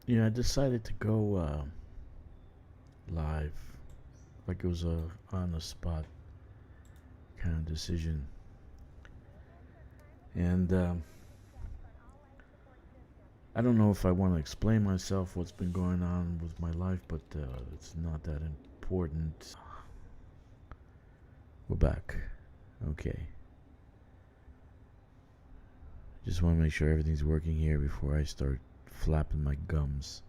I decided to go live. Like it was a on the spot kind of decision. And I don't know if I want to explain myself, what's been going on with my life, but it's not that important. We're back. Okay. Just want to make sure everything's working here before I start flapping my gums.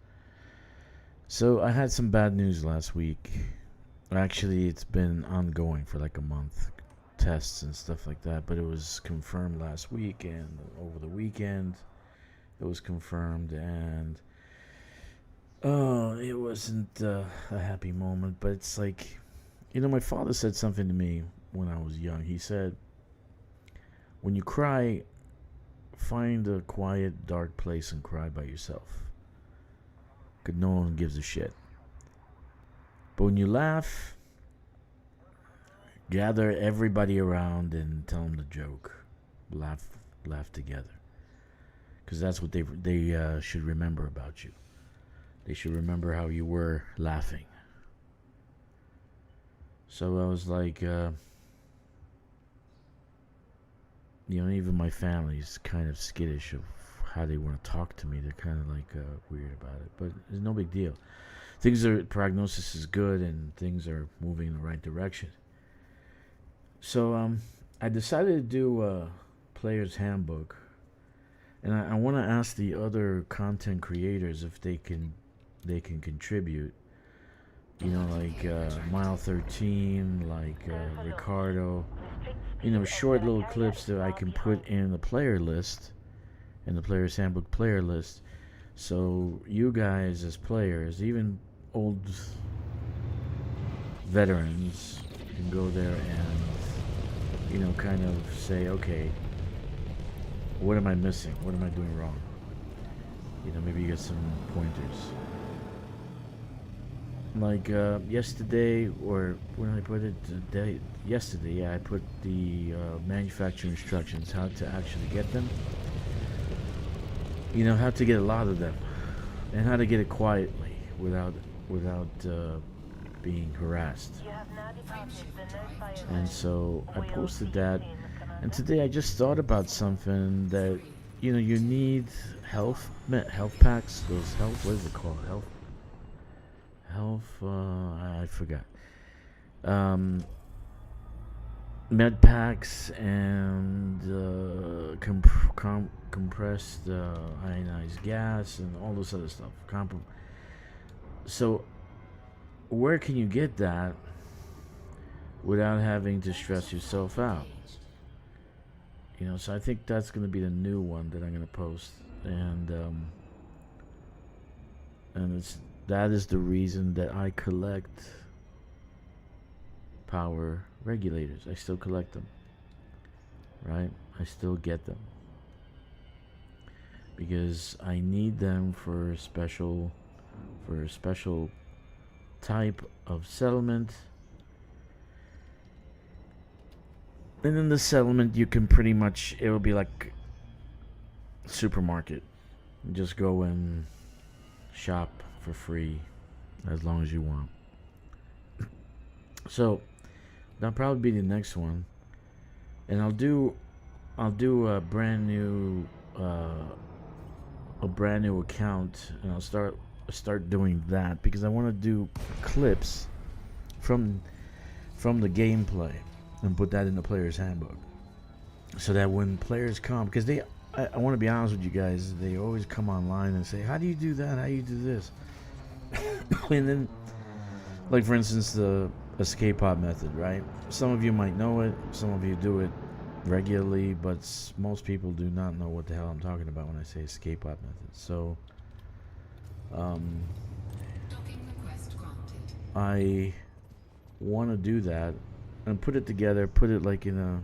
So I had some bad news last week. Actually, it's been ongoing for like a month, tests and stuff like that. But it was confirmed last week, and over the weekend, it was confirmed, and it wasn't a happy moment. But it's like, my father said something to me when I was young. He said, "When you cry, find a quiet, dark place and cry by yourself, 'cause no one gives a shit. But when you laugh, gather everybody around and tell them the joke. Laugh together, because that's what they should remember about you. They should remember how you were laughing." So I was like, even my family's kind of skittish of how they want to talk to me. They're kind of like weird about it, but it's no big deal. Prognosis is good, and things are moving in the right direction. So I decided to do a player's handbook, and I want to ask the other content creators if they can contribute. Like Mile 13, like Ricardo. Short little clips that I can put in the player list, in the player's handbook player list, so you guys as players, even old veterans, can go there and kind of say, okay, what am I missing? What am I doing wrong? Maybe you get some pointers. Like yesterday, or when I put it today, yesterday, yeah, I put the manufacturer instructions, how to actually get them. How to get a lot of them, and how to get it quietly without being harassed. And so I posted that, and today I just thought about something that you need health packs. Those health, what is it called? Health. I forgot. Um, Med packs and compressed ionized gas and all this other stuff. So where can you get that without having to stress yourself out? So I think that's going to be the new one that I'm going to post, and that is the reason that I collect power regulators. I still collect them, right? I still get them because I need them for a special type of settlement. And in the settlement, you can pretty much, it will be like supermarket. You just go and shop for free as long as you want. So that'll probably be the next one, and I'll do a brand new account, and I'll start doing that because I want to do clips from the gameplay and put that in the player's handbook, so that when players come, because I want to be honest with you guys, they always come online and say, how do you do that, how do you do this? And then, like for instance, the escape pod method, right? Some of you might know it, some of you do it regularly, but most people do not know what the hell I'm talking about when I say escape pod method. So I want to do that and put it together, put it like in a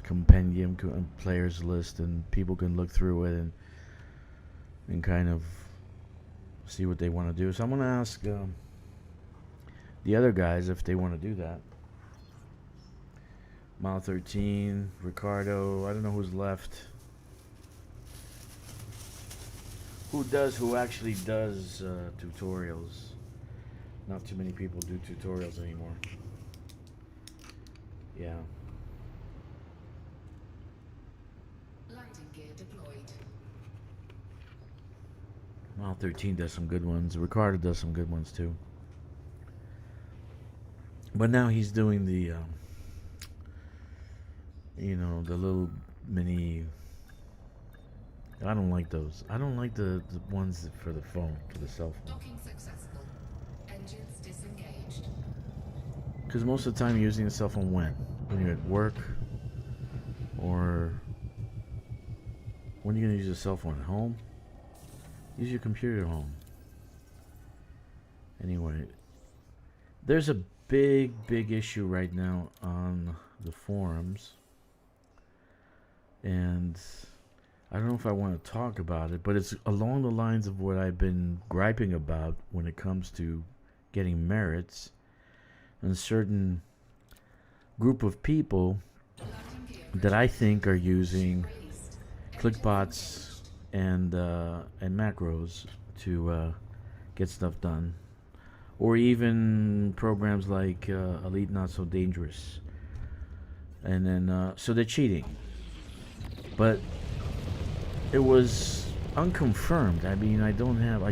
compendium, players list, and people can look through it and kind of see what they want to do. So I'm going to ask the other guys if they want to do that. Mile 13, Ricardo, I don't know who's left. who actually does tutorials. Not too many people do tutorials anymore. Yeah. Lighting gear deployed. Well, 13 does some good ones. Ricardo does some good ones too. But now he's doing the, the little mini. I don't like those. I don't like the ones for the phone, for the cell phone. Docking successful. Engines disengaged. Because most of the time you're using the cell phone when you're at work, or when are you going to use a cell phone at home? Use your computer at home. Anyway, there's a big issue right now on the forums, and I don't know if I want to talk about it, but it's along the lines of what I've been griping about when it comes to getting merits, and a certain group of people that I think are using clickbots and macros to get stuff done, or even programs like Elite Not So Dangerous, and then so they're cheating. But it was unconfirmed. I mean, I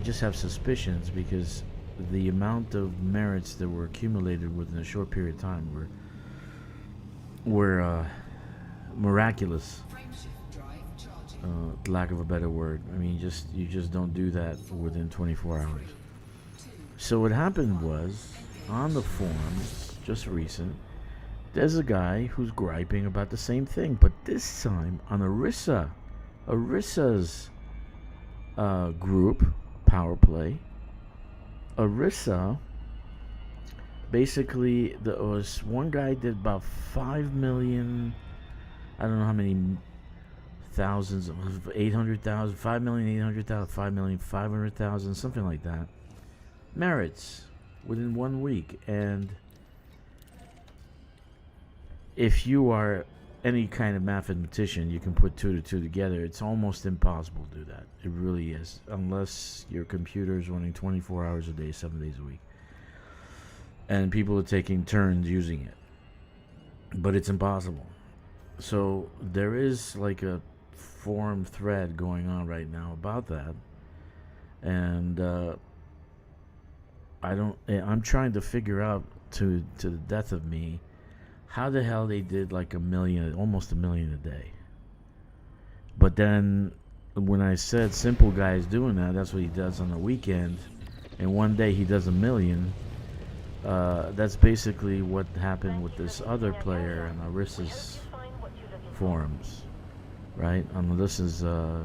just have suspicions, because the amount of merits that were accumulated within a short period of time were miraculous. Lack of a better word. I mean, you just don't do that within 24 hours. So what happened was, on the forums, just recent, there's a guy who's griping about the same thing, but this time on Arissa's group, Power Play. Arissa, basically, there was one guy did about 5 million, I don't know how many thousands, 800,000, 5,800,000, 5,500,000, something like that, merits within 1 week. And if you are any kind of mathematician, you can put 2 to 2 together. It's almost impossible to do that. It really is, unless your computer is running 24 hours a day, 7 days a week, and people are taking turns using it. But it's impossible. So there is like a forum thread going on right now about that, and I'm trying to figure out, to the death of me, how the hell they did like almost a million a day. But then when I said Simple Guy is doing that, that's what he does on the weekend, and one day he does a million. That's basically what happened with this other player on Arissa's forums, right? On Melissa's, I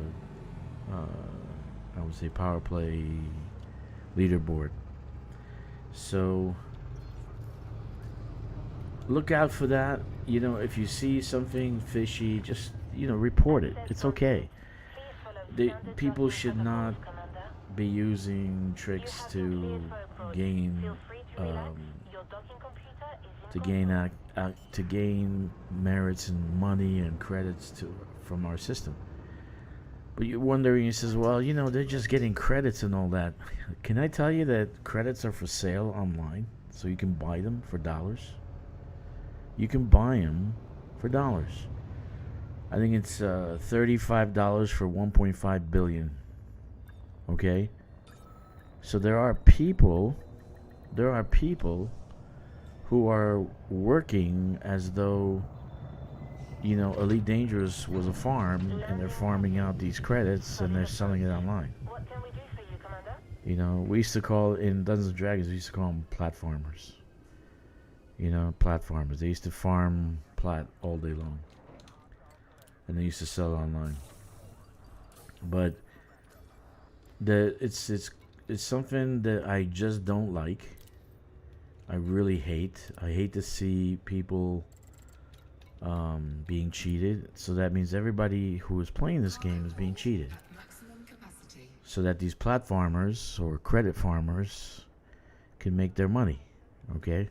would say, Power Play leaderboard. So look out for that. If you see something fishy, just report it. It's okay. People should not be using tricks to gain to gain merits and money and credits from our system. But you're wondering, he says, well, they're just getting credits and all that. Can I tell you that credits are for sale online, so you can buy them for dollars? You can buy them for dollars. I think it's $35 for 1.5 billion. Okay? So there are people who are working as though, Elite Dangerous was a farm, and they're farming out these credits and they're selling it online. What can we do for you, Commander? We used to call, in Dungeons and Dragons, we used to call them platformers. Platformers. They used to farm plat all day long, and they used to sell it online. But it's something that I just don't like. I really hate. I hate to see people being cheated. So that means everybody who is playing this game is being cheated. So that these platformers or credit farmers can make their money. Okay?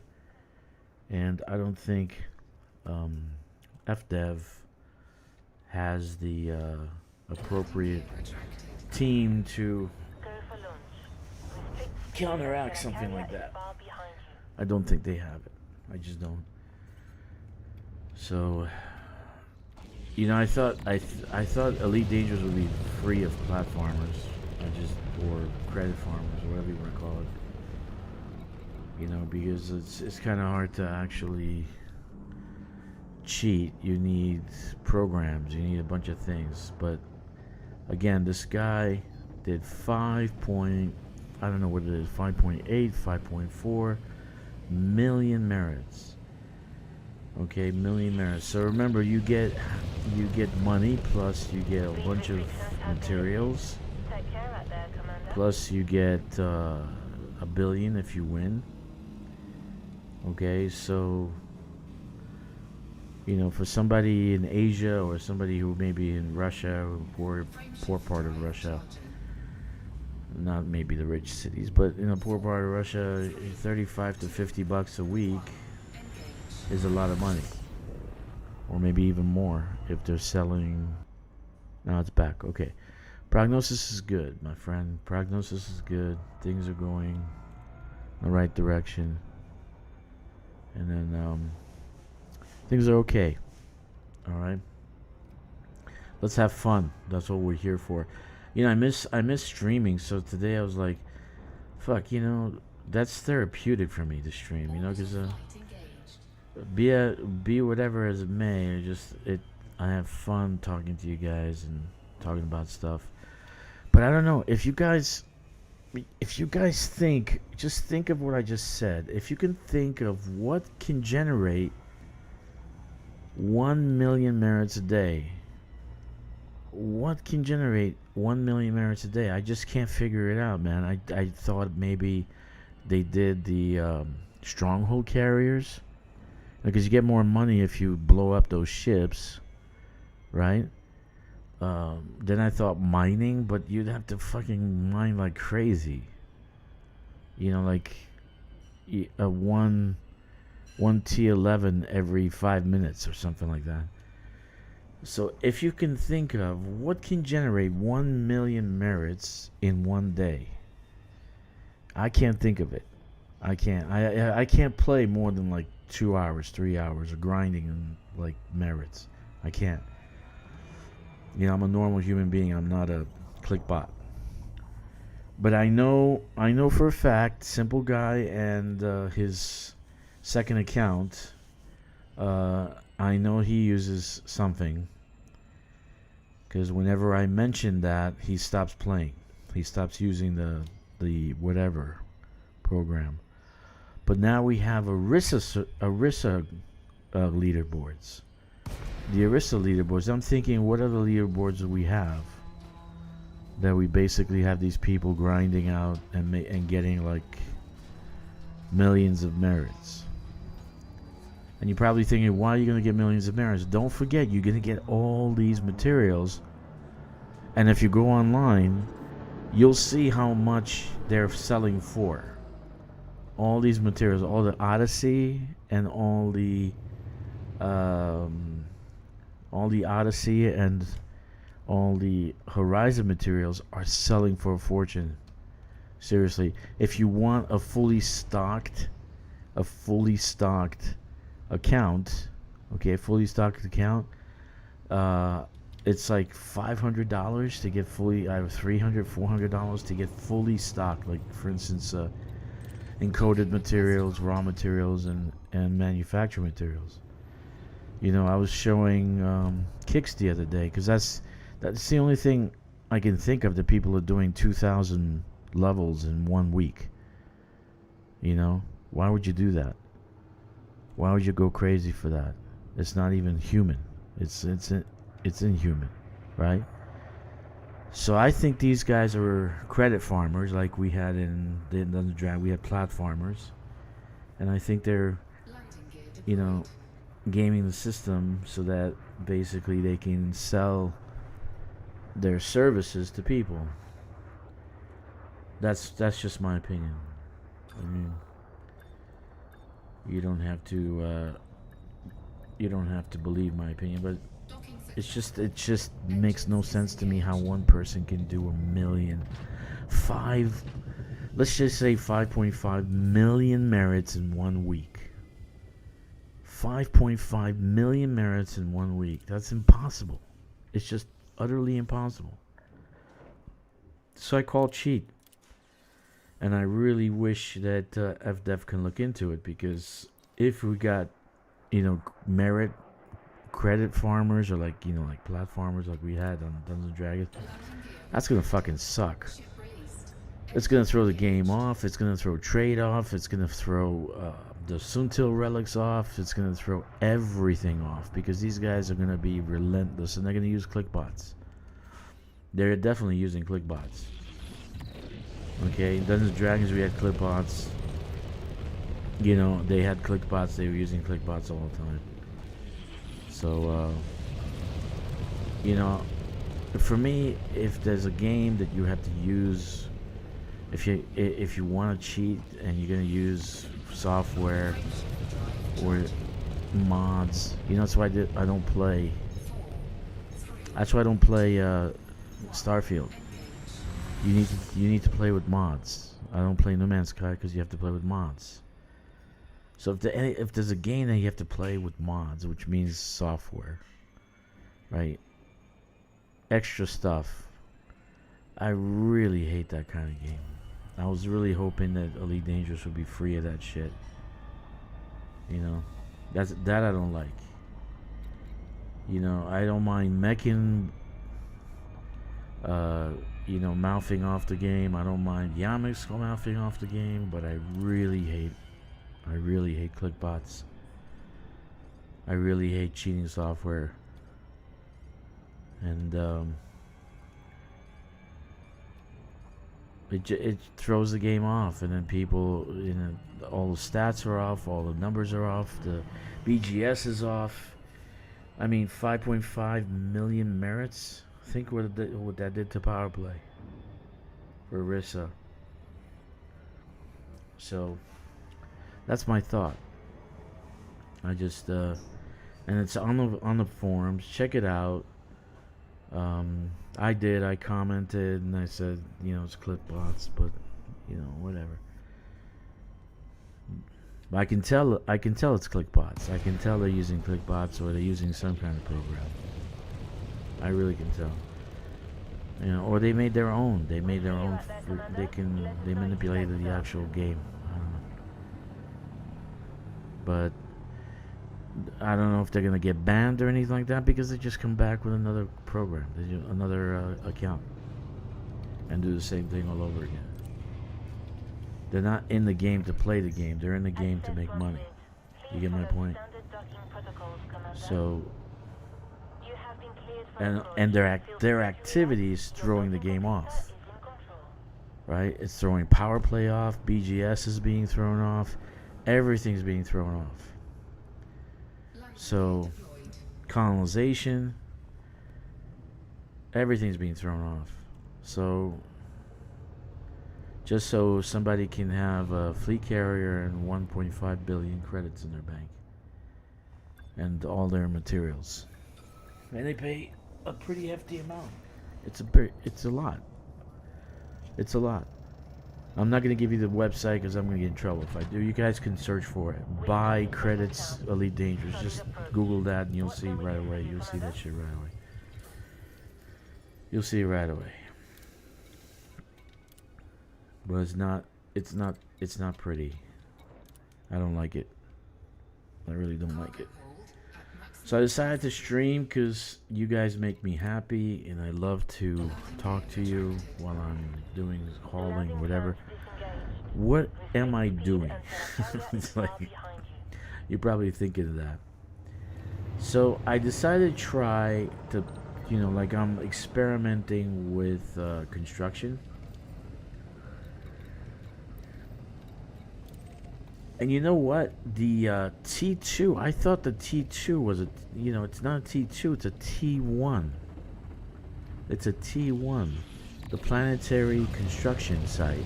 And I don't think FDev has the appropriate team to Go for launch. Restrict counteract speed. something Carrier like is that. far behind you. I don't think they have it. I just don't. So, you know, I thought Elite Dangerous would be free of platformers, or credit farmers, or whatever you want to call it. You know, because it's kind of hard to actually cheat. You need programs. You need a bunch of things. But again, this guy did 5.8, 5.4 million merits. Okay, million merits. So remember, you get money, plus you get a bunch of materials, Take care out there, Commander. plus you get a billion if you win. Okay, so you know, for somebody in Asia or somebody who may be in Russia, or poor part of Russia, not maybe the rich cities, but in a poor part of Russia, 35 to 50 bucks a week is a lot of money, or maybe even more if they're selling. Now it's back. Okay, prognosis is good, my friend. Prognosis is good. Things are going in the right direction, and then things are okay. All right, let's have fun. That's what we're here for. You know, I miss streaming. So today I was like, fuck, you know, that's therapeutic for me to stream. You know, because be whatever as it may, I have fun talking to you guys and talking about stuff. But I don't know if you guys think, just think of what I just said. If you can think of what can generate 1 million merits a day, what can generate 1 million merits a day? I just can't figure it out, man. I thought maybe they did the stronghold carriers, because you get more money if you blow up those ships, right? Then I thought mining, but you'd have to fucking mine like crazy. You know, like a one T11 every 5 minutes or something like that. So if you can think of what can generate 1 million merits in one day, I can't think of it. I can't. I can't play more than like 2 hours, 3 hours of grinding and like merits. I can't. You know, I'm a normal human being. I'm not a click bot. But I know for a fact, Simple Guy and his second account, I know he uses something, because whenever I mention that, he stops playing. He stops using the whatever program. But now we have Arisa leaderboards. The Arisa leaderboards. I'm thinking, what other leaderboards do we have that we basically have these people grinding out and getting like millions of merits? And you're probably thinking, why are you going to get millions of merits? Don't forget, you're going to get all these materials. And if you go online, you'll see how much they're selling for. All these materials, all the Odyssey and all the Odyssey and all the Horizon materials are selling for a fortune. Seriously, if you want a fully stocked account, okay, a fully stocked account, it's like $500 to get fully, I have $300, $400 to get fully stocked, like for instance, encoded materials, raw materials, and manufactured materials. You know, I was showing kicks the other day, because that's the only thing I can think of that people are doing 2,000 levels in 1 week. You know, why would you do that? Why would you go crazy for that? It's not even human. It's inhuman, right? So I think these guys are credit farmers, like we had in the Underdraft. We had platformers, and I think they're, you know, gaming the system so that basically they can sell their services to people. That's just my opinion. I mean, you don't have to believe my opinion, but it just makes no sense to me how one person can do a million, five, let's just say 5.5 million merits in 1 week. 5.5 million merits in 1 week. That's impossible. It's just utterly impossible. So I call cheat. And I really wish that FDev can look into it, because if we got, merit credit farmers, or like platformers like we had on Dungeons and Dragons, that's gonna fucking suck. It's gonna throw the game off. It's gonna throw trade off. It's gonna throw the Suntil relics off. It's gonna throw everything off, because these guys are gonna be relentless, and they're gonna use clickbots. They're definitely using clickbots. Okay, Dungeons and Dragons, we had clickbots. They had clickbots. They were using clickbots all the time. So, for me, if there's a game that you have to use, if you want to cheat and you're gonna use software or mods, that's why I don't play. That's why I don't play Starfield. You need to play with mods. I don't play No Man's Sky because you have to play with mods. So if there's a game that you have to play with mods, which means software, right? Extra stuff. I really hate that kind of game. I was really hoping that Elite Dangerous would be free of that shit. That I don't like. I don't mind meching, mouthing off the game. I don't mind Yamix mouthing off the game, but I really hate clickbots. I really hate cheating software. And it throws the game off, and then people, all the stats are off, all the numbers are off, the BGS is off. I mean, 5.5 million merits. Think what that did to power play for Rissa. So that's my thought. I just and it's on the forums. Check it out. I commented and I said, it's clipbots, but whatever. I can tell it's clickbots. I can tell they're using clickbots, or they're using some kind of program. I really can tell. Or they made their own. They manipulated the actual game. I don't know. But I don't know if they're gonna get banned or anything like that, because they just come back with another program, another account, and do the same thing all over again. They're not in the game to play the game. They're in the game to make money. You get my point? So, and their activities throwing the game off. Right? It's throwing power play off. BGS is being thrown off. Everything's being thrown off. So, colonization, everything's being thrown off. So, just so somebody can have a fleet carrier and 1.5 billion credits in their bank, and all their materials, and they pay a pretty hefty amount. It's a lot. It's a lot. I'm not going to give you the website because I'm going to get in trouble if I do. You guys can search for it. Buy credits Elite Dangerous. Just Google that and you'll see right away. You'll see that shit right away. You'll see it right away. But it's not pretty. I don't like it. I really don't like it. So I decided to stream because you guys make me happy, and I love to talk to you while I'm doing calling, whatever. What am I doing? It's like, you're probably thinking of that. So I decided to try to, like I'm experimenting with construction. And you know what? The T2, I thought the T2 was it's not a T2, it's a T1. It's a T1. The planetary construction site.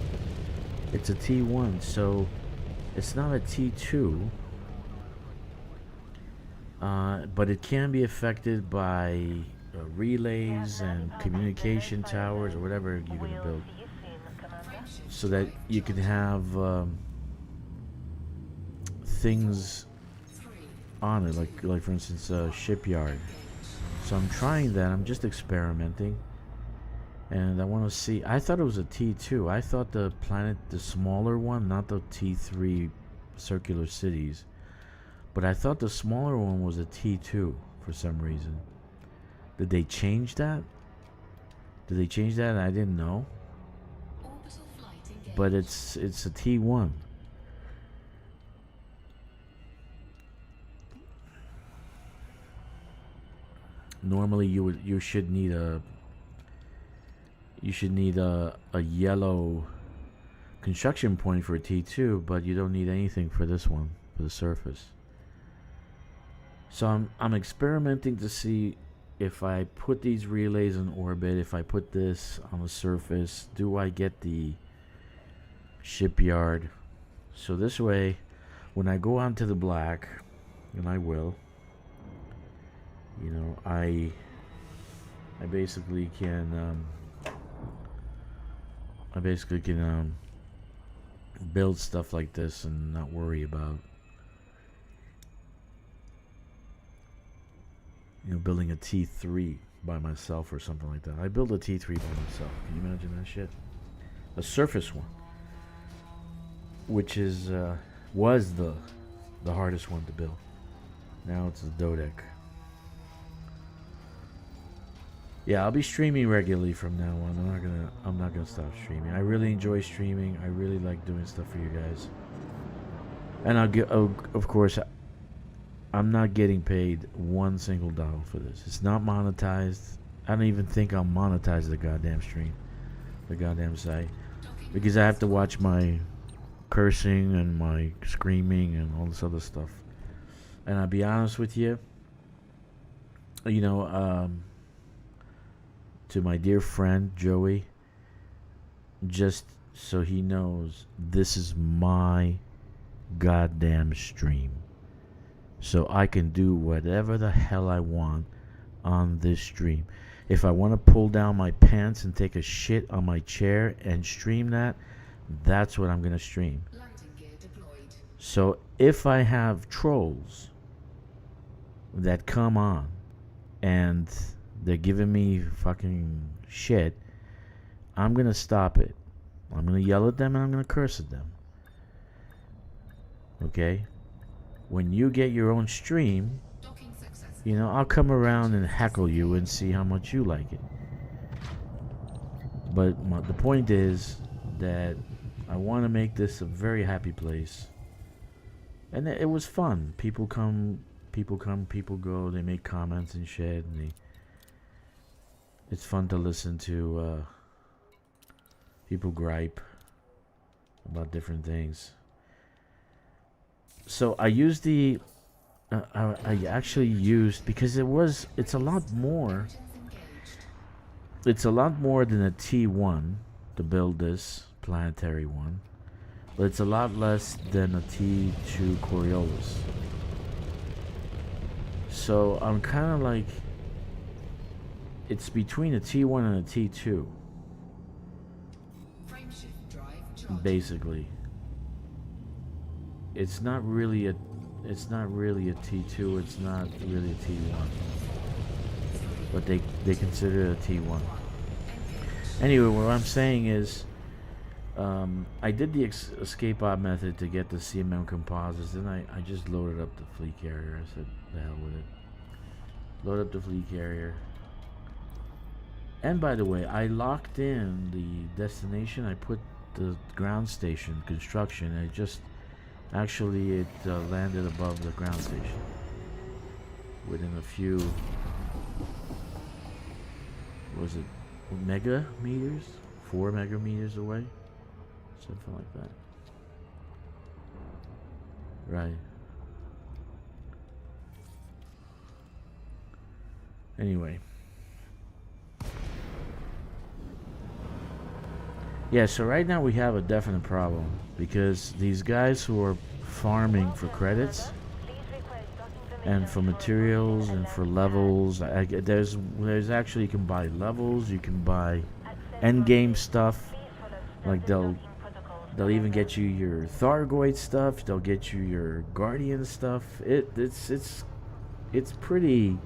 It's a T1, so it's not a T2. But it can be affected by relays and communication towers or whatever you're going to build, See you soon, Commander. so that you can have things on it, like for instance a shipyard. So I'm trying that. I'm just experimenting, and I want to see. I thought it was a T2. I thought the planet, the smaller one, not the T3 circular cities, but I thought the smaller one was a T2 for some reason. Did they change that? Did they change that? I didn't know. Orbital flight engaged. But it's a T1. Normally you should need a yellow construction point for a T2, but you don't need anything for this one, for the surface. So I'm experimenting to see if I put these relays in orbit, if I put this on the surface, do I get the shipyard? So this way, when I go onto the black, and I will, you know, I basically can build stuff like this and not worry about, you know, building a T3 by myself or something like that. I built a T3 by myself. Can you imagine that shit? A surface one, which is was the hardest one to build. Now it's the Dodec. Yeah, I'll be streaming regularly from now on. I'm not gonna stop streaming. I really enjoy streaming. I really like doing stuff for you guys. And I'll get, of course, I'm not getting paid one single dollar for this. It's not monetized. I don't even think I'll monetize the goddamn stream, the goddamn site, because I have to watch my cursing and my screaming and all this other stuff. And I'll be honest with you, you know, to my dear friend Joey, just so he knows, this is my goddamn stream, so I can do whatever the hell I want on this stream. If I want to pull down my pants and take a shit on my chair and stream that, that's what I'm gonna stream. Landing gear deployed. So if I have trolls that come on and they're giving me fucking shit, I'm gonna stop it. I'm gonna yell at them and I'm gonna curse at them. Okay? When you get your own stream, Docking successful. you know, I'll come around and heckle you and see how much you like it. But the point is that I want to make this a very happy place. And it was fun. People come, people go. They make comments and shit. And it's fun to listen to people gripe about different things. So I used the... I actually used... Because it's a lot more... It's a lot more than a T1 to build this planetary one. But it's a lot less than a T2 Coriolis. So I'm kind of like... It's between a T1 and a T2. Frameshift drive charged. Basically. It's not really a T2, it's not really a T1. But they consider it a T1. Anyway, what I'm saying is, I did the escape pod method to get the CMM composites, then I just loaded up the fleet carrier. I said, the hell with it. Load up the fleet carrier. And by the way, I locked in the destination. I put the ground station construction, and it just actually landed above the ground station within a few, was it mega meters? 4 mega meters away? Something like that. Right. Anyway. Yeah, so right now we have a definite problem because these guys who are farming for credits, Please request docking and for materials and for levels. There's actually, you can buy levels, you can buy end game stuff. Like they'll even get you your Thargoid stuff. They'll get you your Guardian stuff. It's pretty.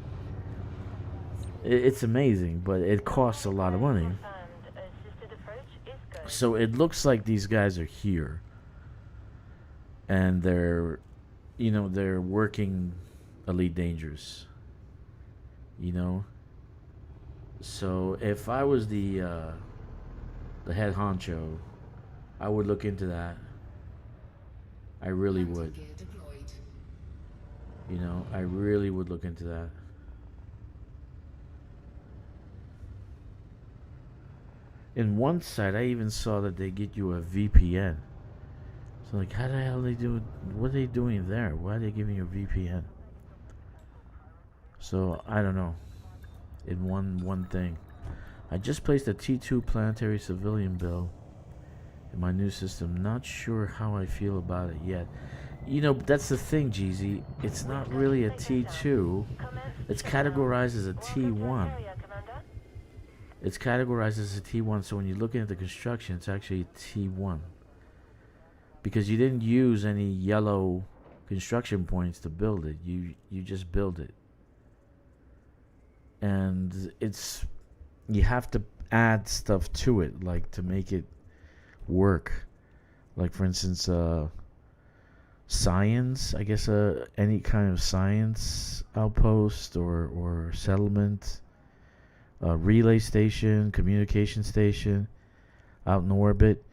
It's amazing, but it costs a lot of money. So it looks like these guys are here, and they're working Elite Dangerous. So if I was the head honcho, I would look into that. I really would. Gear deployed. I really would look into that. In one site, I even saw that they get you a VPN. So, like, how the hell they do it? What are they doing there? Why are they giving you a VPN? So, I don't know. In one thing. I just placed a T2 planetary civilian build in my new system. Not sure how I feel about it yet. That's the thing, Jeezy. It's not really a T2. It's categorized as a T1. It's categorized as a T1, so when you're looking at the construction, it's actually a T1. Because you didn't use any yellow construction points to build it. You just build it. And you have to add stuff to it, like to make it work. Like, for instance, science, I guess, any kind of science outpost or settlement. Relay station, communication station out in orbit.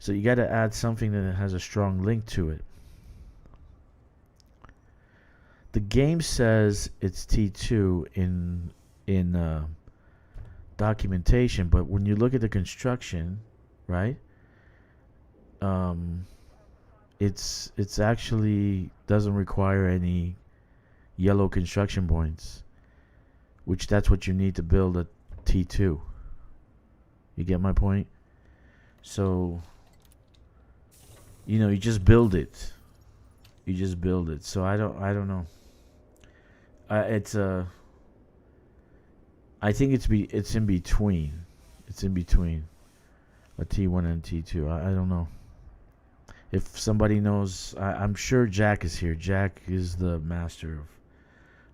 So you got to add something that has a strong link to it. The game says it's T2 in documentation, but when you look at the construction, right? It's actually doesn't require any yellow construction points, which that's what you need to build a T2. You get my point? So, you just build it. You just build it. So I don't know. I think it's in between. It's in between a T1 and T2. I don't know. If somebody knows, I'm sure Jack is here. Jack is the master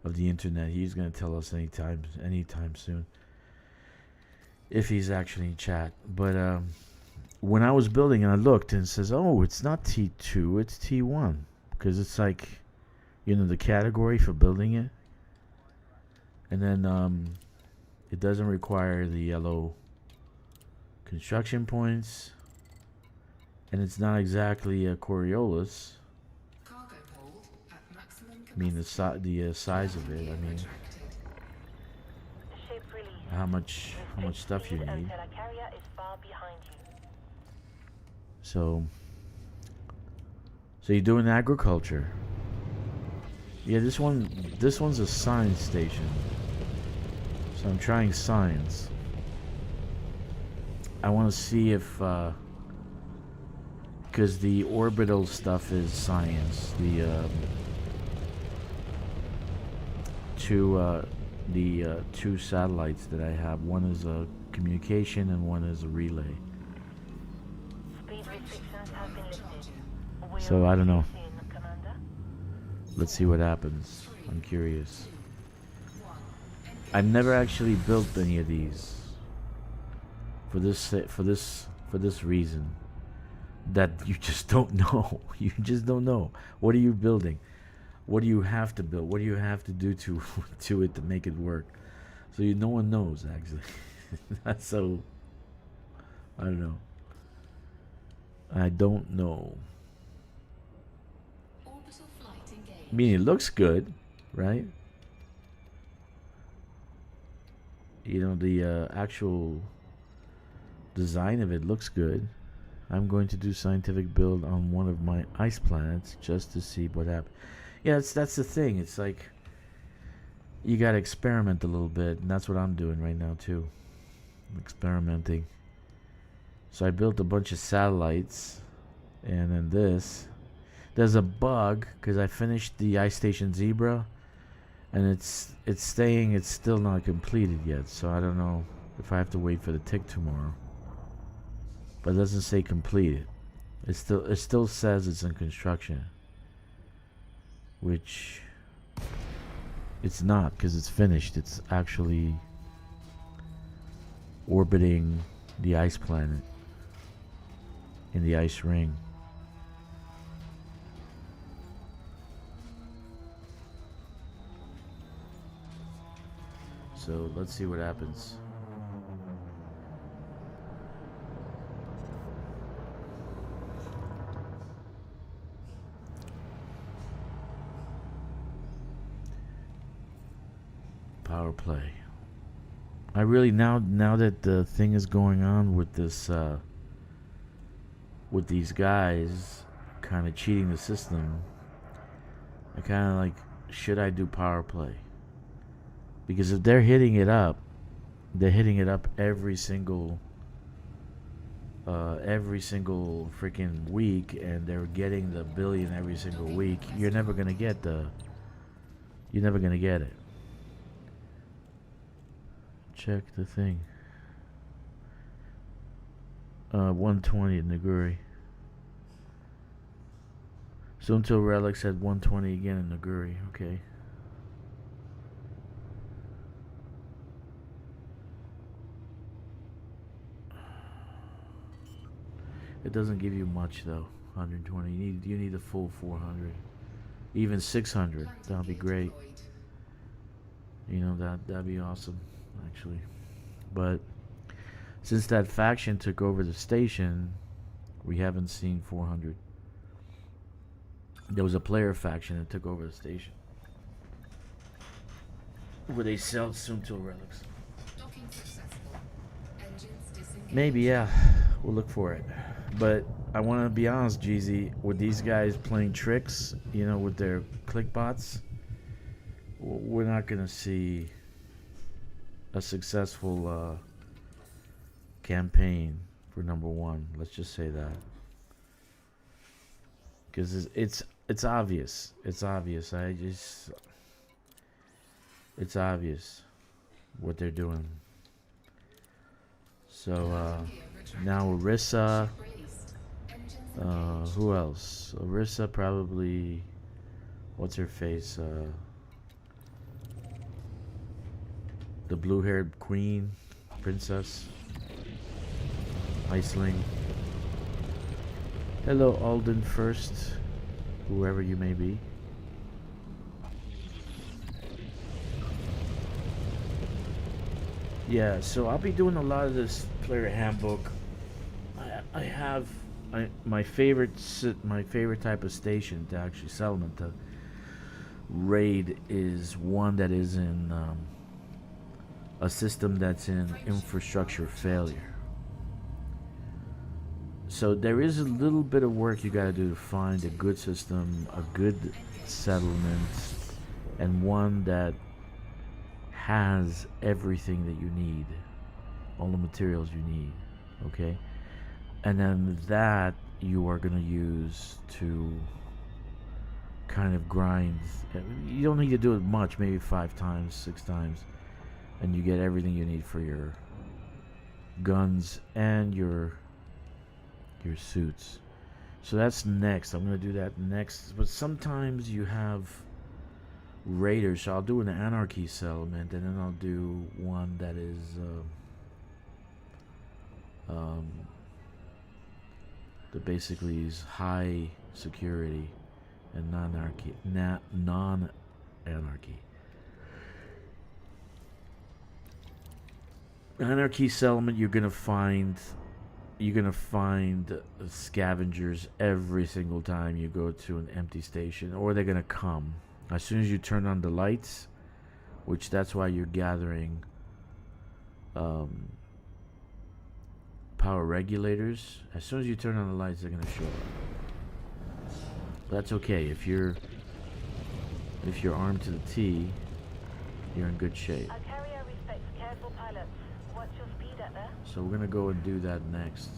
of the internet. He's gonna tell us anytime soon, if he's actually in chat. But when I was building, and I looked, and it says, "Oh, it's not T2, it's T1," because it's like, the category for building it, and then it doesn't require the yellow construction points, and it's not exactly a Coriolis. Cargo hold at maximum I mean, the size of it. I mean, how much stuff you need. So you're doing agriculture. Yeah, this one's a science station. So I'm trying science. I want to see if because the orbital stuff is science. The two satellites that I have. One is a communication and one is a relay. So I don't know. Let's see what happens. I'm curious. I've never actually built any of these. For this reason, that you just don't know. You just don't know. What are you building? What do you have to build? What do you have to do to it to make it work? So no one knows actually. That's so. I don't know. I don't know. orbital flight engaged. I mean, it looks good, right? The actual design of it looks good. I'm going to do scientific build on one of my ice planets just to see what happens. Yeah, that's the thing. It's like you got to experiment a little bit, and that's what I'm doing right now too. I'm experimenting. So I built a bunch of satellites, and then there's a bug because I finished the ice station Zebra, and it's saying it's still not completed yet. So I don't know if I have to wait for the tick tomorrow. But it doesn't say completed. It still says it's in construction, which it's not, because it's finished. It's actually orbiting the ice planet in the ice ring. So let's see what happens. Power play. I really now that the thing is going on with this with these guys kind of cheating the system, I kind of like, should I do power play? Because if they're hitting it up every single freaking week, and they're getting the billion every single week, you're never gonna get it. Check the thing. 120 in Naguri. So until Relics had 120 again in Naguri. Okay. It doesn't give you much though. 120. You need a full 400. Even 600. That'll be great. You know, that'd be awesome, actually. But since that faction took over the station, we haven't seen 400. There was a player faction that took over the station, where they sell Suntil relics. Docking successful. Engines disengaged. Maybe, yeah. We'll look for it. But I want to be honest, Jeezy, with these guys playing tricks, you know, with their click bots, we're not going to see a successful campaign for number one. Let's just say that. Because it's obvious. It's obvious. It's obvious what they're doing. So, now Orisa. Who else? Orisa probably. What's her face? The blue-haired queen, princess, Iceling. Hello, Alden First, whoever you may be. Yeah, so I'll be doing a lot of this player handbook. I have my favorite type of station to actually settlement to raid is one that is in a system that's in infrastructure failure. So there is a little bit of work you got to do to find a good system, a good settlement, and one that has everything that you need, all the materials you need, okay? And then that you are going to use to kind of grind. You don't need to do it much, maybe 5 times, 6 times, and you get everything you need for your guns and your suits. So that's next. I'm going to do that next. But sometimes you have raiders, so I'll do an anarchy settlement, and then I'll do one that is that basically is high security and non-anarchy. Anarchy settlement, you're gonna find scavengers every single time you go to an empty station, or they're gonna come as soon as you turn on the lights, which that's why you're gathering power regulators. As soon as you turn on the lights, they're gonna show up. That's okay. If you're armed to the T, you're in good shape. Carrier respects careful pilots. What's your speed at there? So we're gonna go and do that next.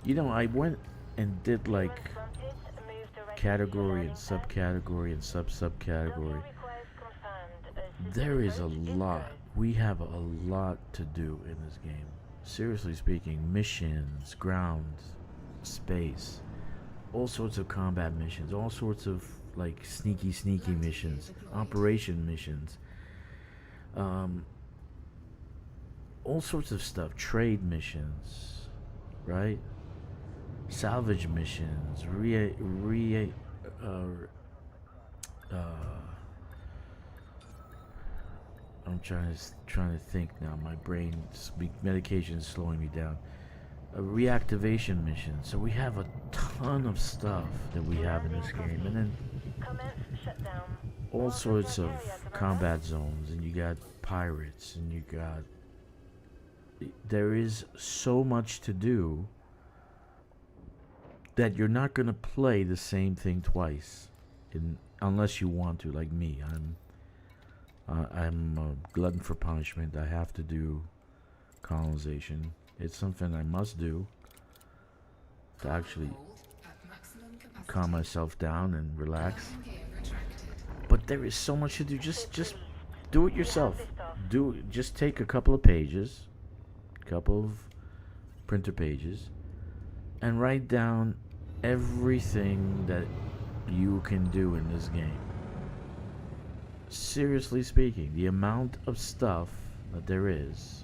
You know, I went and did like Fronted, category and subcategory and subcategory. There is a lot. We have a lot to do in this game. Seriously speaking, missions, ground, space, all sorts of combat missions, all sorts of like sneaky missions, operation missions, all sorts of stuff, trade missions, right? Salvage missions, I'm trying to think now. My medication is slowing me down. A reactivation mission. So we have a ton of stuff that we have in this game, and then all sorts of combat zones, and you got pirates, and you got. There is so much to do that you're not gonna play the same thing twice, unless you want to, like me. I'm a glutton for punishment. I have to do colonization. It's something I must do to actually calm myself down and relax. But there is so much to do. Just do it yourself. Just take a couple of pages, couple of printer pages, and write down everything that you can do in this game. Seriously speaking, the amount of stuff that there is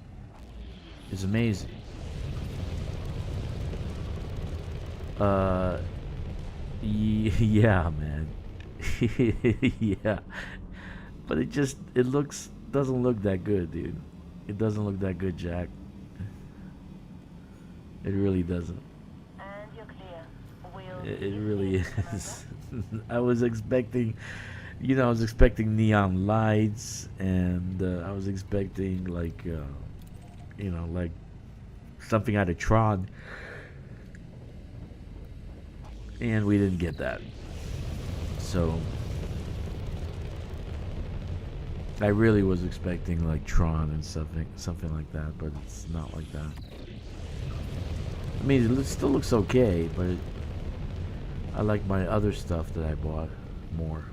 amazing. Yeah, man. Yeah. But it doesn't look that good, dude. It doesn't look that good, Jack. It really doesn't. And you're clear. It really is. I was expecting neon lights, and I was expecting like something out of Tron, and we didn't get that. So I really was expecting like Tron and something like that, but it's not like that. I mean, it still looks okay, but I like my other stuff that I bought more.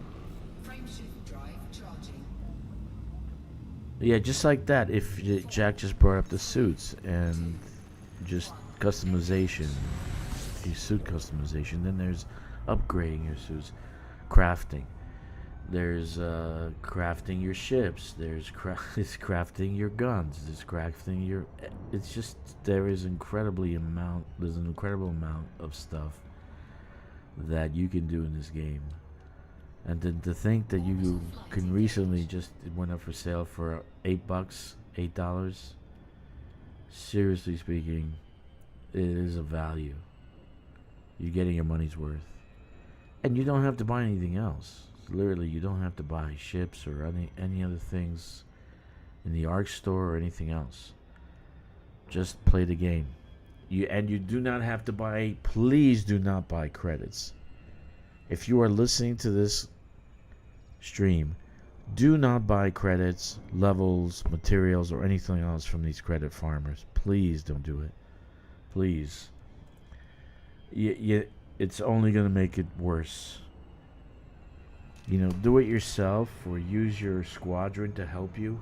Yeah, just like that. If Jack just brought up the suits and just customization, your suit customization, then there's upgrading your suits, crafting. There's crafting your ships. There's crafting your guns. There's crafting your. It's just there's an incredible amount of stuff that you can do in this game. And to think that you can recently just it went up for sale for $8. Seriously speaking, it is a value. You're getting your money's worth, and you don't have to buy anything else. Literally, you don't have to buy ships or any other things in the ARC store or anything else. Just play the game. You do not have to buy. Please do not buy credits. If you are listening to this stream, do not buy credits, levels, materials, or anything else from these credit farmers. Please don't do it. Please. It's only going to make it worse. Do it yourself or use your squadron to help you.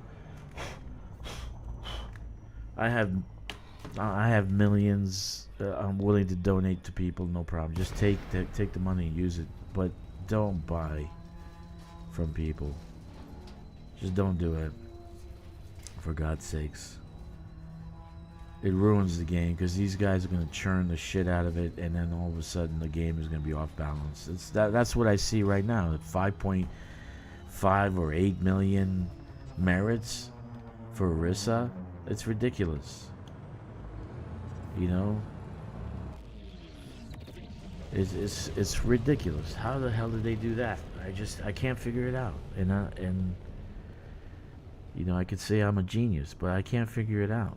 I have millions. I'm willing to donate to people, no problem. Just take the money and use it, but don't buy from people. Just don't do it, for God's sakes. It ruins the game because these guys are going to churn the shit out of it, and then all of a sudden the game is going to be off balance. That's what I see right now. At 5.5 or 8 million merits for Orisa, it's ridiculous. It's ridiculous. How the hell did they do that? I can't figure it out. And I could say I'm a genius, but I can't figure it out.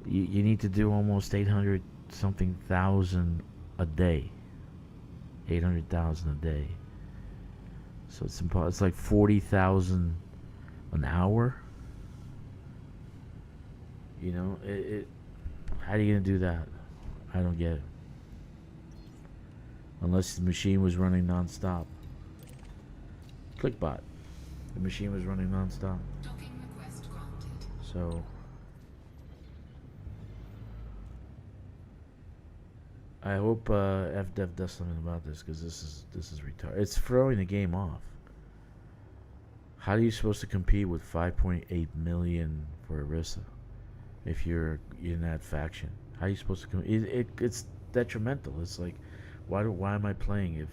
You need to do almost 800 something thousand a day. 800,000 a day. So it's like 40,000 an hour. How are you gonna do that? I don't get it. Unless the machine was running non-stop. Clickbot. The machine was running non-stop. Docking request granted. So I hope FDev does something about this, because this is retarded. It's throwing the game off. How are you supposed to compete with 5.8 million for Orisa if you're in that faction? How are you supposed to compete? It's detrimental. It's like, why am I playing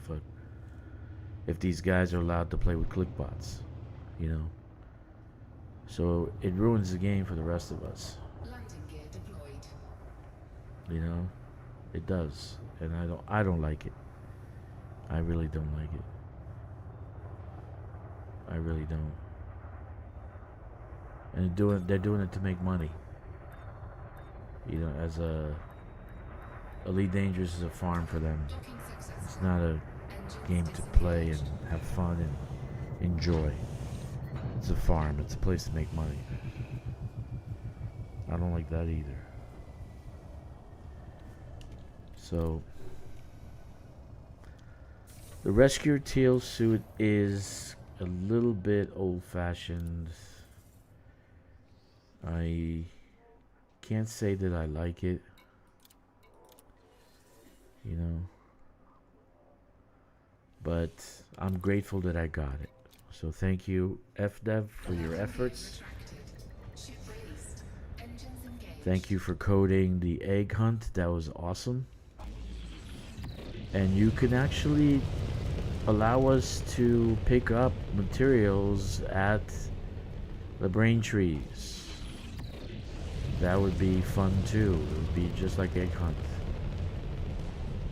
if these guys are allowed to play with clickbots, you know? So it ruins the game for the rest of us, Lighting gear deployed. you know? It does, and I don't like it. I really don't like it. I really don't. And they're doing it to make money. You know, as Elite Dangerous is a farm for them. Docking successful. It's not a game to play and have fun and enjoy. It's a farm. It's a place to make money. I don't like that either. So the Rescuer Teal suit is a little bit old-fashioned. I can't say that I like it, you know, but I'm grateful that I got it. So thank you, FDev, for your efforts. Ship raised. Engines engaged. Thank you for coding the egg hunt. That was awesome. And you can actually allow us to pick up materials at the brain trees. That would be fun too. It would be just like egg hunt.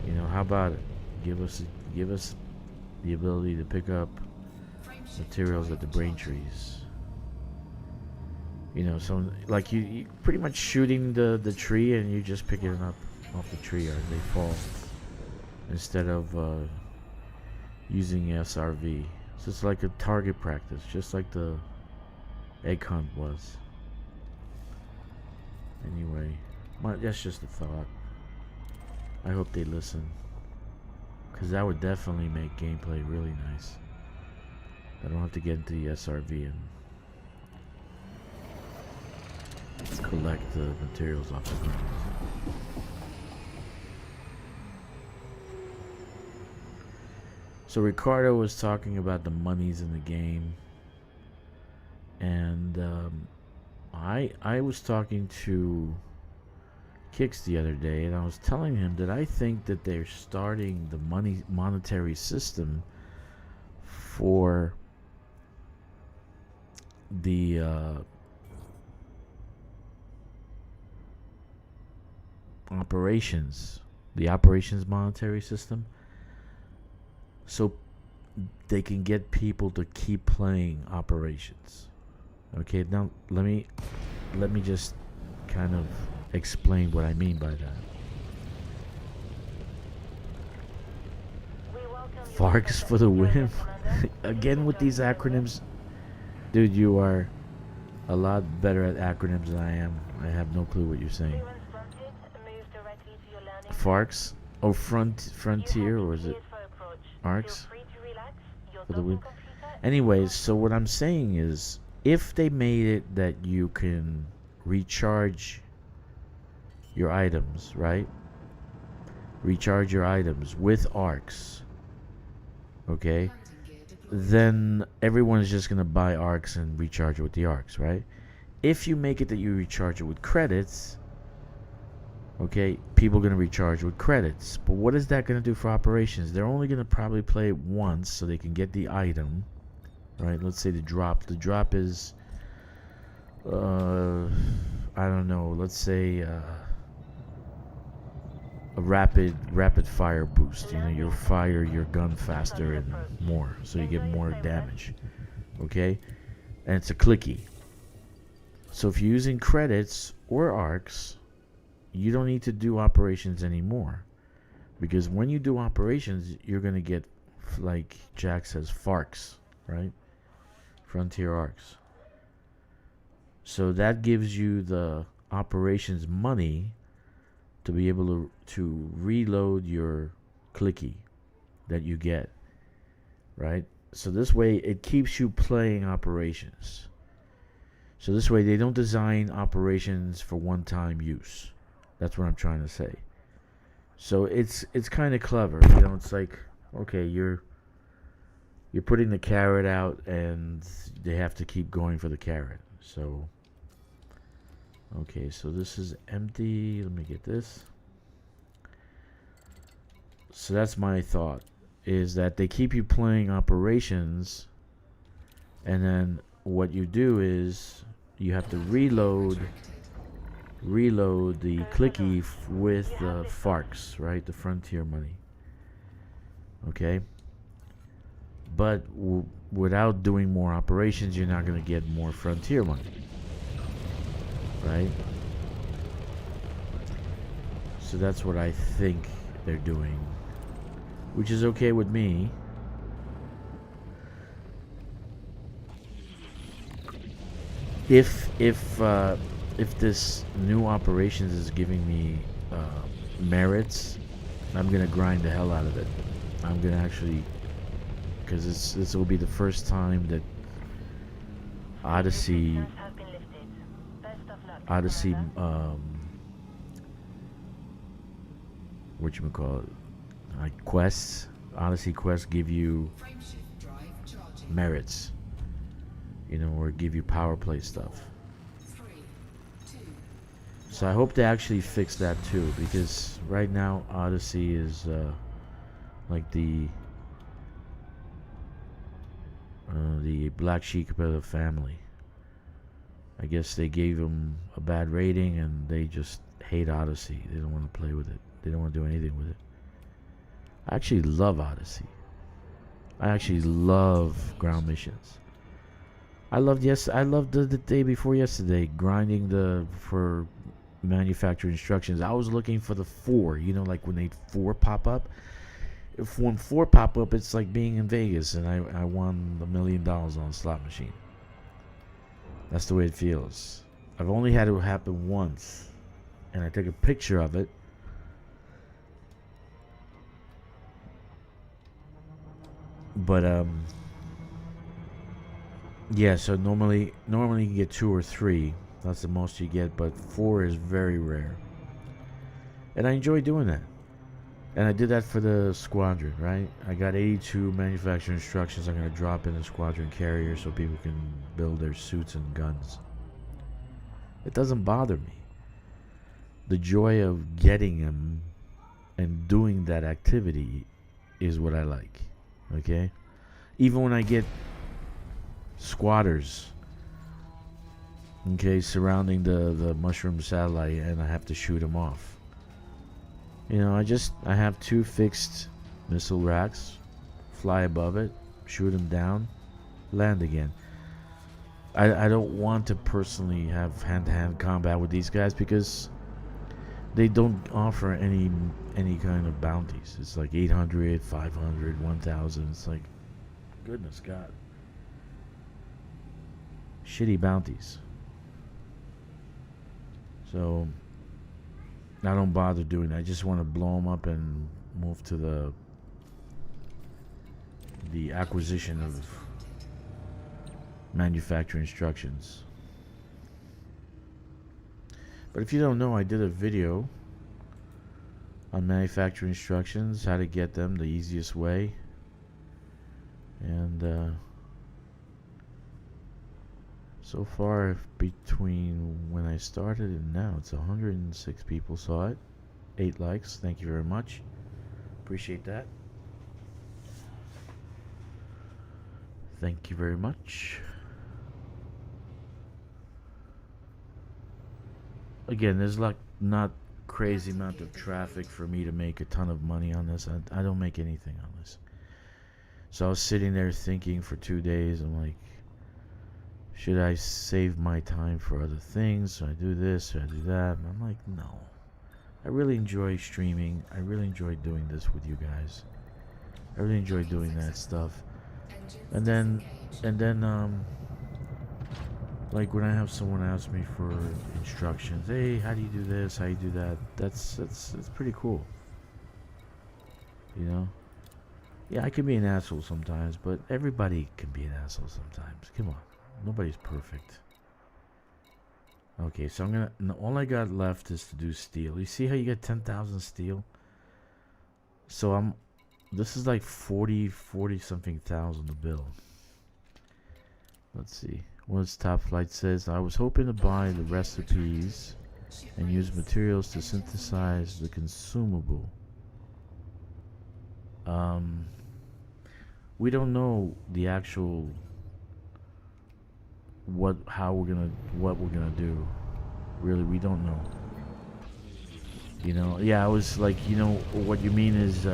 You know, how about it? Give us the ability to pick up materials at the brain trees. You know, so like you pretty much shooting the tree and you just picking it up off the tree as they fall, instead of using SRV. So it's like a target practice, just like the egg hunt was. Anyway, that's just a thought. I hope they listen, because that would definitely make gameplay really nice. I don't have to get into the SRV and collect the materials off the ground. So Ricardo was talking about the monies in the game, and I was talking to Kix the other day, and I was telling him that I think that they're starting the monetary system for the operations monetary system, so they can get people to keep playing operations. Okay, now let me just kind of explain what I mean by that. Farks for the win. Again with these acronyms. Dude, you are a lot better at acronyms than I am. I have no clue what you're saying. Farks? Oh, Frontier, or is it Arcs? For the win. Anyways, so what I'm saying is, if they made it that you can recharge your items, right? Recharge your items with arcs, okay? Then everyone is just going to buy arcs and recharge it with the arcs, right? If you make it that you recharge it with credits, okay, people are going to recharge with credits. But what is that going to do for operations? They're only going to probably play it once so they can get the item, right? Let's say the drop. The drop is, I don't know, let's say a rapid fire boost. You know, you fire your gun faster and more, so you get more damage, okay? And it's a clicky. So if you're using credits or arcs, you don't need to do operations anymore, because when you do operations, you're going to get, like Jack says, FARCs, right? Frontier arcs. So that gives you the operations money to be able to reload your clicky, that you get, right? So this way it keeps you playing operations. So this way they don't design operations for one-time use. That's what I'm trying to say. So it's kind of clever, you know. It's like, okay, you're putting the carrot out, and they have to keep going for the carrot. So, okay, so this is empty. Let me get this. So that's my thought, is that they keep you playing operations, and then what you do is you have to reload the clicky with the FARCs, right? The frontier money. Okay? But without doing more operations, you're not going to get more frontier money. Right? So that's what I think they're doing, which is okay with me. If this new operations is giving me merits, I'm gonna grind the hell out of it. I'm gonna actually, because this will be the first time that Odyssey, whatchamacallit, like quests, Odyssey quests give you Frameshift drive charging. merits, you know, or give you power play stuff. 3, 2, So I hope they actually fix that too, because right now Odyssey is like the black sheep of the family. I guess they gave them a bad rating and they just hate Odyssey. They don't want to play with it. They don't want to do anything with it. I actually love Odyssey. I actually love ground missions. I loved the day before yesterday grinding for manufacturer instructions. I was looking for the 4, you know, like when they 4 pop up. When 4 pop up, it's like being in Vegas and I won $1 million on a slot machine. That's the way it feels. I've only had it happen once, and I took a picture of it. But yeah, so normally you can get 2 or 3. That's the most you get, but 4 is very rare. And I enjoy doing that. And I did that for the squadron, right? I got 82 manufacturer instructions I'm going to drop in the squadron carrier so people can build their suits and guns. It doesn't bother me. The joy of getting them and doing that activity is what I like. Okay? Even when I get squatters, okay, surrounding the mushroom satellite and I have to shoot them off. You know, I have 2 fixed missile racks, fly above it, shoot them down, land again. I don't want to personally have hand-to-hand combat with these guys because they don't offer any kind of bounties. It's like 800, 500, 1,000. It's like, goodness God. Shitty bounties. So I don't bother doing that. I just want to blow them up and move to the acquisition of manufacturer instructions. But if you don't know, I did a video on manufacturer instructions, how to get them the easiest way. And so far, between when I started and now, it's 106 people saw it. 8 likes. Thank you very much. Appreciate that. Thank you very much. Again, there's like not crazy amount of traffic for me to make a ton of money on this. I don't make anything on this. So I was sitting there thinking for 2 days. I'm like, should I save my time for other things? Should I do this? Should I do that? And I'm like, no. I really enjoy streaming. I really enjoy doing this with you guys. I really enjoy doing that stuff. And then like when I have someone ask me for instructions, hey, how do you do this? How do you do that? That's pretty cool. You know? Yeah, I can be an asshole sometimes, but everybody can be an asshole sometimes. Come on. Nobody's perfect. Okay, so I'm gonna... all I got left is to do steel. You see how you get 10,000 steel? So I'm... this is like 40 something thousand to build. Let's see. What's Top Flight says? I was hoping to buy the recipes and use materials to synthesize the consumable. We don't know the actual what we're gonna do. Really, we don't know. You know, yeah, I was like, you know, what you mean is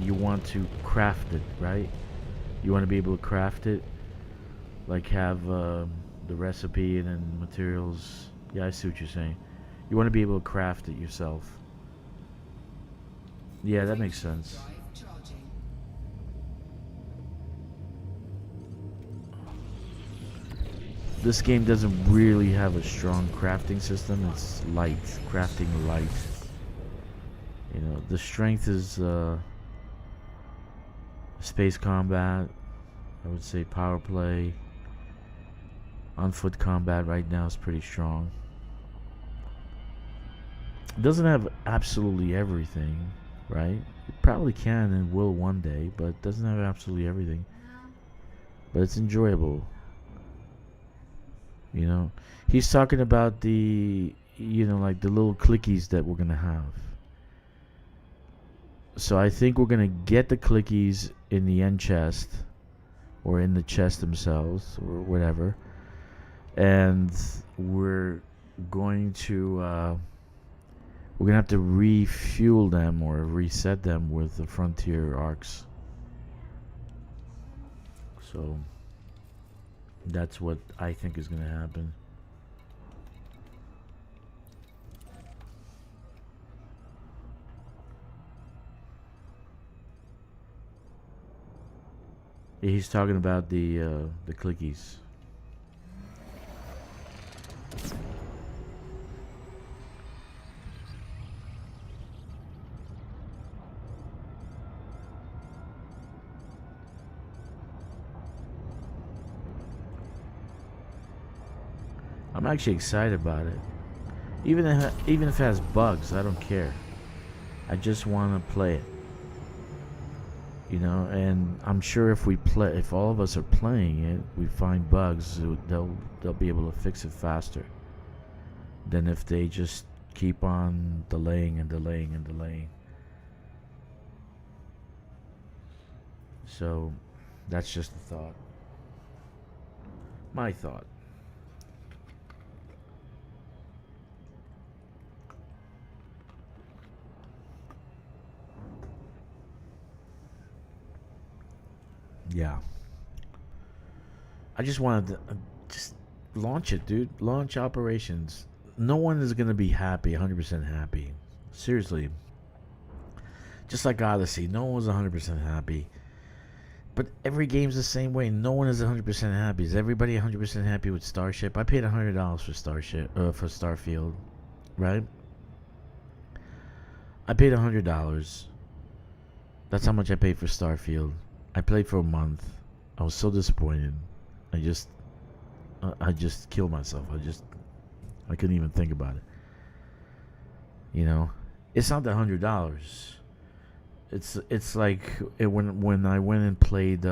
you want to craft it, right? You want to be able to craft it, like have the recipe and then materials. Yeah, I see what you're saying. You want to be able to craft it yourself. Yeah, that makes sense. Drive charging. This game doesn't really have a strong crafting system. It's light, crafting light. You know, the strength is space combat. I would say power play. On foot combat right now is pretty strong. It doesn't have absolutely everything, right? It probably can and will one day, but it doesn't have absolutely everything. But it's enjoyable. You know, he's talking about the, you know, like the little clickies that we're gonna have. So I think we're gonna get the clickies in the end chest, or in the chest themselves, or whatever, and we're going to have to refuel them or reset them with the frontier arcs. So that's what I think is going to happen. Yeah, he's talking about the clickies. I'm actually excited about it. Even if it has bugs, I don't care. I just want to play it. You know, and I'm sure if all of us are playing it, we find bugs, they'll be able to fix it faster than if they just keep on delaying and delaying and delaying. So that's just a thought. My thought. Yeah. I just wanted to just launch it, dude. Launch operations. No one is going to be happy, 100% happy. Seriously. Just like Odyssey, no one was 100% happy. But every game's the same way. No one is 100% happy. Is everybody 100% happy with Starship? I paid $100 for for Starfield, right? I paid $100. That's how much I paid for Starfield. I played for a month. I was so disappointed. I just killed myself. I couldn't even think about it. You know, it's not the $100. It's like when I went and played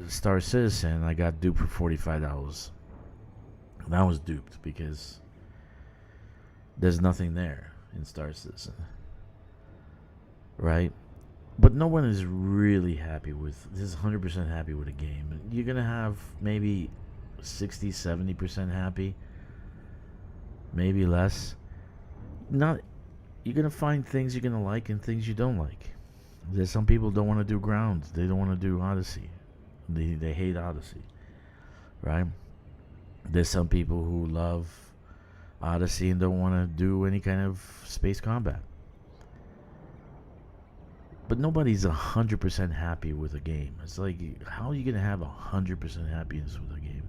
Star Citizen, I got duped for $45. And I was duped because there's nothing there in Star Citizen, right? But no one is really happy with this. Is 100% happy with a game. You're gonna have maybe 60-70% happy, maybe less. Not. You're gonna find things you're gonna like and things you don't like. There's some people don't want to do Grounds. They don't want to do Odyssey. They hate Odyssey, right? There's some people who love Odyssey and don't want to do any kind of space combat. But nobody's 100% happy with a game. It's like, how are you gonna have 100% happiness with a game?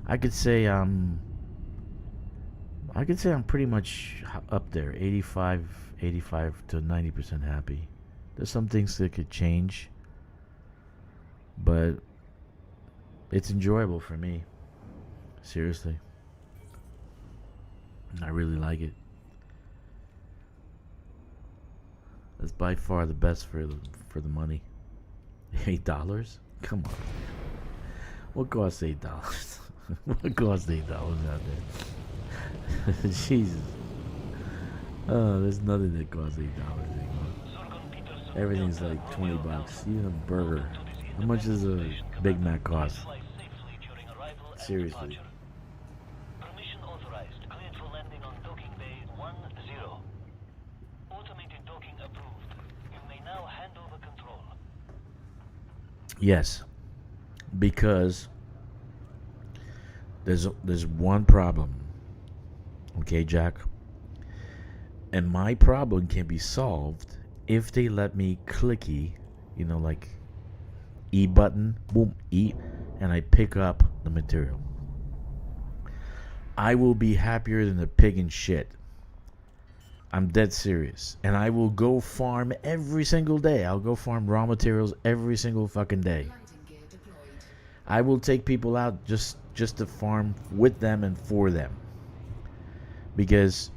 I could say I'm pretty much up there, 85 to 90% happy. There's some things that could change, but it's enjoyable for me. Seriously, I really like it. It's by far the best for the money. $8? Come on. What costs $8? What costs $8 out there? Jesus. Oh, there's nothing that costs $8 anymore. Everything's like $20. Even a burger. How much does a Big Mac cost? Seriously. Permission authorized. Cleared for landing on docking bay 10. Automated docking approved. You may now hand over control. Yes. Because there's one problem. Okay, Jack? And my problem can be solved if they let me clicky, like E button, boom, E, and I pick up the material. I will be happier than a pig in shit. I'm dead serious. And I will go farm every single day. I'll go farm raw materials every single fucking day. Lighting gear deployed. I will take people out just to farm with them and for them. Because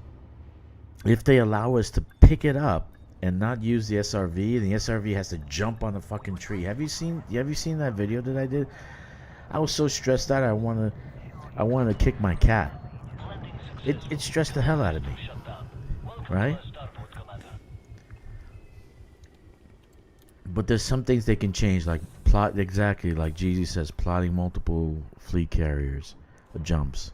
if they allow us to pick it up and not use the SRV, and the SRV has to jump on the fucking tree. Have you seen that video that I did? I was so stressed out I wanted to kick my cat. It stressed the hell out of me. Right? But there's some things they can change, like plot, exactly like Jeezy says, plotting multiple fleet carriers, jumps.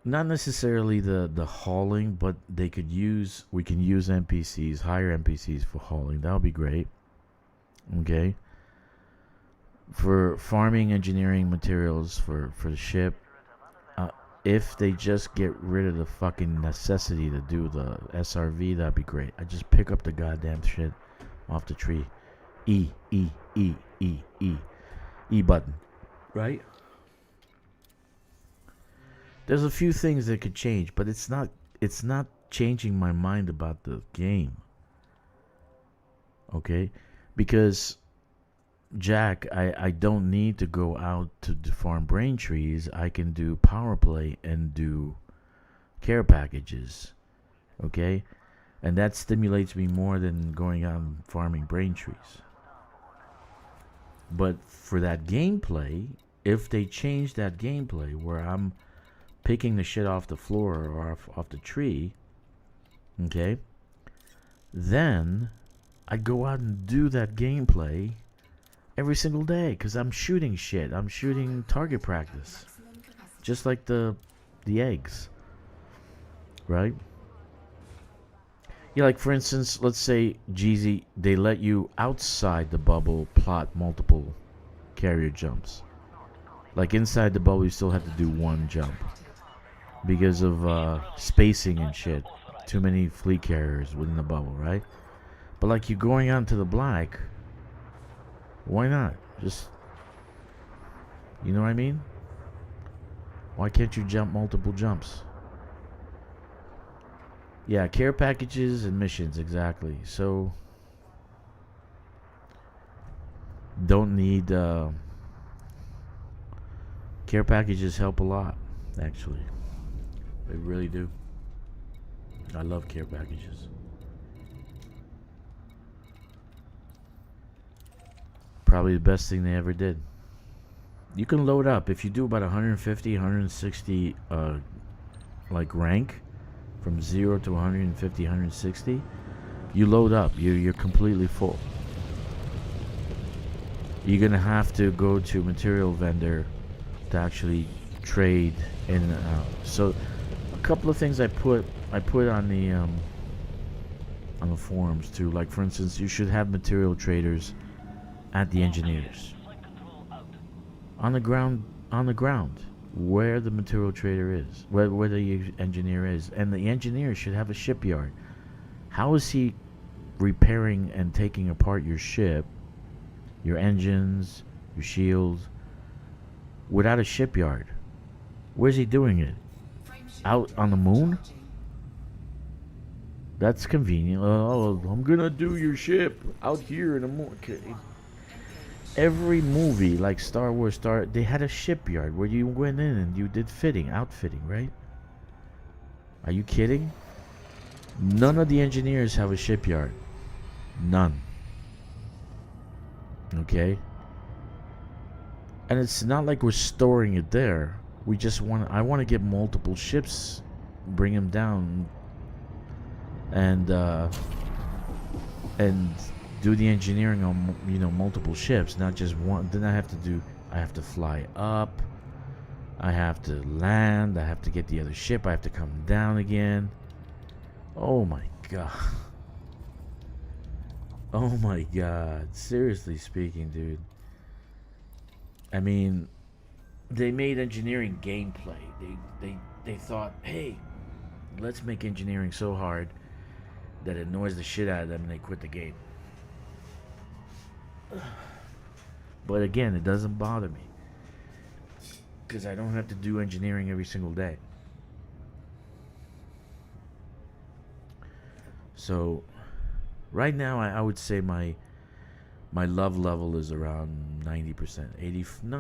Not necessarily the hauling, but we can use NPCs, hire NPCs for hauling. That would be great. Okay. For farming, engineering materials for the ship, if they just get rid of the fucking necessity to do the SRV, that'd be great. I just pick up the goddamn shit off the tree. E button. Right? There's a few things that could change, but it's not changing my mind about the game. Okay? Because Jack, I don't need to go out to farm brain trees. I can do power play and do care packages. Okay? And that stimulates me more than going out and farming brain trees. But for that gameplay, if they change that gameplay where I'm picking the shit off the floor or off the tree, okay, then I go out and do that gameplay every single day, because I'm shooting shit. I'm shooting target practice, just like the eggs, right? Yeah, like for instance, let's say Jeezy, they let you outside the bubble plot multiple carrier jumps. Like inside the bubble, you still have to do one jump because of spacing and shit. Too many fleet carriers within the bubble, right? But like you're going out into the black, why not? Just, you know what I mean? Why can't you jump multiple jumps? Yeah, care packages and missions, exactly. So, don't need, care packages help a lot, actually. They really do. I love care packages. Probably the best thing they ever did. You can load up if you do about 150, 160 like rank from 0 to 150, 160. You load up. You're completely full. You're gonna have to go to a material vendor to actually trade in and out. So a couple of things I put on the forums too. Like for instance, you should have material traders at the engineers. On the ground, where the material trader is, where the engineer is, and the engineer should have a shipyard. How is he repairing and taking apart your ship, your engines, your shields, without a shipyard? Where's he doing it? Out on the moon? That's convenient. Oh, I'm gonna do your ship out here in the morning. Every movie, like Star Wars, they had a shipyard where you went in and you did outfitting, right? Are you kidding? None of the engineers have a shipyard. None. Okay? And it's not like we're storing it there. I want to get multiple ships, bring them down, and do the engineering on multiple ships, not just one. Then I have to fly up, I have to land, I have to get the other ship, I have to come down again. Oh my god. Oh my god. Seriously speaking, dude. I mean, they made engineering gameplay. They thought, hey, let's make engineering so hard that it annoys the shit out of them and they quit the game. But again, it doesn't bother me because I don't have to do engineering every single day. So right now I would say my love level is around 90%. 80. No,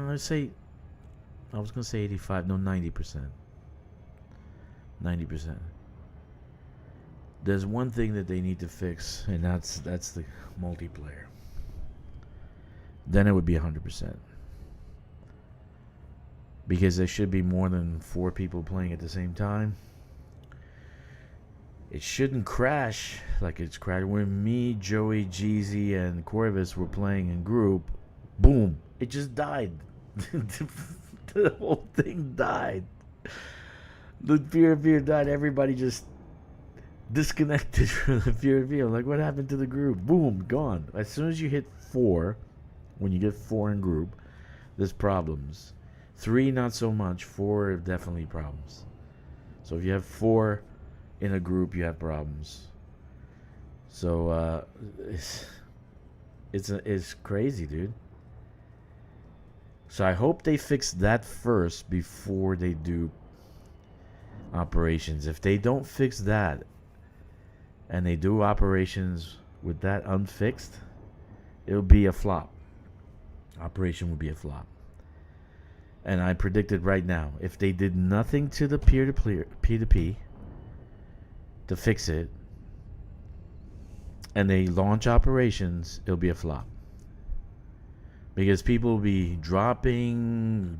I was gonna say 85. No, 90%. 90%. There's one thing that they need to fix, and that's the multiplayer. Then it would be 100%. Because there should be more than 4 people playing at the same time. It shouldn't crash like it's crashed. When me, Joey, Jeezy, and Corvus were playing in group, boom, it just died. The whole thing died. The fear died. Everybody just disconnected from the fear. Like, what happened to the group? Boom, gone. As soon as you hit 4, when you get 4 in group, there's problems. 3, not so much. 4, definitely problems. So if you have 4 in a group, you have problems. So it's crazy, dude. So I hope they fix that first before they do operations. If they don't fix that and they do operations with that unfixed, it'll be a flop. Operation will be a flop. And I predicted right now, if they did nothing to the P2P to fix it, and they launch operations, it'll be a flop. Because people will be dropping,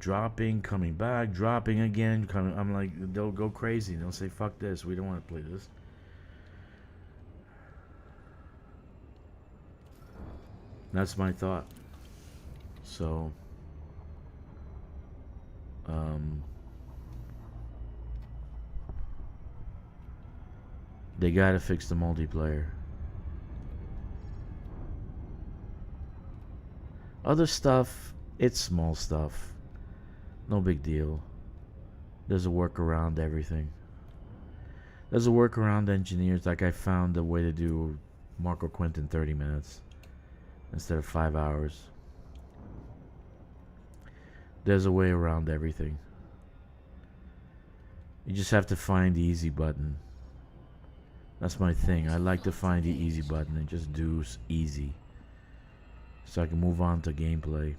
coming back, dropping again, coming. I'm like, they'll go crazy. They'll say, fuck this, we don't want to play this. That's my thought. So, they gotta fix the multiplayer. Other stuff, it's small stuff. No big deal. There's a workaround everything. There's a workaround engineers. Like I found a way to do Marco Quint in 30 minutes instead of 5 hours. There's a way around everything. You just have to find the easy button. That's my thing. I like to find the easy button and just do easy, so I can move on to gameplay.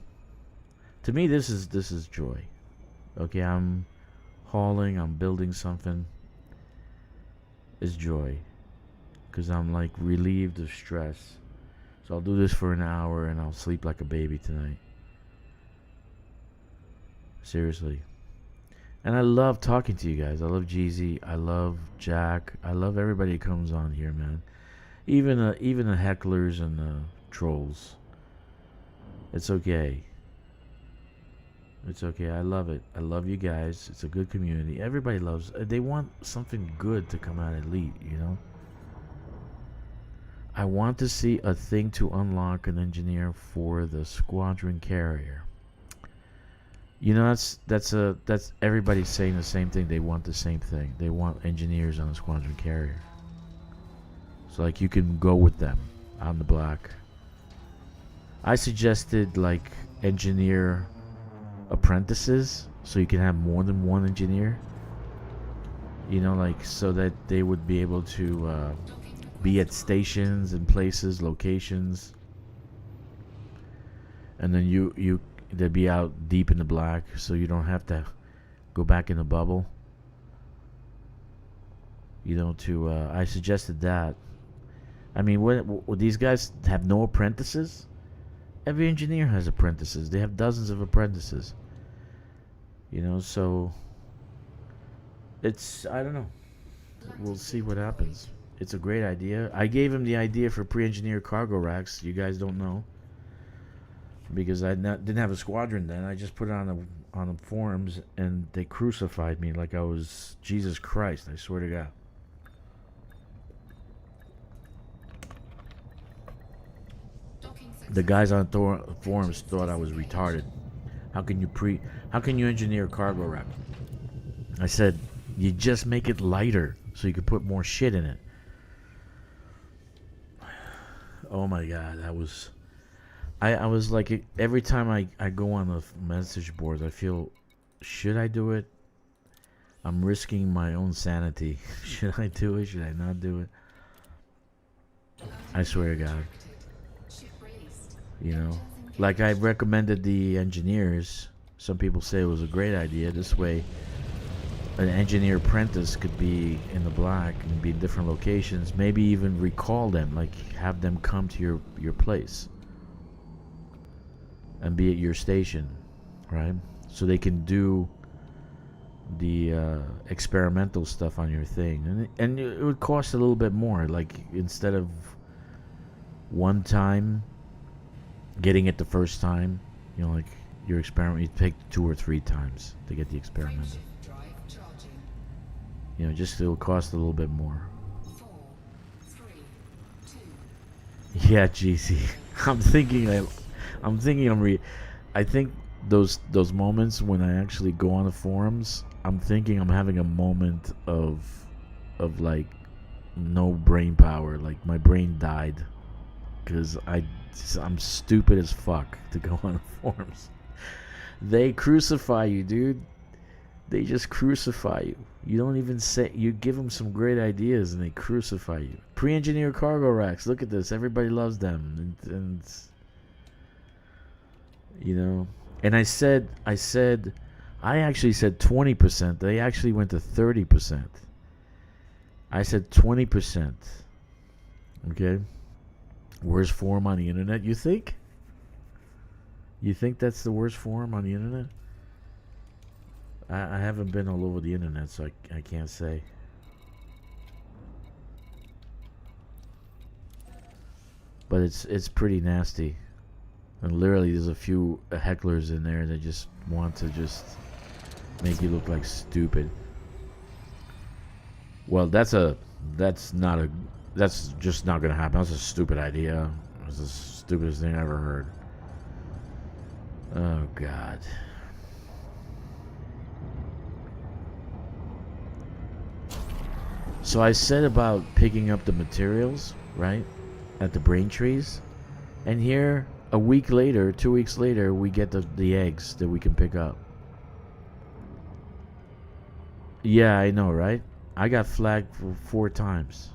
To me, this is joy. Okay, I'm hauling, I'm building something. It's joy, because I'm like relieved of stress. So I'll do this for an hour and I'll sleep like a baby tonight. Seriously. And I love talking to you guys. I love Jeezy. I love Jack. I love everybody who comes on here, man. Even the hecklers and the trolls. It's okay. It's okay. I love it. I love you guys. It's a good community. Everybody loves. They want something good to come out of Elite, you know. I want to see a thing to unlock an engineer for the squadron carrier. You know, that's everybody's saying the same thing. They want the same thing. They want engineers on a squadron carrier. So like you can go with them on the block. I suggested like engineer apprentices, so you can have more than one engineer. You know, like so that they would be able to be at stations and places, locations, and then they'd be out deep in the black, so you don't have to go back in the bubble. You know, I suggested that. I mean, what these guys have no apprentices? Every engineer has apprentices. They have dozens of apprentices. You know, so I don't know. We'll see what happens. It's a great idea. I gave him the idea for pre-engineered cargo racks. You guys don't know, because I didn't have a squadron then. I just put it on the forums, and they crucified me like I was Jesus Christ. I swear to God. The guys on forums thought I was retarded. How can you engineer a cargo rack? I said, you just make it lighter so you can put more shit in it. Oh my God, I was like, every time I go on the message boards, I feel, should I do it? I'm risking my own sanity. Should I do it? Should I not do it? I swear to God. You know, like I recommended the engineers. Some people say it was a great idea. This way, an engineer apprentice could be in the black and be in different locations. Maybe even recall them, like have them come to your place and be at your station, right? So they can do the experimental stuff on your thing, and it would cost a little bit more. Like instead of one time getting it the first time, you know, like your experiment, you take 2 or 3 times to get the experimental. You know, just it'll cost a little bit more. 4, 3, 2. Yeah, GC. I think those moments when I actually go on the forums, I'm thinking I'm having a moment of like no brain power. Like my brain died because I'm stupid as fuck to go on the forums. They crucify you, dude. They just crucify you. You don't even say. You give them some great ideas and they crucify you. Pre-engineered cargo racks. Look at this. Everybody loves them. And you know. And I actually said 20%. They actually went to 30%. I said 20%. Okay. Worst forum on the internet, you think? You think that's the worst forum on the internet? I haven't been all over the internet, so I can't say. But it's pretty nasty. And literally there's a few hecklers in there that just want to just make you look like stupid. Well, that's just not gonna happen. That's a stupid idea. That's the stupidest thing I ever heard. Oh God. So I said about picking up the materials, right, at the brain trees, and here a week later, 2 weeks later, we get the eggs that we can pick up. Yeah, I know, right? I got flagged for 4 times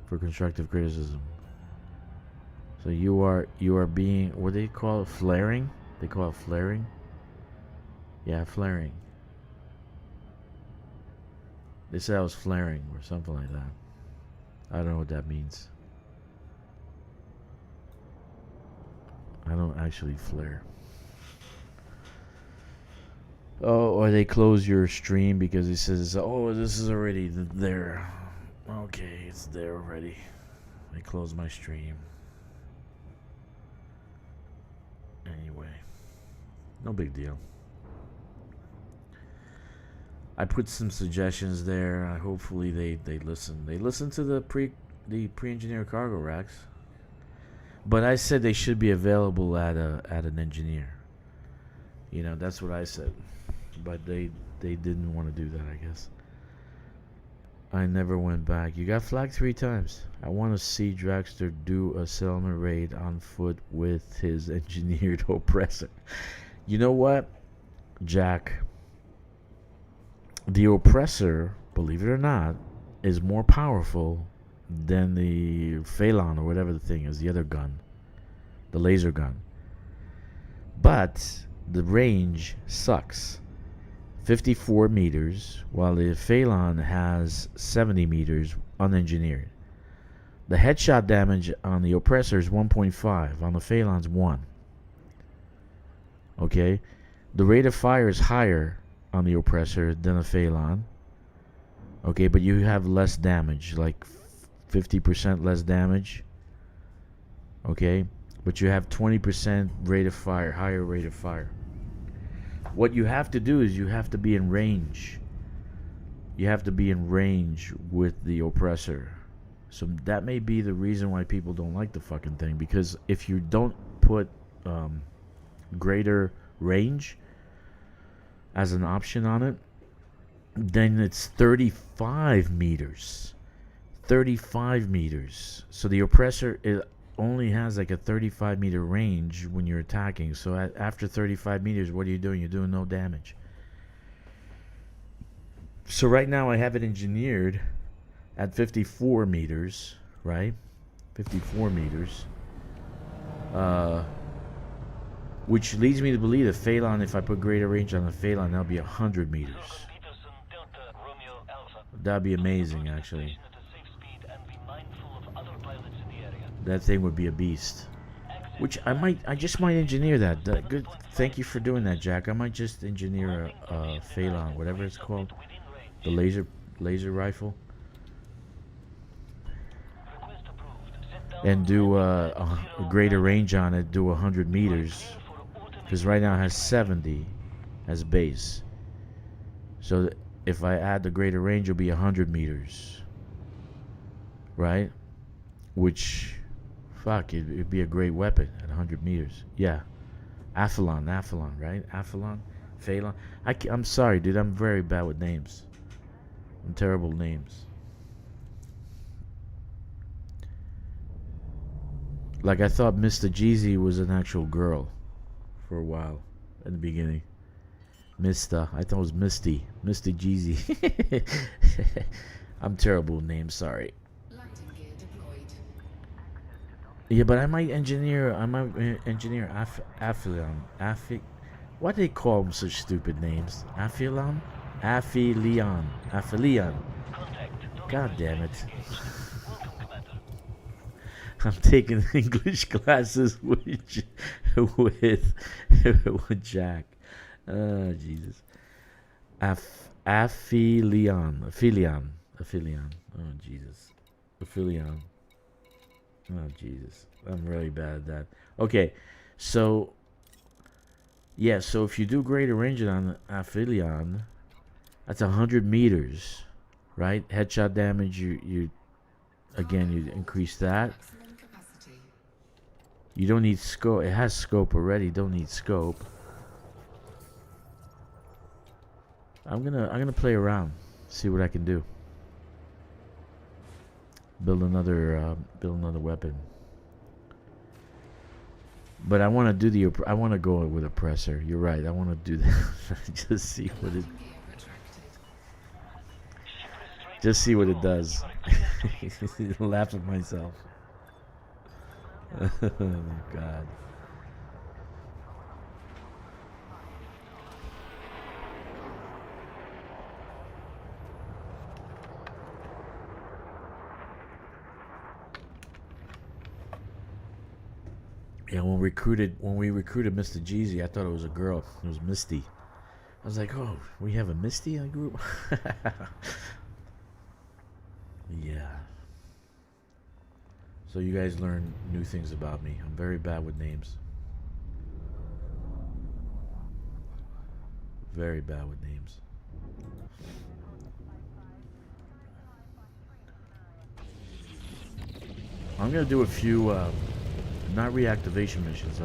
for constructive criticism. So you are being, what do they call it? Flaring? They call it flaring? Yeah, flaring. They said I was flaring or something like that. I don't know what that means. I don't actually flare. Oh, or they close your stream because it says, oh, this is already there. Okay, it's there already. They close my stream. Anyway, no big deal. I put some suggestions there. Hopefully they listen. They listen to the pre-engineered cargo racks. But I said they should be available at an engineer. You know, that's what I said. But they didn't want to do that, I guess. I never went back. You got flagged 3 times. I want to see Dragster do a settlement raid on foot with his engineered oppressor. You know what, Jack? The oppressor, believe it or not, is more powerful than the Phalon or whatever the thing is, the other gun, the laser gun. But the range sucks. 54 meters, while the Phalon has 70 meters unengineered. The headshot damage on the Oppressor is 1.5, on the Phalon's 1. Okay? The rate of fire is higher on the Oppressor than the Phalon. Okay, but you have less damage, like 50% less damage. Okay? But you have 20% rate of fire, higher rate of fire. What you have to do is you have to be in range. You have to be in range with the Oppressor. So that may be the reason why people don't like the fucking thing. Because if you don't put greater range as an option on it, then it's 35 meters. 35 meters. So the Oppressor only has like a 35 meter range when you're attacking. So after 35 meters, what are you doing? You're doing no damage. So right now I have it engineered at 54 meters, right? 54 meters. Which leads me to believe the Phalon, if I put greater range on the Phalon, that'll be 100 meters. That'd be amazing, actually. That thing would be a beast. Which I just might engineer that. Good. Thank you for doing that, Jack. I might just engineer a Phalon, whatever it's called, the laser rifle, and do a greater range on it. Do 100 meters, because right now it has 70 as base. So if I add the greater range, it'll be 100 meters, right? Which, fuck, it'd be a great weapon at 100 meters. Yeah. Athlon, right? Athlon? Phalon? I'm sorry, dude. I'm very bad with names. I'm terrible with names. Like, I thought Mr. Jeezy was an actual girl for a while in the beginning. Mista. I thought it was Misty. Mr. Jeezy. I'm terrible with names, sorry. Yeah, but I might engineer Aphelion. Why do they call them such stupid names? Aphelion? Aphelion. God damn it. I'm taking English classes with Jack. Oh, Jesus. Aphelion. Oh, Jesus. Aphelion. Oh, Jesus. I'm really bad at that. Okay, so... yeah, so if you do greater range on Aphelion, that's 100 meters, right? Headshot damage, you increase that. You don't need scope. It has scope already. Don't need scope. I'm gonna play around, see what I can do. Build another weapon. But I want to do I want to go with Oppressor. You're right. I want to do that. Just see what it does. Laugh at myself. Oh my God. Yeah, when we recruited Mr. Jeezy, I thought it was a girl. It was Misty. I was like, oh, we have a Misty in the group? Yeah. So you guys learn new things about me. I'm very bad with names. Very bad with names. I'm going to do a few... not reactivation missions,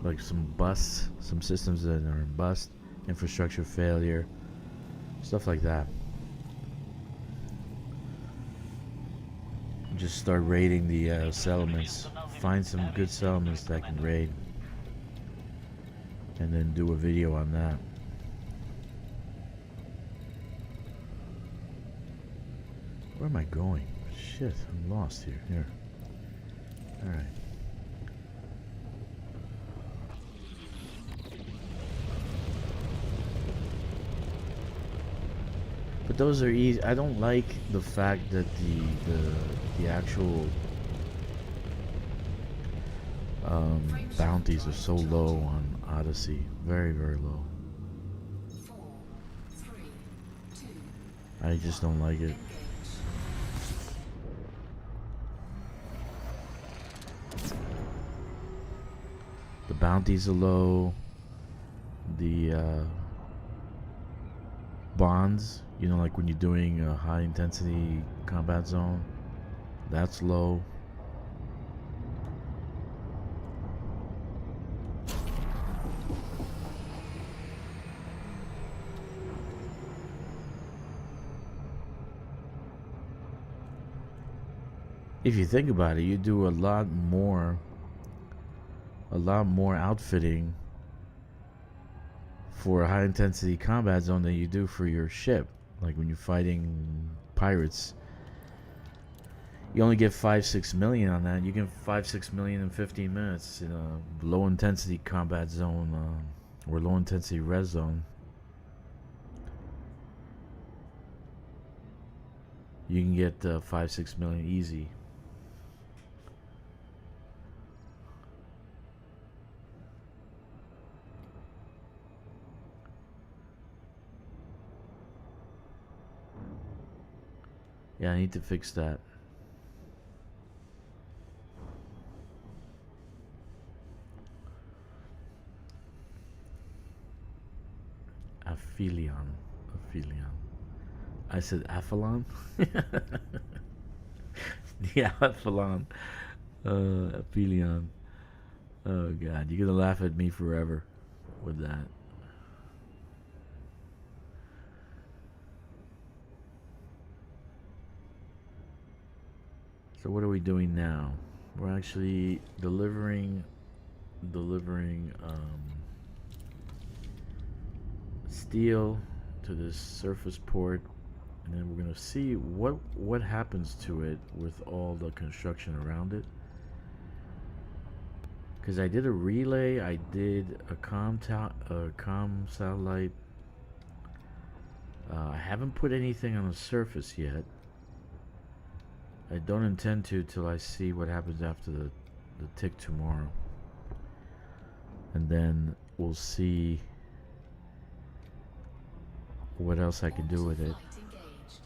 like some busts, some systems that are in bust, infrastructure failure, stuff like that. Just start raiding the settlements, find some good settlements that I can raid, and then do a video on that. Where am I going? Shit, I'm lost here. Here. Alright. But those are easy. I don't like the fact that the actual bounties are so low on Odyssey. Very, very low. 4, 3, 2, I just don't like it. engage. The bounties are low. The bonds, you know, like when you're doing a high intensity combat zone, that's low. If you think about it, you do a lot more outfitting for a high intensity combat zone than you do for your ship. Like when you're fighting pirates, you only get 5-6 million on that. You get 5-6 million in 15 minutes in a low intensity combat zone or low intensity res zone. You can get 5-6 million easy. Yeah, I need to fix that. Aphelion. I said Aphelon? Yeah, Aphelon. Aphelion. Oh god, you're gonna laugh at me forever with that. So what are we doing now? We're actually delivering steel to this surface port, and then we're gonna see what happens to it with all the construction around it. Because I did a relay, I did a comm satellite. I haven't put anything on the surface yet. I don't intend to till I see what happens after the tick tomorrow. And then we'll see what else I can do with it. Flight engaged.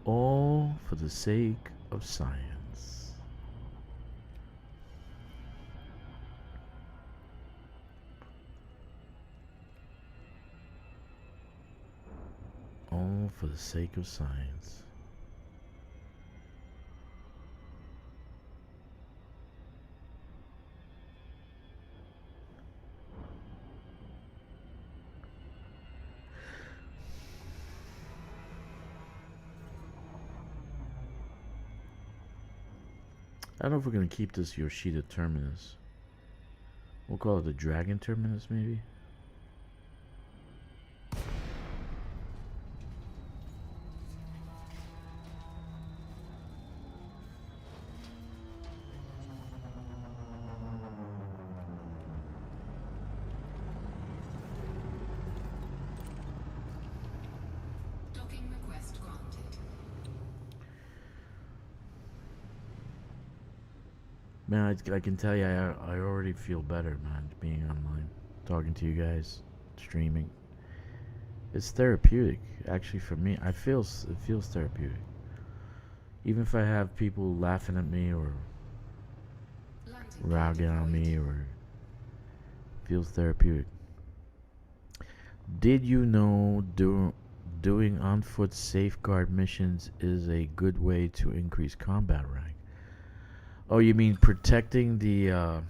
All for the sake of science. All for the sake of science. I don't know if we're going to keep this Yoshida Terminus. We'll call it the Dragon Terminus, maybe? Docking request granted. Man, I can tell you, I already feel better, man, being online, talking to you guys, streaming. It's therapeutic, actually, for me. It feels therapeutic. Even if I have people laughing at me or Landing ragging on deployed. me, or feels therapeutic. Did you know doing on foot safeguard missions is a good way to increase combat rank? Oh, you mean protecting the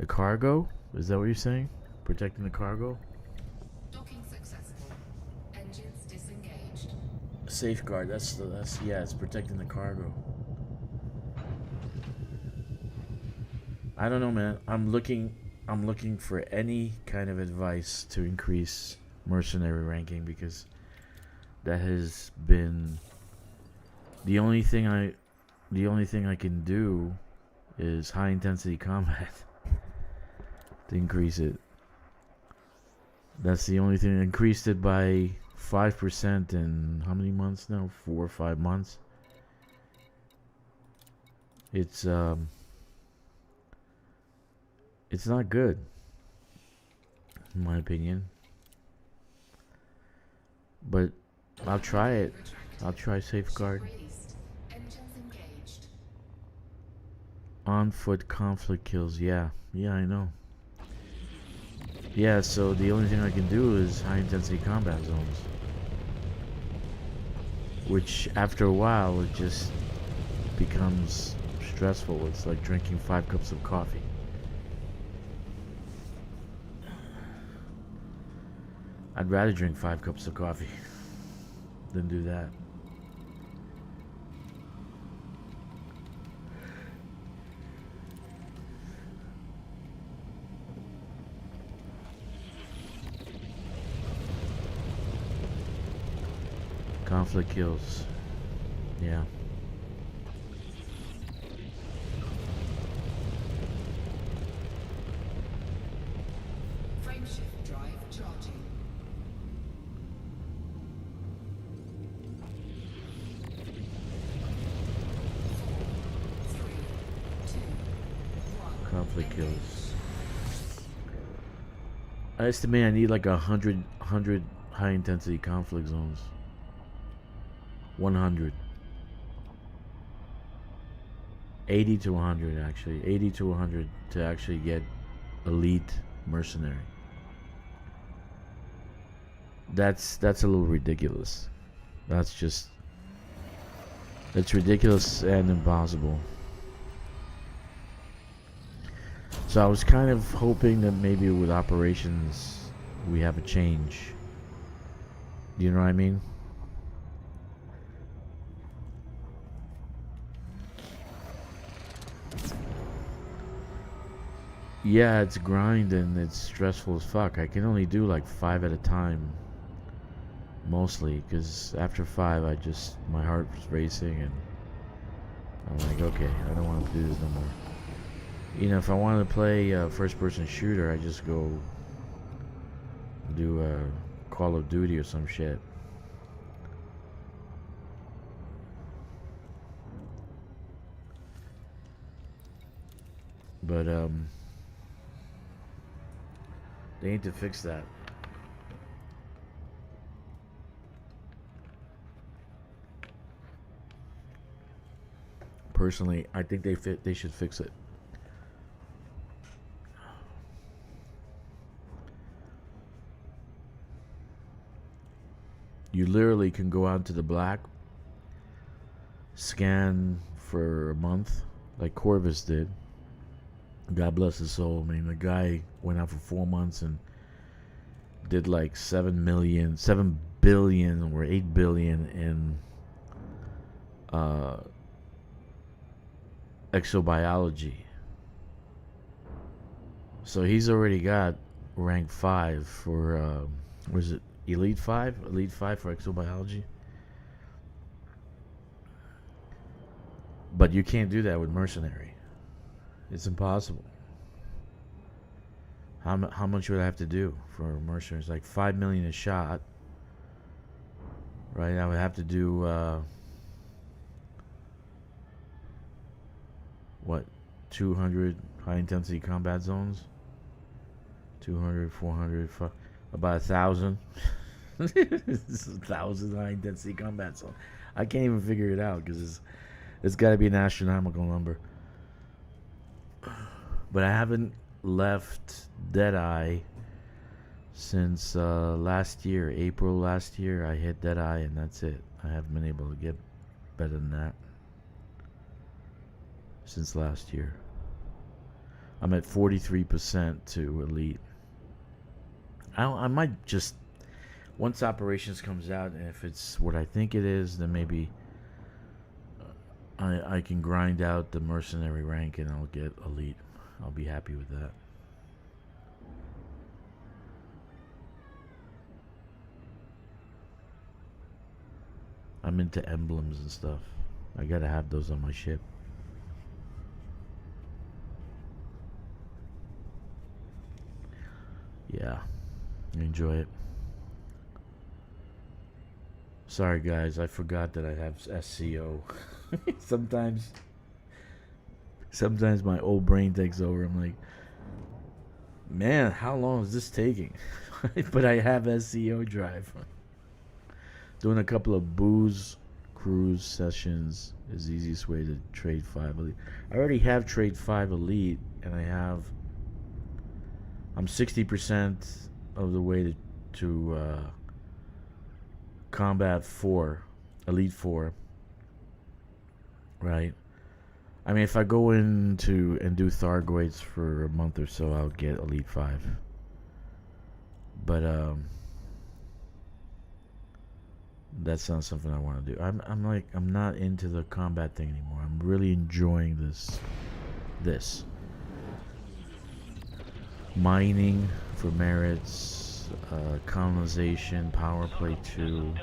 cargo? Is that what you're saying? Protecting the cargo? Docking successful. Engines disengaged. Safeguard. That's yeah. It's protecting the cargo. I don't know, man. I'm looking for any kind of advice to increase mercenary ranking, because that has been the only thing I can do is high intensity combat to increase it. That's the only thing. I increased it by 5% in how many months now? 4 or 5 months. It's not good, in my opinion. But I'll try it. I'll try safeguard. Released. Engines engaged. On foot conflict kills. Yeah, I know. Yeah, so the only thing I can do is high intensity combat zones. Which after a while it just becomes stressful. It's like drinking 5 cups of coffee. I'd rather drink 5 cups of coffee than do that. Conflict kills. Yeah. Frameshift drive charging. 4, 3, 2, 1. Conflict kills. I estimate I need like 100 high intensity conflict zones. 100. 80 to 100 actually. 80 to 100 to actually get elite mercenary. That's a little ridiculous. It's ridiculous and impossible. So I was kind of hoping that maybe with operations we have a change. Do you know what I mean? Yeah, it's grind and it's stressful as fuck. I can only do like 5 at a time. Mostly, because after 5 my heart was racing and I'm like, okay, I don't want to do this no more. You know, if I wanted to play a first person shooter, I just go do a Call of Duty or some shit. But they need to fix that. Personally, I think they should fix it. You literally can go out to the black, scan for a month, like Corvus did. God bless his soul. I mean, the guy went out for 4 months and did like 7 billion or 8 billion in exobiology. So he's already got rank 5 for was it Elite 5? Elite 5 for exobiology. But you can't do that with mercenary. It's impossible. How much would I have to do for mercenary? It's like 5 million a shot. Right? I would have to do what? 200 high intensity combat zones? 200, 400, about 1,000. 1,000 high intensity combat zones. I can't even figure it out because it's got to be an astronomical number. But I haven't left Deadeye since last year, April last year. I hit Deadeye and that's it. I haven't been able to get better than that since last year. I'm at 43% to elite. I might just, once operations comes out, and if it's what I think it is, then maybe I can grind out the mercenary rank and I'll get elite. I'll be happy with that. I'm into emblems and stuff. I gotta have those on my ship. Yeah, enjoy it. Sorry guys, I forgot that I have SCO. Sometimes my old brain takes over. I'm like, man, how long is this taking? But I have SCO drive. Doing a couple of booze cruise sessions is the easiest way to trade 5 elite. I already have trade 5 elite, and I'm 60% of the way to combat 4, elite 4, right? I mean, if I go into and do Thargoids for a month or so, I'll get elite 5. But that's not something I want to do. I'm not into the combat thing anymore. I'm really enjoying this mining for merits, colonization, power play 2.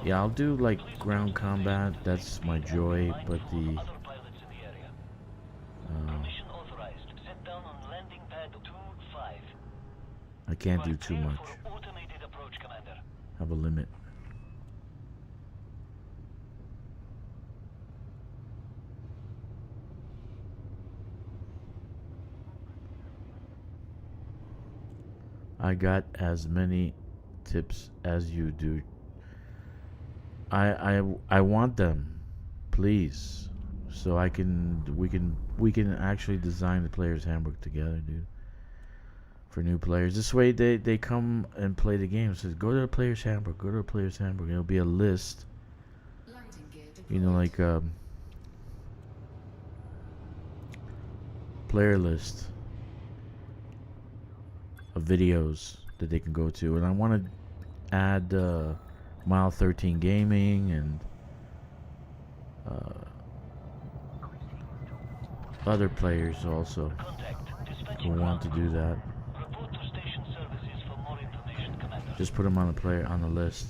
Yeah, I'll do like ground combat. That's my joy. But the I can't do too much. Have a limit. I got as many tips as you do. I want them, please, so we can actually design the player's handbook together, dude. For new players, this way they come and play the game. It says go to the player's handbook. Go to the player's handbook. It'll be a list, you know, like player list of videos that they can go to. And I want to add Mile 13 Gaming and other players also who want to do that. Just put them on the list,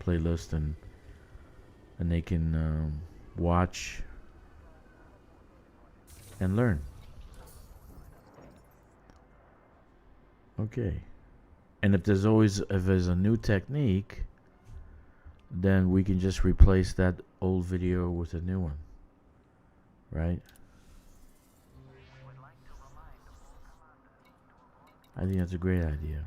playlist, and they can watch and learn. Okay. And if there's a new technique, then we can just replace that old video with a new one, right? I think that's a great idea.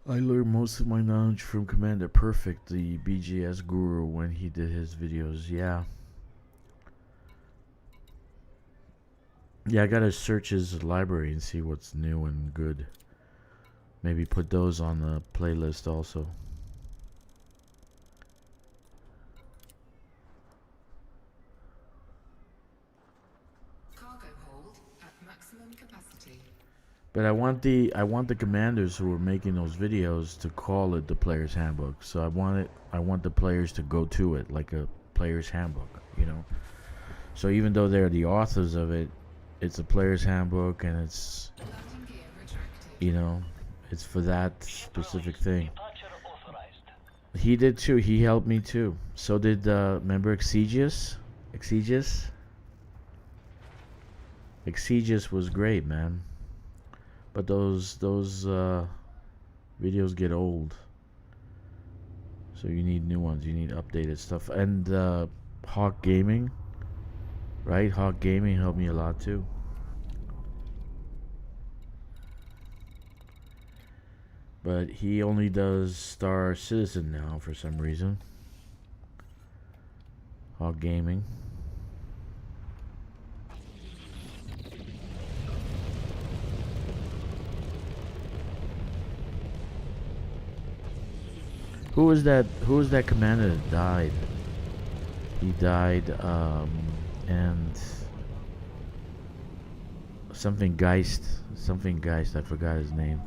I learned most of my knowledge from Commander Perfect, the BGS guru, when he did his videos. Yeah, I gotta search his library and see what's new and good. Maybe put those on the playlist also. Cargo hold at maximum capacity. But I want the commanders who are making those videos to call it the player's handbook. So I want the players to go to it like a player's handbook, you know. So even though they're the authors of it, it's a player's handbook, and it's, you know, it's for that specific thing. He did too. He helped me too. So did remember Exegius? Exegius was great, man. But those videos get old, so you need new ones. You need updated stuff. And Hawk Gaming, right? Hawk Gaming helped me a lot too. But he only does Star Citizen now for some reason. Hawk Gaming. Who was that commander that died? He died, and something Geist, I forgot his name.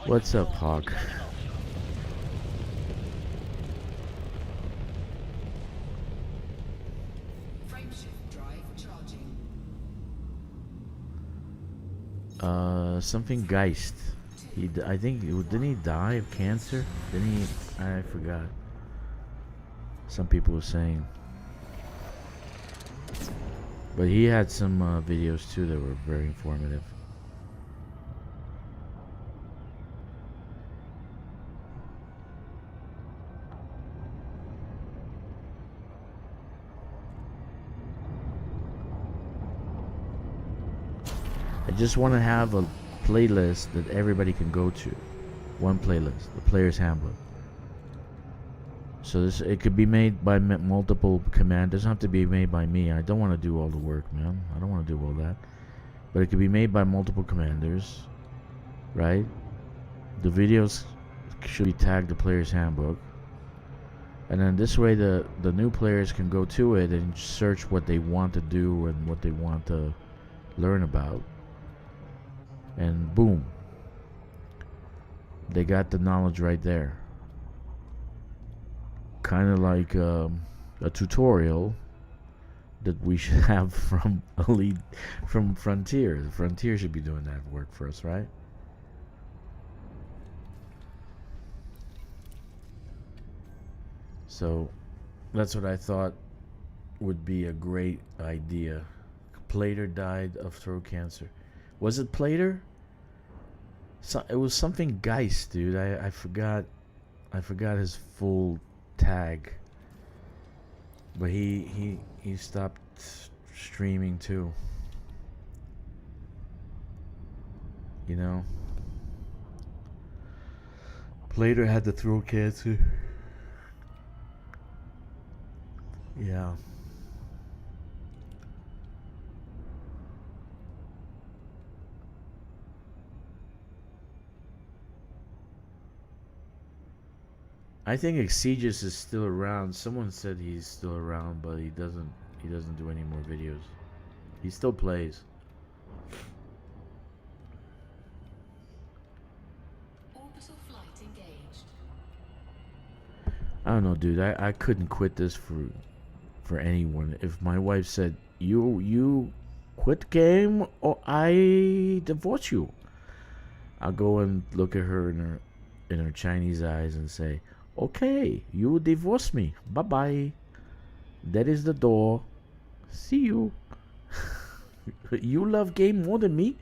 What's up, Hawk? Frameshift drive charging. something Geist. I think didn't he die of cancer? Didn't he? I forgot. Some people were saying, but he had some videos too that were very informative. I just want to have a playlist that everybody can go to. One playlist, the player's handbook. So it could be made by multiple command. It doesn't have to be made by me. I don't want to do all the work, man. I don't want to do all that. But it could be made by multiple commanders, right? The videos should be tagged the player's handbook. And then this way the new players can go to it and search what they want to do and what they want to learn about. And boom, they got the knowledge right there. Kind of like a tutorial that we should have from from Frontier. Frontier should be doing that work for us, right? So that's what I thought would be a great idea. Plater died of throat cancer. Was it Plater? It was something Geist, dude. I forgot his full tag. But he stopped streaming too. You know? Plater had the throat cancer. Yeah. I think Exegius is still around. Someone said he's still around, but he doesn't do any more videos. He still plays. Orbital flight engaged. I don't know, dude. I couldn't quit this for anyone. If my wife said, you quit game or I divorce you, I'll go and look at her in her Chinese eyes and say, okay, you divorce me. Bye-bye. That is the door. See you. You love game more than me?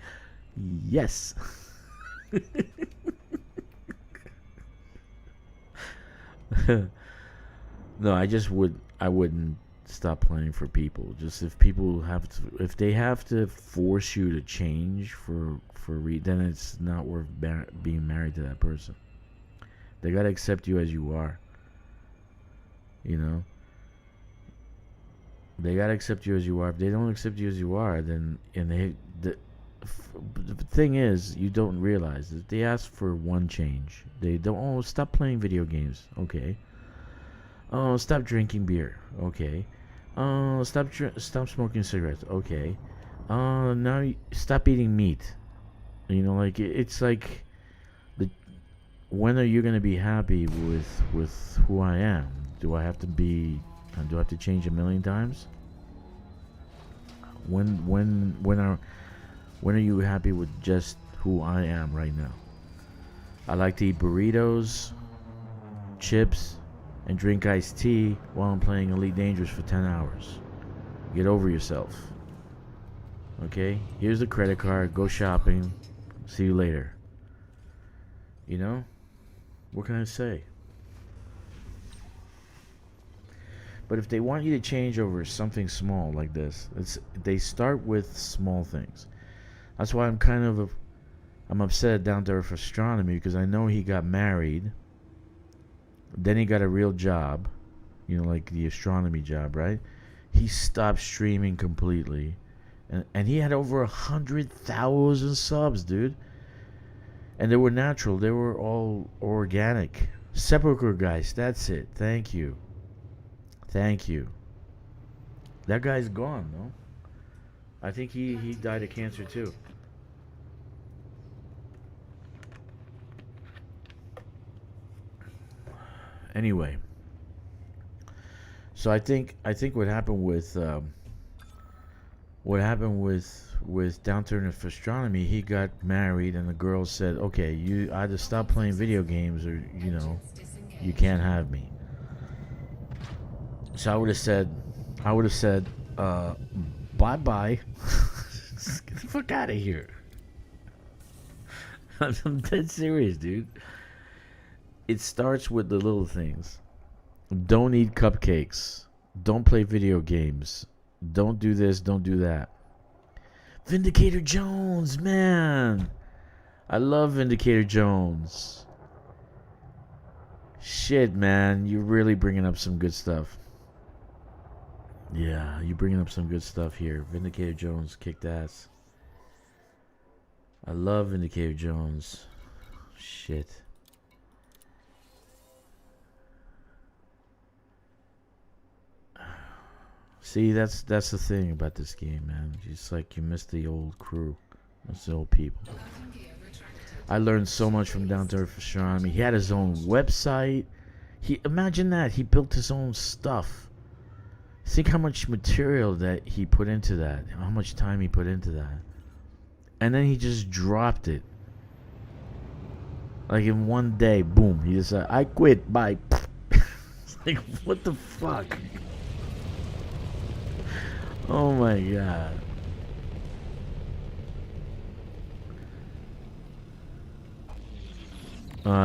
Yes. No, I wouldn't stop playing for people. Just if people if they have to force you to change then it's not worth being married to that person. They gotta accept you as you are. You know? They gotta accept you as you are. If they don't accept you as you are, then the thing is, you don't realize that they ask for one change. They don't. Oh, stop playing video games. Okay. Oh, stop drinking beer. Okay. Stop smoking cigarettes. Okay. Now stop eating meat. You know, like it's like when are you gonna be happy with who I am? Do I have to change a million times? When are you happy with just who I am right now? I like to eat burritos, chips, and drink iced tea while I'm playing Elite Dangerous for 10 hours. Get over yourself. Okay? Here's the credit card. Go shopping. See you later. You know? What can I say? But if they want you to change over something small like this, they start with small things. That's why I'm upset at Down to Earth Astronomy, because I know he got married. Then he got a real job, you know, like the astronomy job, right? He stopped streaming completely, and he had over 100,000 subs, dude. And they were natural. They were all organic. Sepulchre guys, that's it. Thank you. Thank you. That guy's gone, no? I think he died of cancer too. Anyway, so I think what happened with what happened with Downturn of Astronomy, he got married and the girl said, okay, you either stop playing video games or, you know, you can't have me. So I would have said, bye-bye. Get the fuck out of here. I'm dead serious, dude. It starts with the little things. Don't eat cupcakes. Don't play video games. Don't do this, don't do that. Vindicator Jones, man. I love Vindicator Jones. Shit, man. You're really bringing up some good stuff. Yeah, you're bringing up some good stuff here. Vindicator Jones kicked ass. I love Vindicator Jones. Shit. See, that's the thing about this game, man. It's like you miss the old crew. Miss the old people. I learned so much from Down to Earth Astronomy. He had his own website. Imagine that. He built his own stuff. Think how much material that he put into that. How much time he put into that. And then he just dropped it. Like in one day, boom. He just said, I quit, bye. It's like, what the fuck? Oh my god.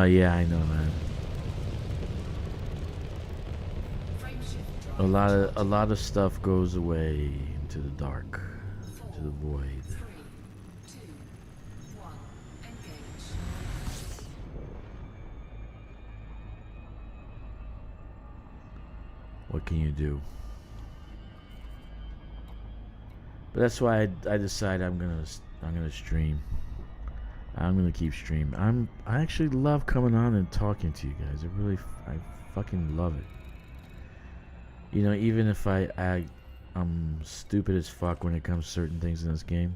Yeah, I know, man. A lot of stuff goes away into the dark, into the void. What can you do? But that's why I decide I'm gonna stream. I'm gonna keep streaming. I actually love coming on and talking to you guys. I fucking love it. You know, even if I'm stupid as fuck when it comes to certain things in this game,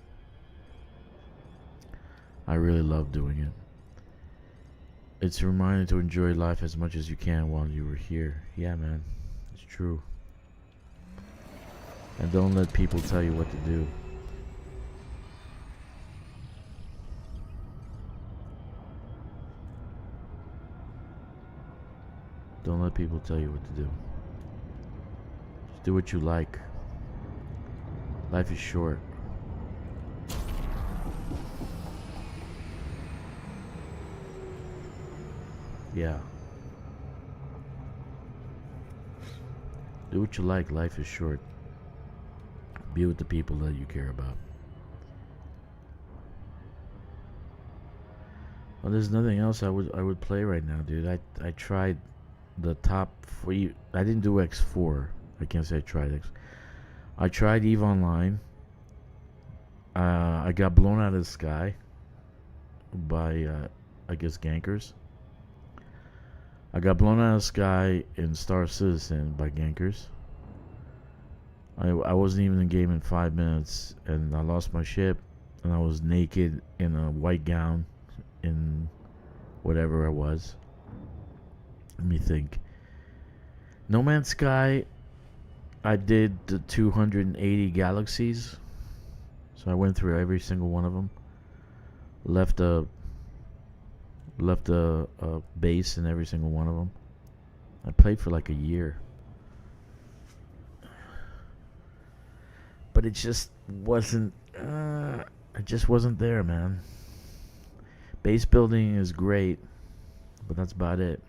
I really love doing it. It's a reminder to enjoy life as much as you can while you were here. Yeah, man, it's true. And don't let people tell you what to do. Don't let people tell you what to do. Just do what you like. Life is short. Yeah. Do what you like. Life is short. Be with the people that you care about. Well, there's nothing else I would play right now, dude. I tried the top 3. I didn't do X4. I can't say I tried X. I tried EVE Online. I got blown out of the sky by I guess gankers. I got blown out of the sky in Star Citizen by gankers. I wasn't even in the game in 5 minutes, and I lost my ship, and I was naked in a white gown in whatever I was. Let me think. No Man's Sky, I did the 280 galaxies, so I went through every single one of them. Left a base in every single one of them. I played for like a year. But it just wasn't there, man. Base building is great, but that's about it.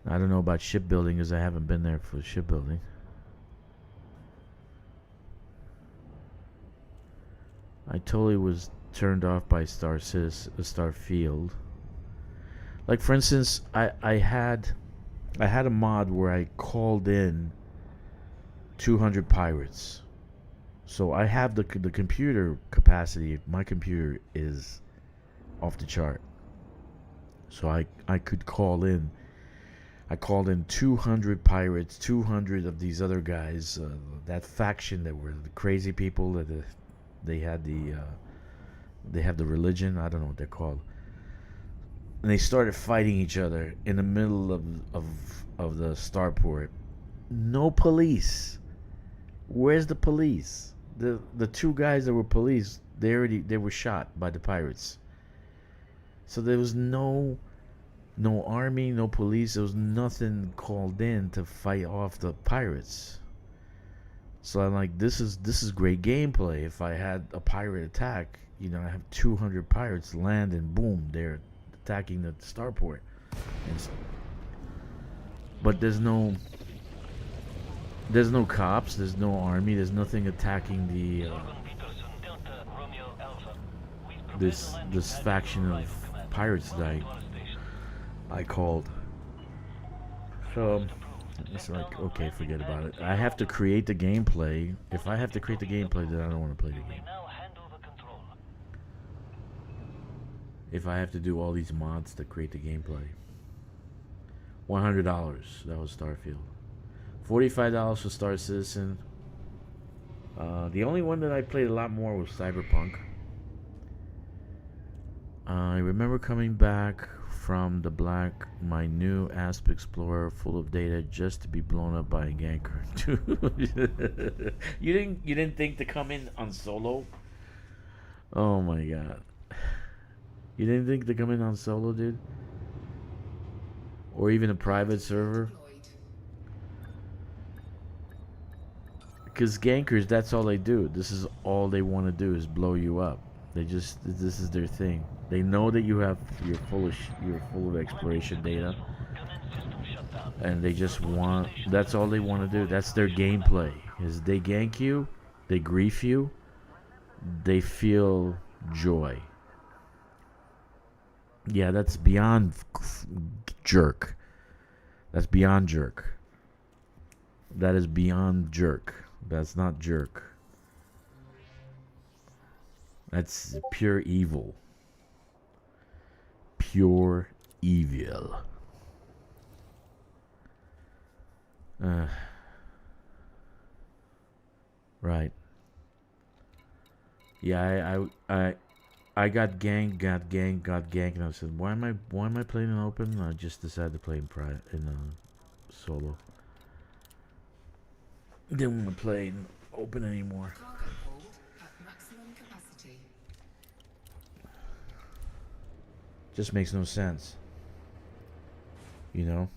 I don't know about shipbuilding because I haven't been there for shipbuilding. I totally was turned off by Starfield. Like, for instance, I had a mod where I called in 200 pirates. So I have the computer capacity. My computer is off the chart. So I could call in. I called in 200 pirates, 200 of these other guys, that faction that were the crazy people that they have the religion. I don't know what they're called. And they started fighting each other in the middle of the starport. No police. Where's the police? the two guys that were police, they were shot by the pirates. So there was no army, no police. There was nothing called in to fight off the pirates. So I'm like, this is great gameplay. If I had a pirate attack, you know, I have 200 pirates land and boom, they're attacking the starport. But there's no cops, there's no army, there's nothing attacking the this faction of pirates that I called. So it's like, okay, forget about it. I have to create the gameplay. If I have to create the gameplay, then I don't want to play the game. If I have to do all these mods to create the gameplay. $100, that was Starfield. $45 for Star Citizen. The only one that I played a lot more was Cyberpunk. I remember coming back from the black, my new Asp Explorer full of data just to be blown up by a ganker. You didn't think to come in on solo? Oh my god. You didn't think to come in on solo, dude? Or even a private server? Because gankers, that's all they do. This is all they want to do is blow you up. This is their thing. They know that you're full of exploration data, and they just want. That's all they want to do. That's their gameplay. Is they gank you, they grief you, they feel joy. Yeah, that's beyond jerk. That's beyond jerk. That is beyond jerk. That's not jerk. That's pure evil. Pure evil. Right. Yeah, I got ganked, and I said, why am I playing in open? I just decided to play in solo. Didn't want to play in open anymore. Cargo hold at maximum capacity. Just makes no sense. You know?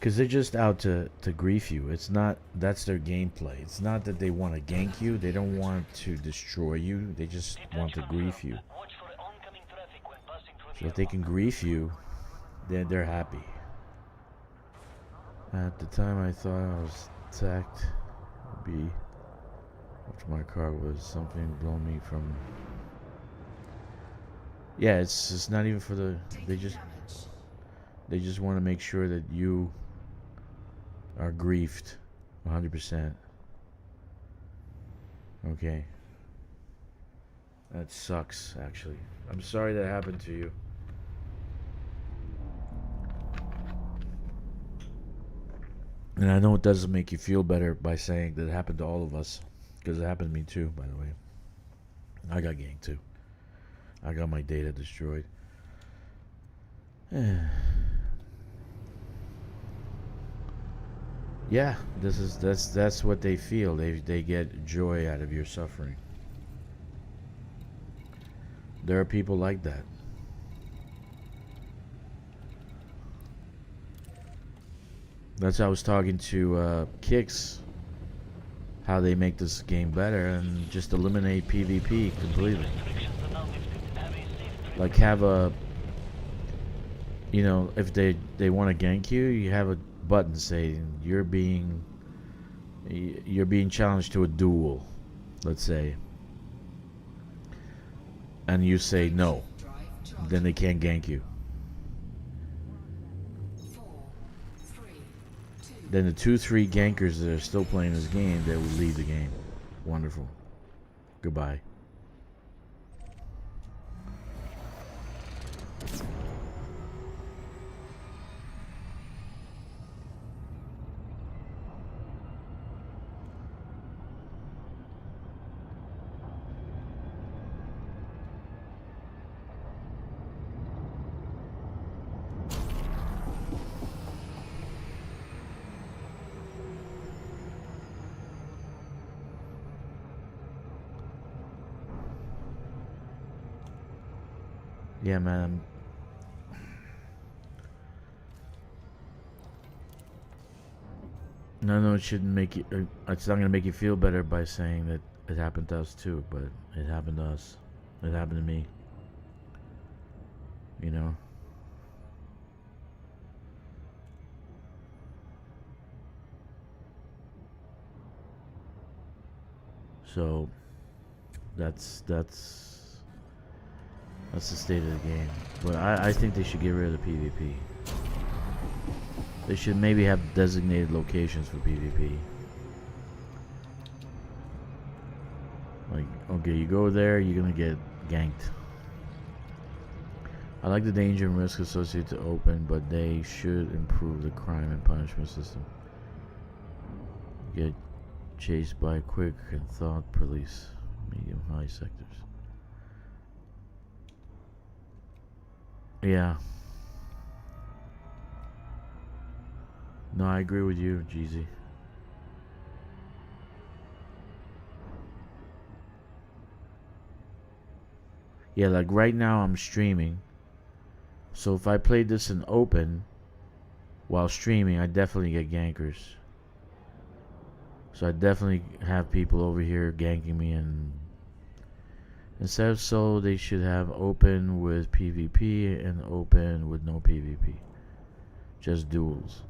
Because they're just out to grief you. It's not, that's their gameplay. It's not that they want to gank you. They don't want to destroy you. They just want to grief you. So if they can grief you, then they're happy. At the time I thought I was attacked. After my car was something blown me from. Yeah, it's not even for the. They just want to make sure that you are griefed 100%. Okay. That sucks, actually. I'm sorry that happened to you. And I know it doesn't make you feel better by saying that it happened to all of us. Because it happened to me too, by the way. I got ganked too. I got my data destroyed. Yeah, that's what they feel. They get joy out of your suffering. There are people like that. That's how I was talking to Kix, how they make this game better and just eliminate PvP completely. Like have a, you know, if they want to gank you, you have a button saying you're being challenged to a duel, let's say, and you say no, then they can't gank you. Then the 2-3 gankers that are still playing this game, they will leave the game. Wonderful. Goodbye. Yeah, man. No, it shouldn't make you. It's not gonna make you feel better by saying that it happened to us too, but it happened to us. It happened to me. You know. So that's the state of the game. But I think they should get rid of the PvP. They should maybe have designated locations for PvP. Like, okay, you go there, you're gonna get ganked. I like the danger and risk associated to open, but they should improve the crime and punishment system. Get chased by quick and thought police, medium high sectors. Yeah. No, I agree with you, Jeezy. Yeah, like right now I'm streaming. So if I played this in open while streaming, I definitely get gankers. So I definitely have people over here ganking me, and instead of solo, they should have open with PvP and open with no PvP. Just duels.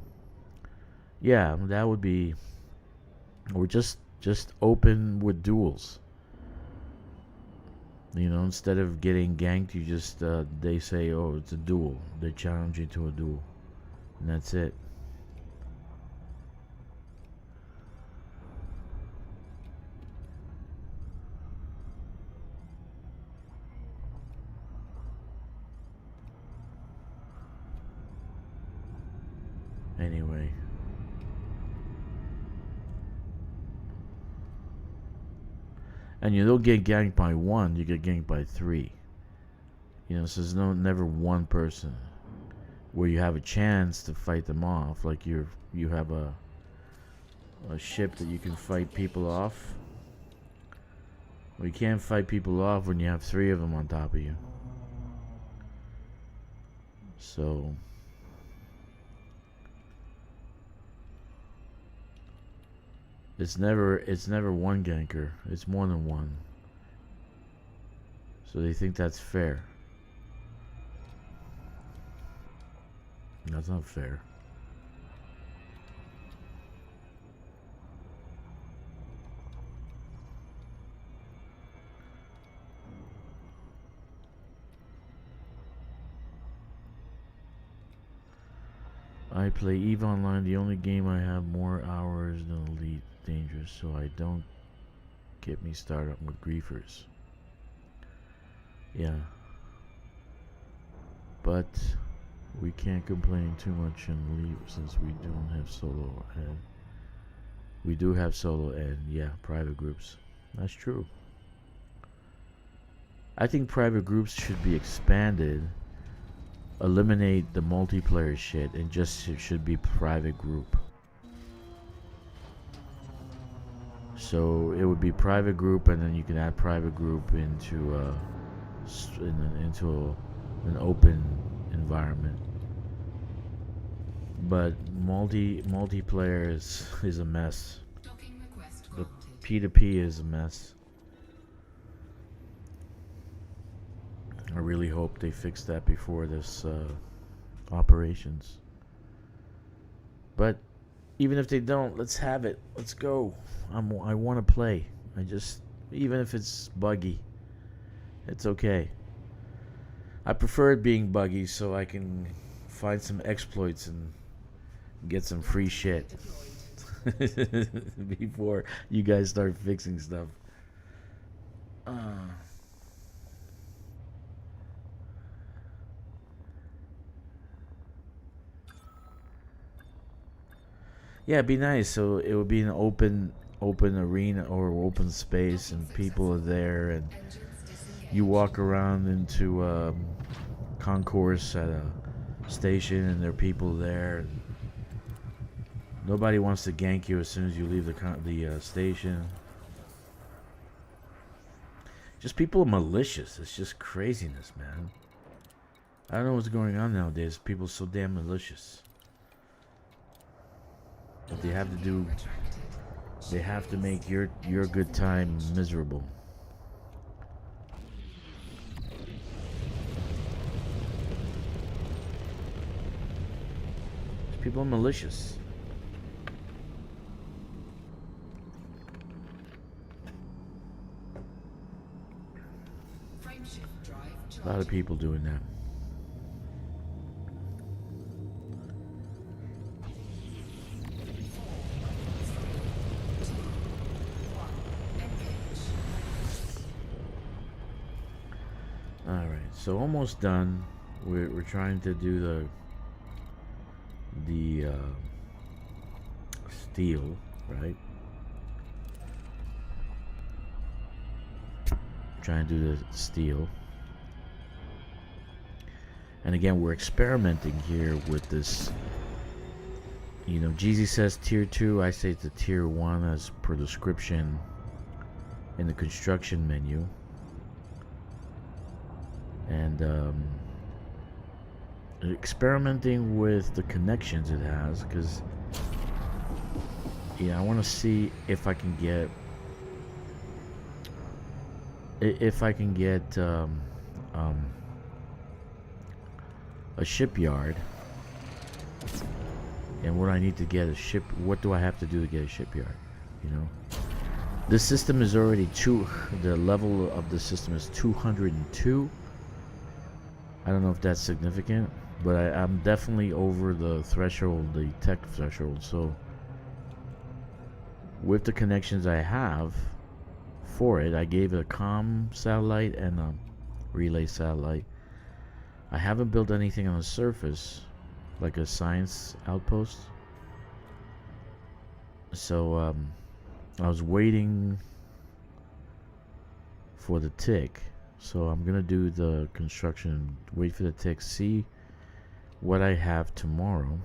Yeah, that would be, or just open with duels. You know, instead of getting ganked, you just they say, oh, it's a duel. They challenge you to a duel, and that's it. Anyway. And you don't get ganked by one, you get ganked by three. You know, so there's never one person where you have a chance to fight them off. Like you have a ship that you can fight people off. Well, you can't fight people off when you have three of them on top of you. So it's never one ganker. It's more than one. So they think that's fair. That's not fair. I play EVE Online, the only game I have more hours than Elite Dangerous, so I don't get me started with griefers. Yeah. But we can't complain too much in Elite since we don't have solo, and we do have solo and yeah, private groups. That's true. I think private groups should be expanded. Eliminate the multiplayer shit and just it should be private group. So it would be private group, and then you can add private group into an open environment. But multiplayer is a mess. The P2P is a mess. I really hope they fix that before this operations. But even if they don't, let's have it. Let's go. I want to play. Even if it's buggy, it's okay. I prefer it being buggy so I can find some exploits and get some free shit before you guys start fixing stuff. Yeah, it'd be nice. So it would be an open arena or open space, and people are there, and you walk around into concourse at a station, and there are people there. Nobody wants to gank you as soon as you leave the station. Just people are malicious. It's just craziness, man. I don't know what's going on nowadays. People so damn malicious. But they have to do. They have to make your good time miserable. People are malicious. A lot of people doing that. All right, so almost done. We're trying to do the steel, right? Trying to do the steel. And again, we're experimenting here with this. You know, Jeezy says tier 2, I say it's a tier 1 as per description in the construction menu. And experimenting with the connections it has, because yeah, I want to see if I can get a shipyard, and what I need to get a ship. What do I have to do to get a shipyard? You know, this system is already the level of the system is 202. I don't know if that's significant, but I'm definitely over the threshold, the tech threshold. So with the connections I have for it, I gave it a comm satellite and a relay satellite. I haven't built anything on the surface, like a science outpost. So I was waiting for the tick. So I'm gonna do the construction, wait for the tick, see what I have tomorrow,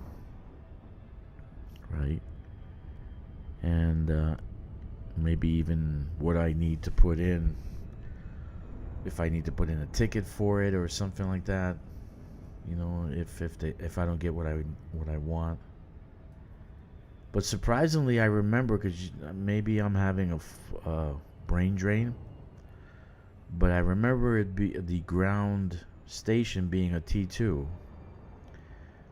right? And maybe even what I need to put in, if I need to put in a ticket for it or something like that. You know, if I don't get what I want. But surprisingly, I remember, because maybe I'm having a brain drain. But I remember it be the ground station being a T2,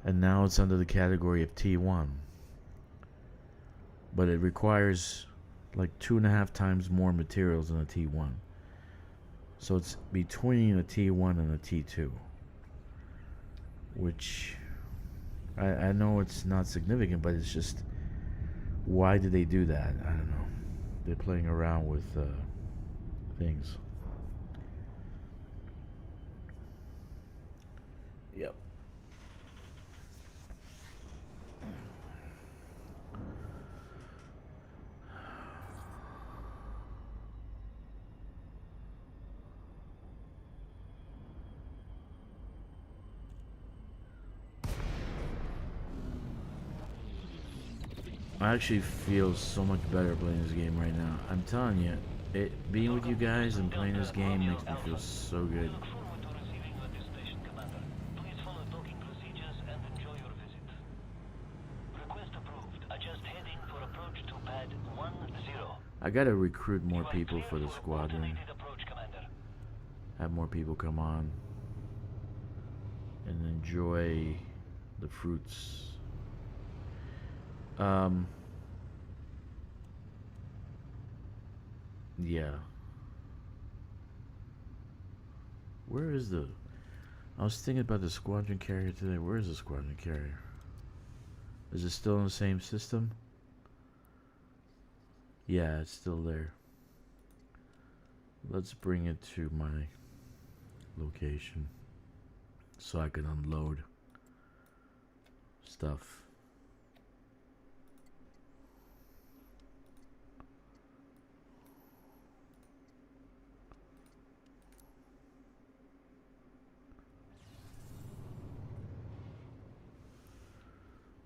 and now it's under the category of T1. But it requires like 2.5 times more materials than a T1. So it's between a T1 and a T2, which I know it's not significant, but it's just, why did they do that? I don't know. They're playing around with things. Yep. I actually feel so much better playing this game right now. I'm telling you, being with you guys and playing this game makes me feel so good. Look forward to receiving your destination, Commander. Please follow docking procedures and enjoy your visit. Request approved. Adjust heading for approach to pad 10. I gotta recruit more people for the squadron. Automated approach, Commander. Have more people come on and enjoy the fruits. Yeah. Where is the... I was thinking about the squadron carrier today. Where is the squadron carrier? Is it still in the same system? Yeah, it's still there. Let's bring it to my location so I can unload stuff.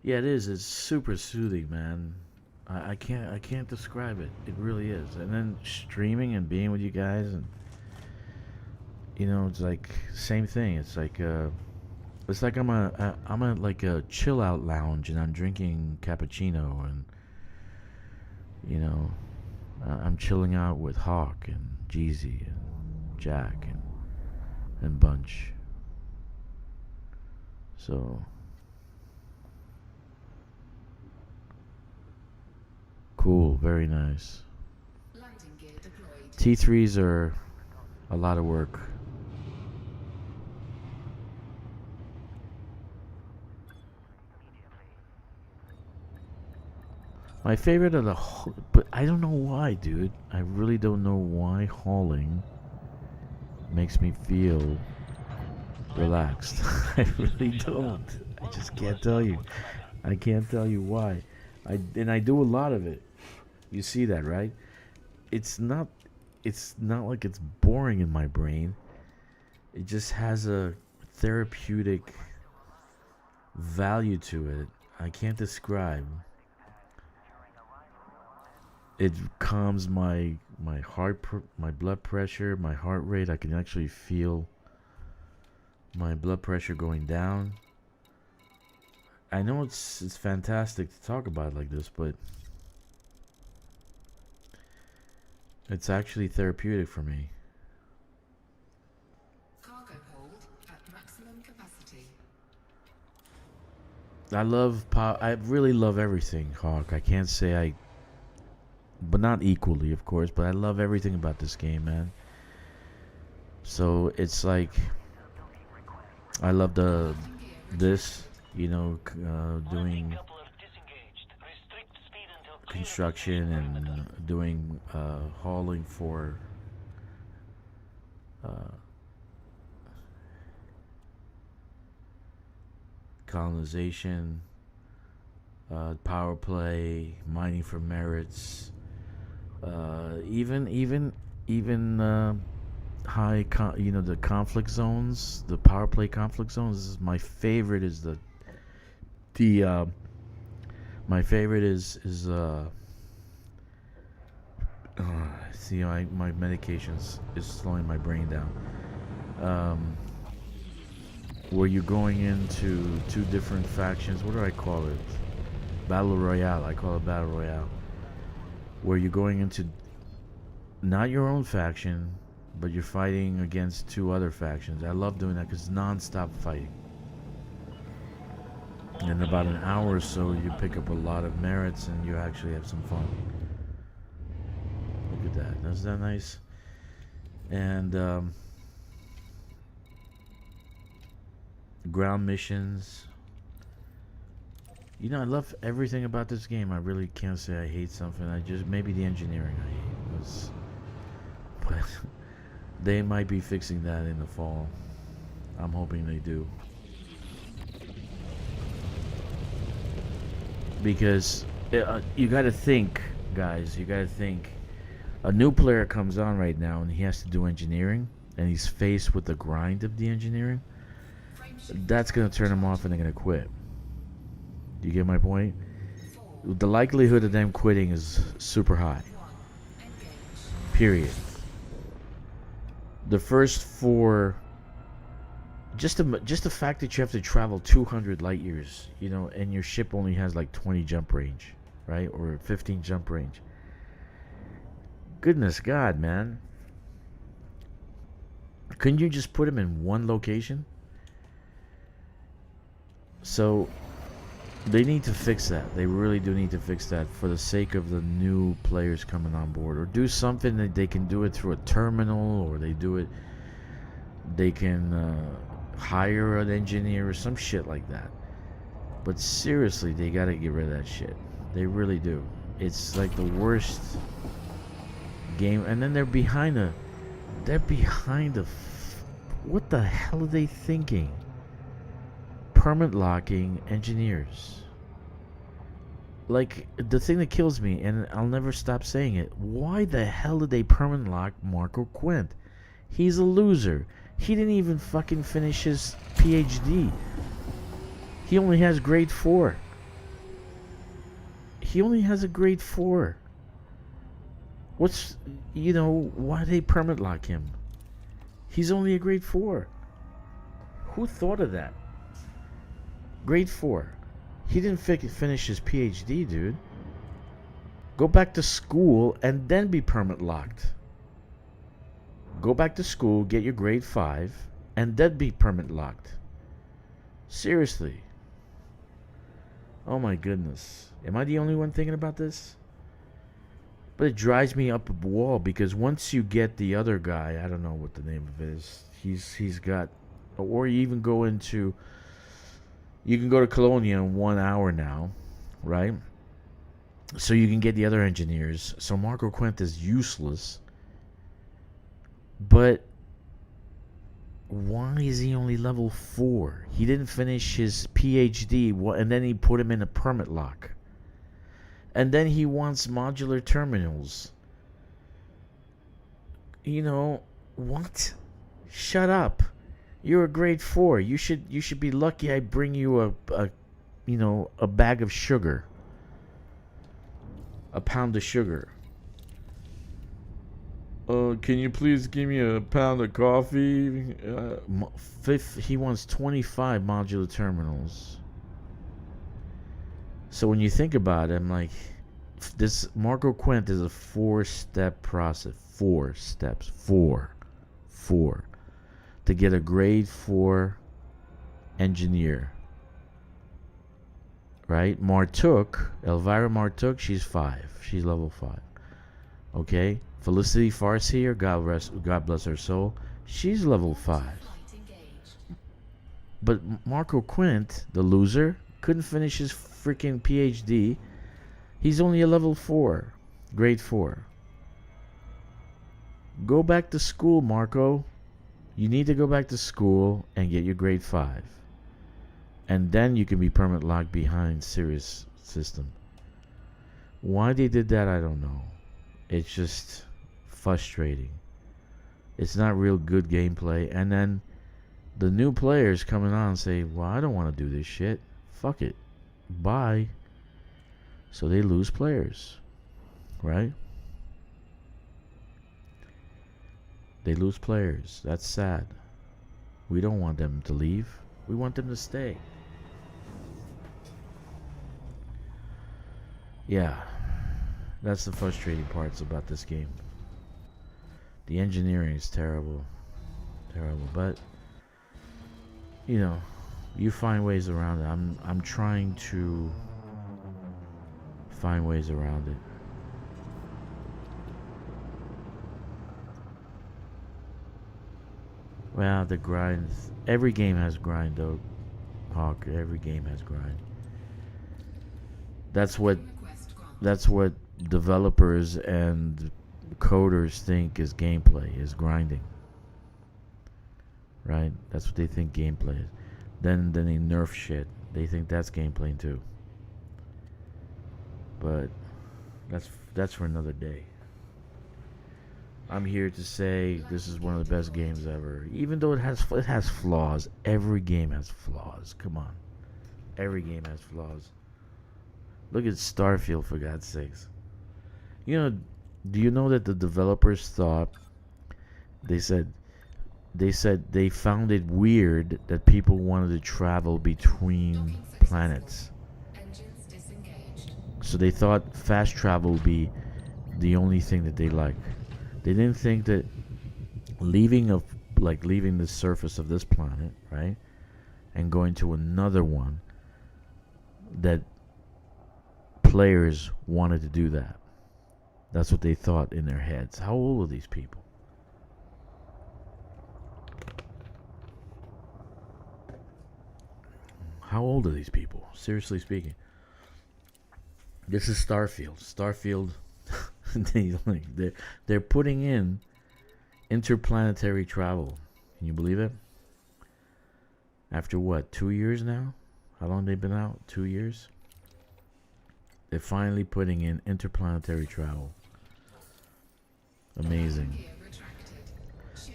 Yeah, it is. It's super soothing, man. I can't describe it. It really is. And then streaming and being with you guys, and you know, it's like same thing. It's like It's like I'm at like a chill out lounge and I'm drinking cappuccino and you know I'm chilling out with Hawk and Jeezy and Jack and Bunch. So cool, very nice. Landing gear deployed. T3s are a lot of work. My favorite of the but I don't know why, dude. I really don't know why hauling makes me feel relaxed. I really don't. I just can't tell you. I can't tell you why. I do a lot of it. You see that, right? It's not like it's boring in my brain. It just has a therapeutic value to it. I can't describe. It calms my my blood pressure, my heart rate. I can actually feel my blood pressure going down. I know it's fantastic to talk about it like this, but it's actually therapeutic for me. Cargo hold at maximum capacity. I really love everything, Hawk. I can't say but not equally, of course, but I love everything about this game, man. So it's like I love this, you know, doing construction and doing hauling for colonization, power play, mining for merits, even the conflict zones, the power play conflict zones. This is my favorite. Is my favorite is see, my medications is slowing my brain down. Where you're going into two different factions. What do I call it? Battle Royale. I call it Battle Royale. Where you're going into not your own faction, but you're fighting against two other factions. I love doing that because it's non-stop fighting. And in about an hour or so, you pick up a lot of merits and you actually have some fun. Look at that. Isn't that nice? And ground missions. You know, I love everything about this game. I really can't say I hate something. Maybe the engineering I hate. But they might be fixing that in the fall. I'm hoping they do. Because you got to think, guys, a new player comes on right now and he has to do engineering and he's faced with the grind of the engineering. That's going to turn them off and they're going to quit. Do you get my point? The likelihood of them quitting is super high. Period. The first four, just the fact that you have to travel 200 light years, you know, and your ship only has like 20 jump range, right? Or 15 jump range. Goodness God, man. Couldn't you just put them in one location? So they need to fix that. They really do need to fix that for the sake of the new players coming on board, or do something that they can do it through a terminal, or they can hire an engineer or some shit like that. But seriously, they gotta get rid of that shit. They really do. It's like the worst game. And then they're behind what the hell are they thinking? Permanent locking engineers. Like, the thing that kills me, and I'll never stop saying it, why the hell did they permanent lock Marco Quint? He's a loser. He didn't even fucking finish his PhD. He only has grade 4. He only has a grade 4. Why they permanent lock him? He's only a grade 4. Who thought of that? Grade 4. He didn't finish his PhD, dude. Go back to school and then be permit locked. Go back to school, get your grade 5, and then be permit locked. Seriously. Oh my goodness. Am I the only one thinking about this? But it drives me up a wall because once you get the other guy, I don't know what the name of it is. He's got, or you even go into, you can go to Colonia in 1 hour now, right? So you can get the other engineers. So Marco Quint is useless. But why is he only level 4? He didn't finish his PhD, and then he put him in a permit lock. And then he wants modular terminals. You know, what? Shut up. You're a grade 4. You should be lucky I bring you a bag of sugar. A pound of sugar. Can you please give me a pound of coffee? He wants 25 modular terminals. So when you think about it, I'm like, this Marco Quint is a 4-step process. 4 steps. 4. To get a grade 4 engineer. Right? Elvira Martuk, she's 5. She's level 5. Okay? Felicity Farseer, God bless her soul, she's level 5. But Marco Quint, the loser, couldn't finish his freaking PhD. He's only a level 4, grade 4. Go back to school, Marco. You need to go back to school and get your grade 5. And then you can be permanent locked behind Sirius system. Why they did that, I don't know. It's just frustrating. It's not real good gameplay. And then the new players coming on and say, well, I don't want to do this shit. Fuck it. Bye. So they lose players. Right? They lose players. That's sad. We don't want them to leave. We want them to stay. Yeah. That's the frustrating parts about this game. The engineering is terrible. Terrible. But, you know, you find ways around it. I'm trying to find ways around it. Well, the grind. Every game has grind, though, Hawk. Every game has grind. That's what developers and coders think is gameplay, is grinding. Right? That's what they think gameplay is. Then they nerf shit. They think that's gameplay too. But that's for another day. I'm here to say this is one of the best games ever. Even though it has flaws. Every game has flaws. Come on. Every game has flaws. Look at Starfield, for God's sakes. You know, do you know that the developers thought, they said they found it weird that people wanted to travel between planets. So they thought fast travel would be the only thing that they liked. They didn't think that leaving the surface of this planet, right, and going to another one, that players wanted to do that. That's what they thought in their heads. How old are these people? How old are these people? Seriously speaking. This is Starfield. Starfield, they're putting in interplanetary travel. Can you believe it? After what, 2 years now? How long they been out? 2 years? They're finally putting in interplanetary travel. Amazing.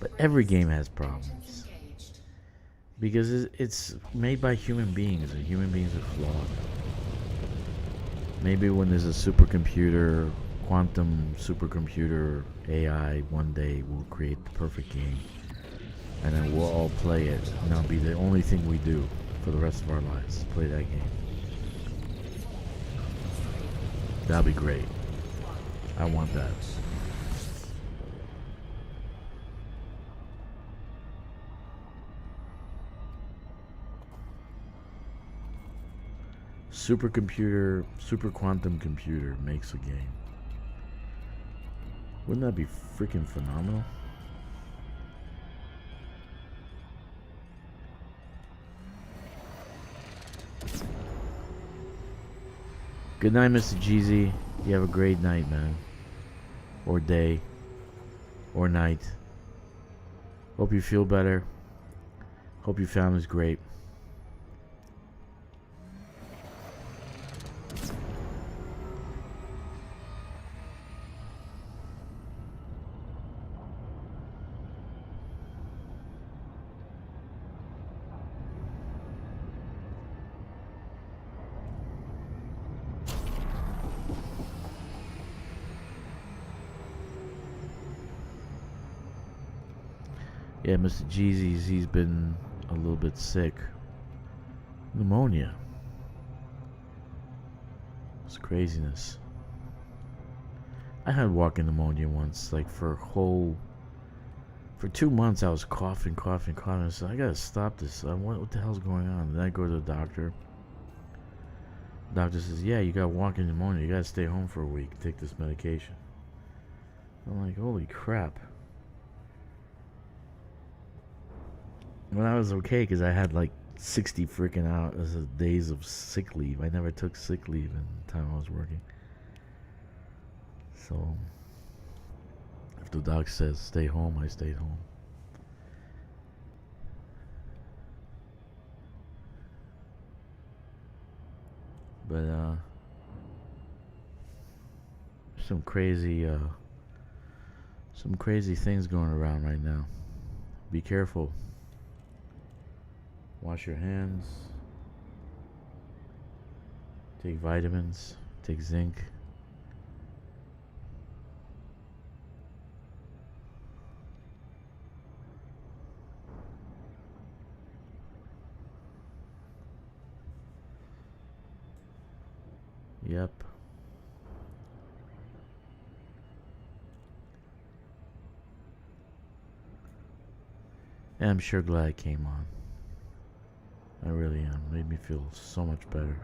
But every game has problems. Because it's made by human beings, and human beings are flawed. Maybe when there's a supercomputer, quantum supercomputer, AI, one day we'll create the perfect game. And then we'll all play it. And that'll be the only thing we do for the rest of our lives. Play that game. That'd be great. I want that. Supercomputer, super quantum computer makes a game. Wouldn't that be freaking phenomenal? Good night, Mr. Jeezy. You have a great night, man. Or day. Or night. Hope you feel better. Hope your family's great. Yeah, Mr. Jeezy's, he's been a little bit sick. Pneumonia. It's craziness. I had walking pneumonia once, like for 2 months I was coughing. So I gotta stop this. What the hell's going on? Then I go to the doctor. Doctor says, yeah, you got walking pneumonia. You gotta stay home for a week. Take this medication. I'm like, holy crap. When I was okay, because I had like 60 freaking hours of days of sick leave. I never took sick leave in the time I was working. So, if the doc says stay home, I stayed home. But, some crazy things going around right now. Be careful. Wash your hands. Take vitamins. Take zinc. Yep. And I'm sure glad I came on. I really am. Made me feel so much better.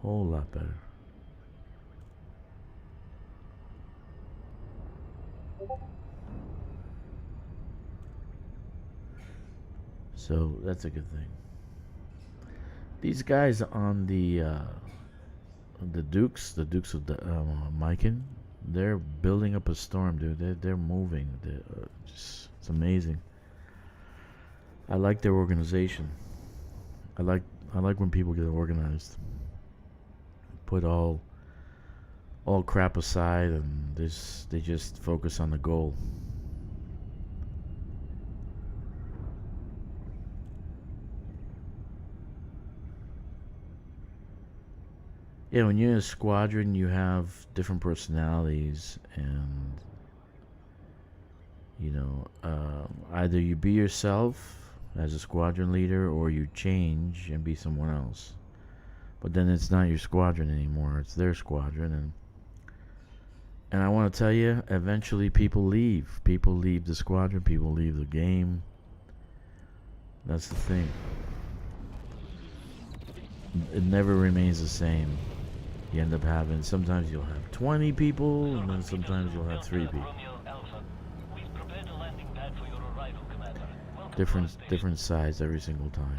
Whole lot better. So that's a good thing. These guys on the Dukes of the Myken, they're building up a storm, dude. They're moving. It's amazing. I like their organization. I like when people get organized. Put all crap aside and they just focus on the goal. Yeah, when you're in a squadron, you have different personalities, and you know, either you be yourself as a squadron leader, or you change and be someone else. But then it's not your squadron anymore; it's their squadron, and I want to tell you, eventually people leave. People leave the squadron. People leave the game. That's the thing. It never remains the same. You end up having, sometimes you'll have 20 people, and then sometimes you'll have 3 people. Different size every single time.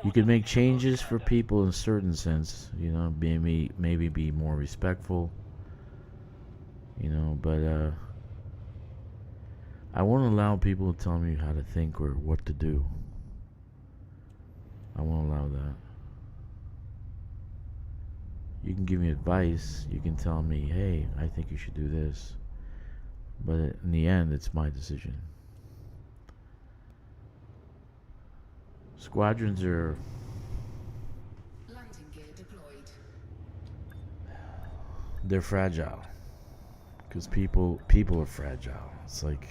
You can make changes for people in a certain sense, you know, maybe be more respectful, you know, but I won't allow people to tell me how to think or what to do. I won't allow that. You can give me advice. You can tell me, hey, I think you should do this. But in the end, it's my decision. Squadrons are... Landing gear deployed. They're fragile. Because people are fragile. It's like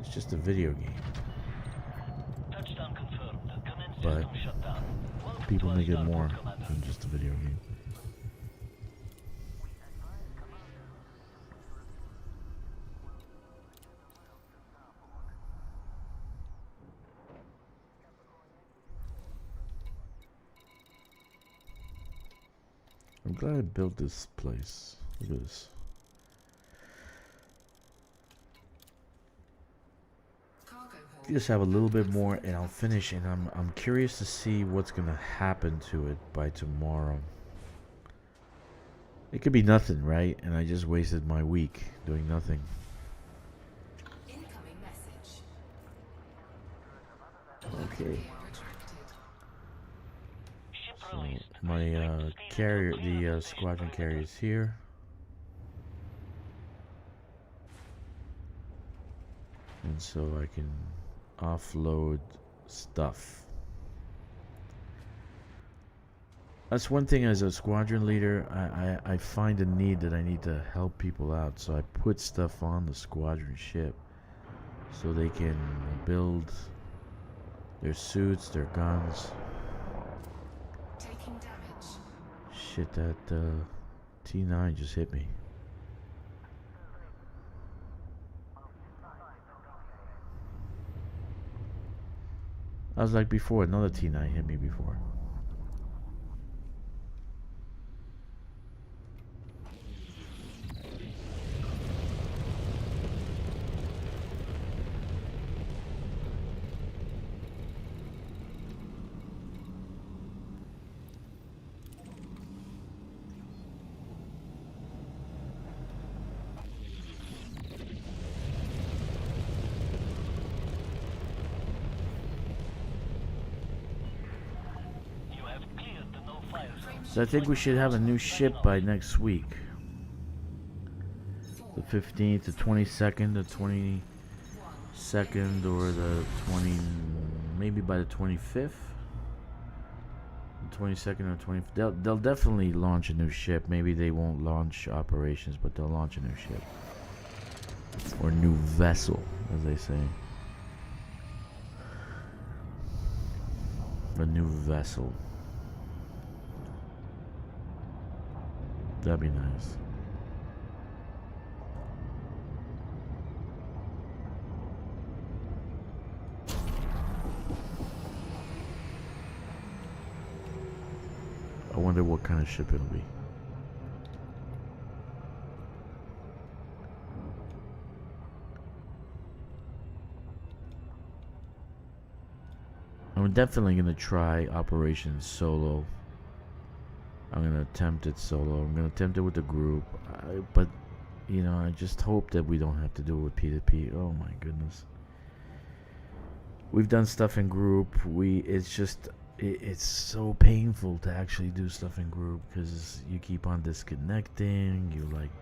it's just a video game, Touchdown confirmed. Commence but system shutdown. Welcome people to our make it more starport, Commander. than just a video game. I'm glad I built this place. Look at this. Cargo hold. Just have a little bit more and I'll finish, and I'm curious to see what's gonna happen to it by tomorrow. It could be nothing, right? And I just wasted my week doing nothing. Incoming message. Okay. Gear retracted. Ship So released. my Restrict speed carrier, until clear the of squadron mission carrier is here. And so I can offload stuff. That's one thing as a squadron leader, I find a need that I need to help people out. So I put stuff on the squadron ship so they can build their suits, their guns. Taking damage. Shit, that T9 just hit me. I was like before, another T9 hit me before. You have cleared the no-fire zone. So I think we should have a new ship by next week. The 15th, the 22nd, the 22nd, or the 20, maybe by the 25th. The 22nd or 20th. They'll definitely launch a new ship. Maybe they won't launch operations, but they'll launch a new ship. Or new vessel, as they say. A new vessel. That'd be nice. I wonder what kind of ship it'll be. I'm definitely gonna try Operation Solo. I'm gonna attempt it solo. I'm gonna attempt it with the group, but you know, I just hope that we don't have to do it with P2P. Oh my goodness. We've done stuff in group. It's so painful to actually do stuff in group because you keep on disconnecting. You like,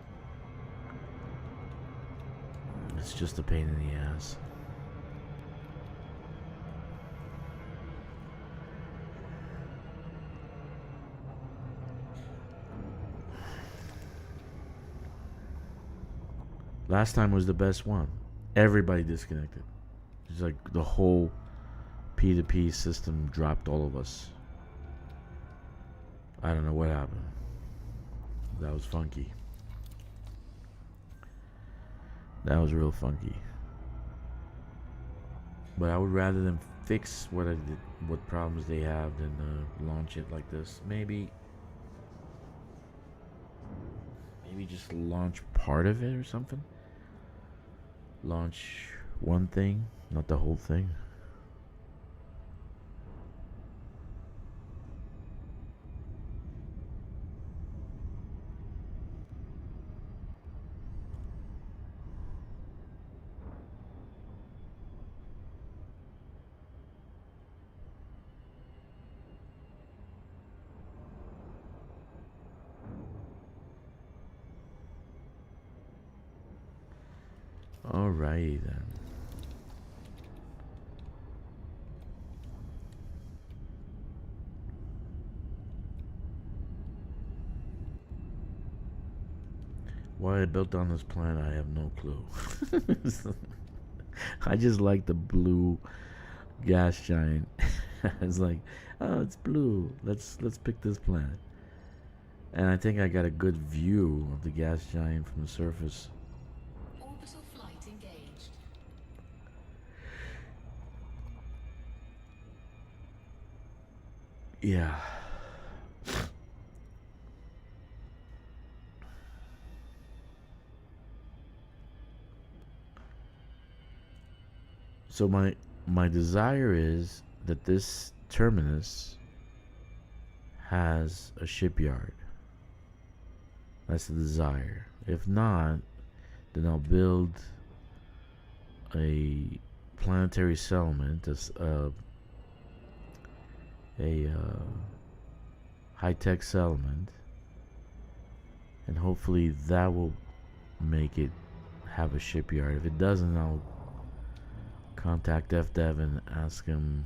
it's just a pain in the ass. Last time was the best one. Everybody disconnected. It's like the whole P2P system dropped all of us. I don't know what happened. That was funky. That was real funky. But I would rather them fix what problems they have than launch it like this. Maybe just launch part of it or something. Launch one thing, not the whole thing. Alrighty then. Why I built on this planet, I have no clue. I just like the blue gas giant. It's like, oh, it's blue. Let's pick this planet. And I think I got a good view of the gas giant from the surface. Orbital flight engaged. Yeah. So my desire is that this terminus has a shipyard. That's the desire. If not, then I'll build a planetary settlement, a high-tech settlement, and hopefully that will make it have a shipyard. If it doesn't, I'll contact FDev and ask him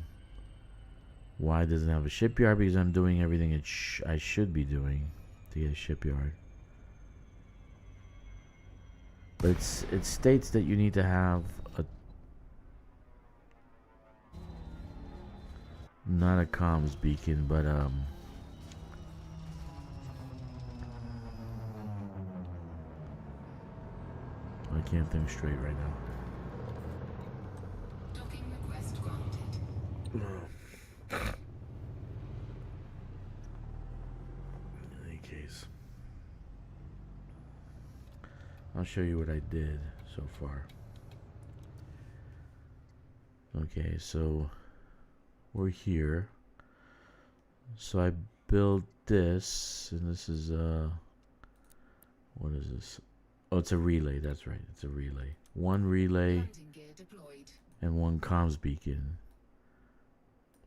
why it doesn't have a shipyard, because I'm doing everything I should be doing to get a shipyard. But it states that you need to have a, not a comms beacon, but I can't think straight right now. Docking request granted. In any case, I'll show you what I did so far. Okay, so we're here. So I built this, and this is what is this? Oh, it's a relay. That's right, it's a relay. One relay Landing gear deployed. and one comms beacon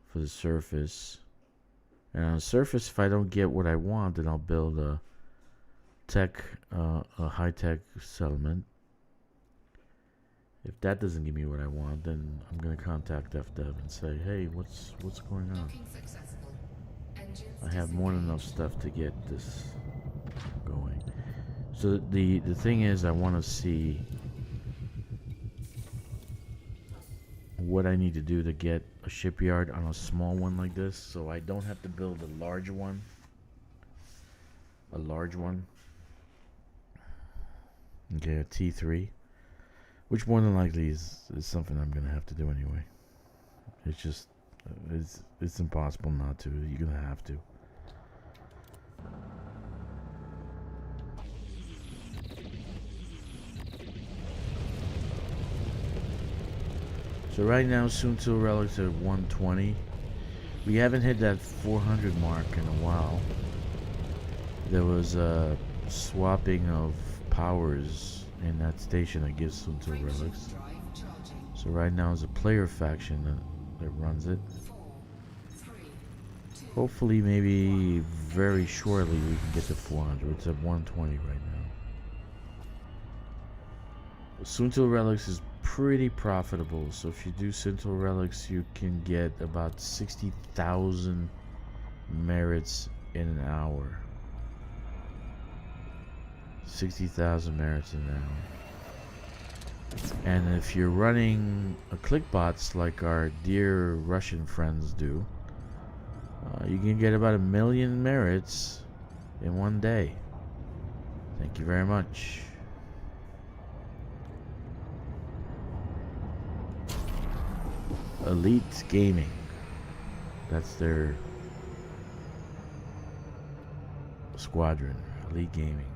for the surface. And on the surface, if I don't get what I want, then I'll build a high-tech settlement. If that doesn't give me what I want, then I'm gonna contact FDev and say, hey, what's going on? Docking successful. Engines I have more than enough stuff to get this going. So the thing is, I want to see what I need to do to get a shipyard on a small one like this, so I don't have to build a large one. A large one. Okay, a T3, which more than likely is something I'm gonna have to do anyway. It's just it's impossible not to. You're gonna have to. So right now, Soontil relics are 120. We haven't hit that 400 mark in a while. There was a swapping of powers in that station that gives Soontil relics. drive charging. So right now is a player faction that runs it. 4, 3, 2. Hopefully, maybe very shortly we can get to 400. It's at 120 right now. Soontil relics is pretty profitable. So if you do Soontil relics, you can get about 60,000 merits in an hour. 60,000 merits in an hour. And if you're running a clickbots like our dear Russian friends do, you can get about 1 million merits in one day. Thank you very much. Elite Gaming. That's their squadron. Elite Gaming.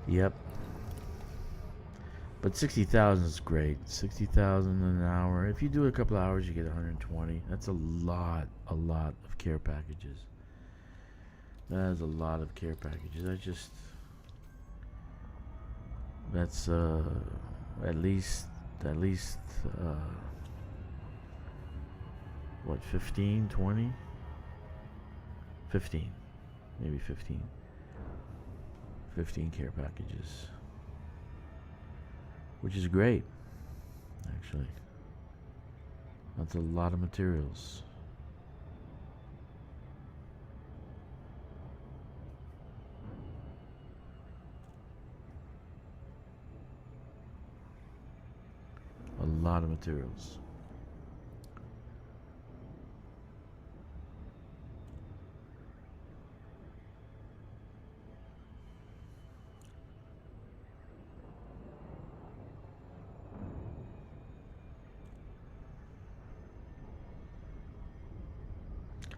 Yep. But 60,000 is great. 60,000 an hour. If you do a couple hours, you get 120. That's a lot of care packages. That is a lot of care packages. That's at least what, 15, 20? 15. Maybe 15. 15 care packages, which is great, actually. That's a lot of materials. A lot of materials.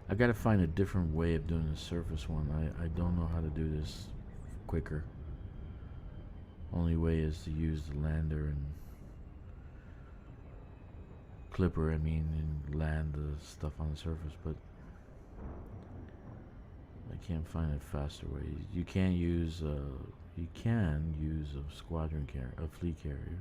I gotta find a different way of doing the surface one. I don't know how to do this quicker. Only way is to use the lander and clipper, I mean, and land the stuff on the surface, but I can't find a faster way. You can use a squadron carrier, a fleet carrier.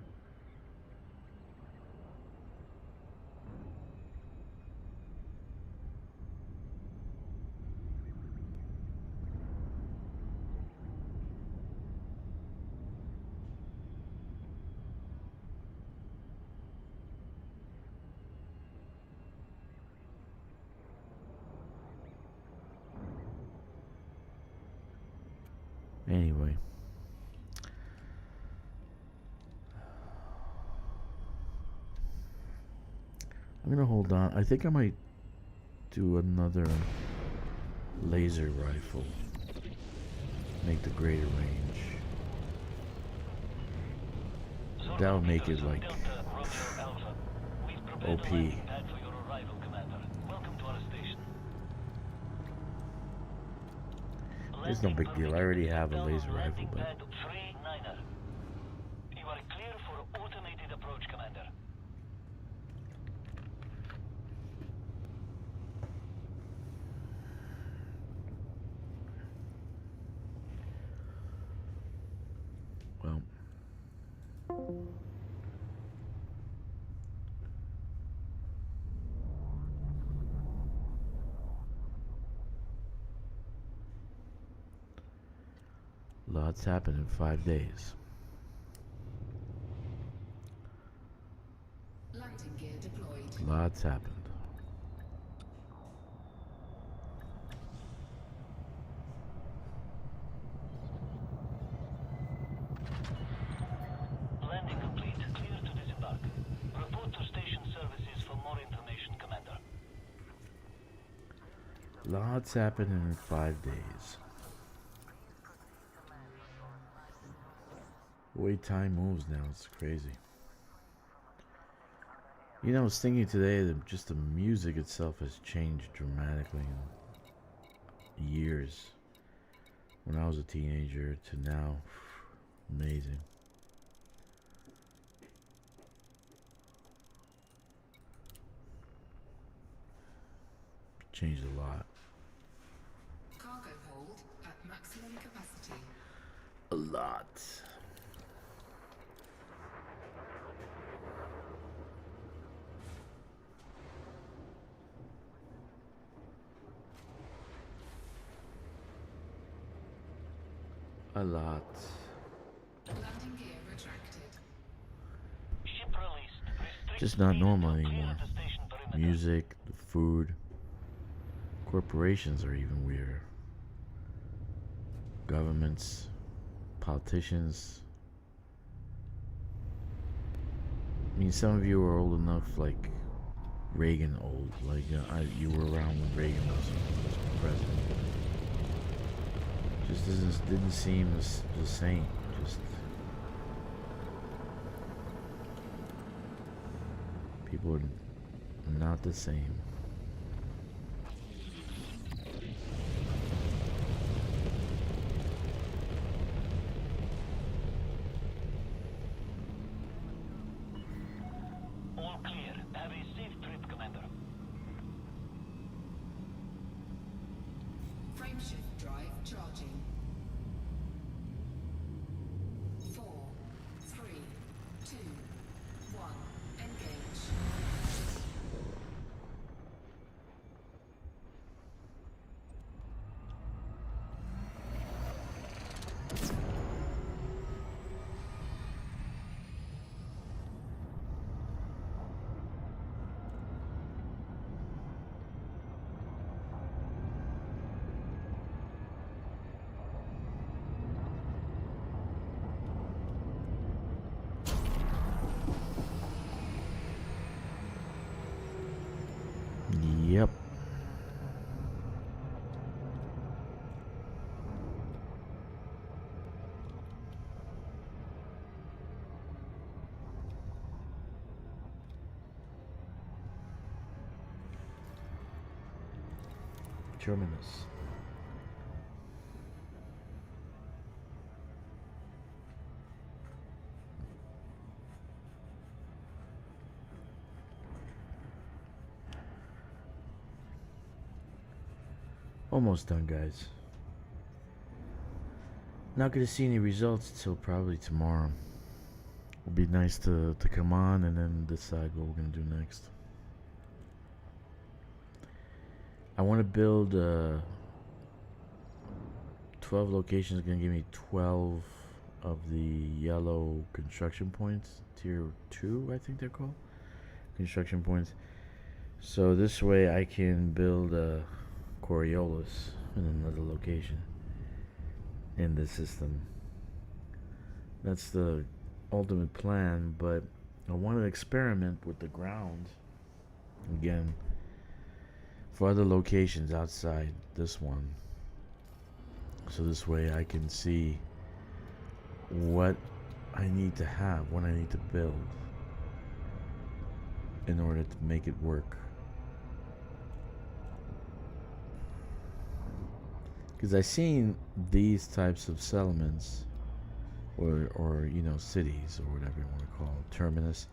Anyway, I'm gonna hold on. I think I might do another laser rifle. Make the greater range. That'll make it like OP. It's no big deal. I already have a laser rifle, but you are clear for automated approach, Commander. well, lots happened in 5 days. Landing gear deployed. Lots happened. Landing complete. Clear to disembark. Report to station services for more information, Commander. Lots happened in 5 days. The way time moves now, it's crazy. You know, I was thinking today that just the music itself has changed dramatically in years. When I was a teenager to now, amazing. Changed a lot. Cargo hold at maximum capacity. A lot. A lot. Landing gear retracted. Ship released. Restrict Just not speed normal until anymore. clear the station perimeter. Music, the food. Corporations are even weirder. Governments, politicians. I mean, some of you are old enough, like Reagan old. Like, you were around when Reagan was president. Just didn't seem the same. Just people are not the same. All clear. Have a safe trip, Commander. Frameshift drive charging. 4, 3, 2, 1. Engage. terminus. Almost done, guys. Not gonna see any results till probably tomorrow. It'll be nice to come on and then decide what we're gonna do next. I want to build 12 locations. Gonna give me 12 of the yellow construction points, tier 2 I think they're called, construction points. So this way I can build a Coriolis in another location in the system. That's the ultimate plan, but I want to experiment with the ground again for other locations outside this one, so this way I can see what I need to have, what I need to build in order to make it work. Because I've seen these types of settlements, or you know, cities, or whatever you want to call it, terminus.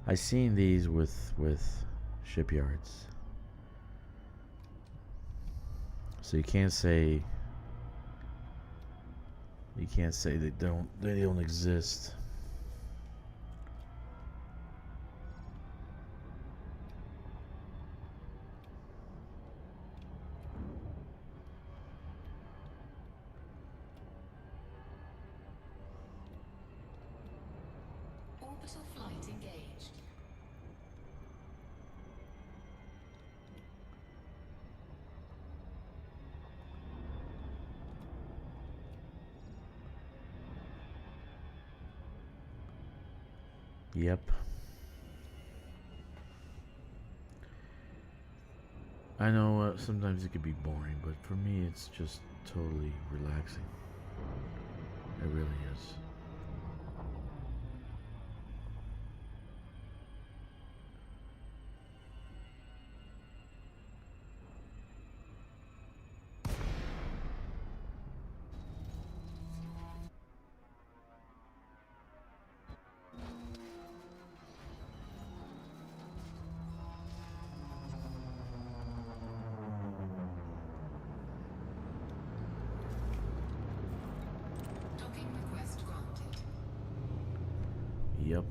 I've seen these with shipyards. So you can't say they don't exist. Orbital flight engaged. Yep. I know sometimes it could be boring, but for me it's just totally relaxing. It really is. Docking request granted. Yep.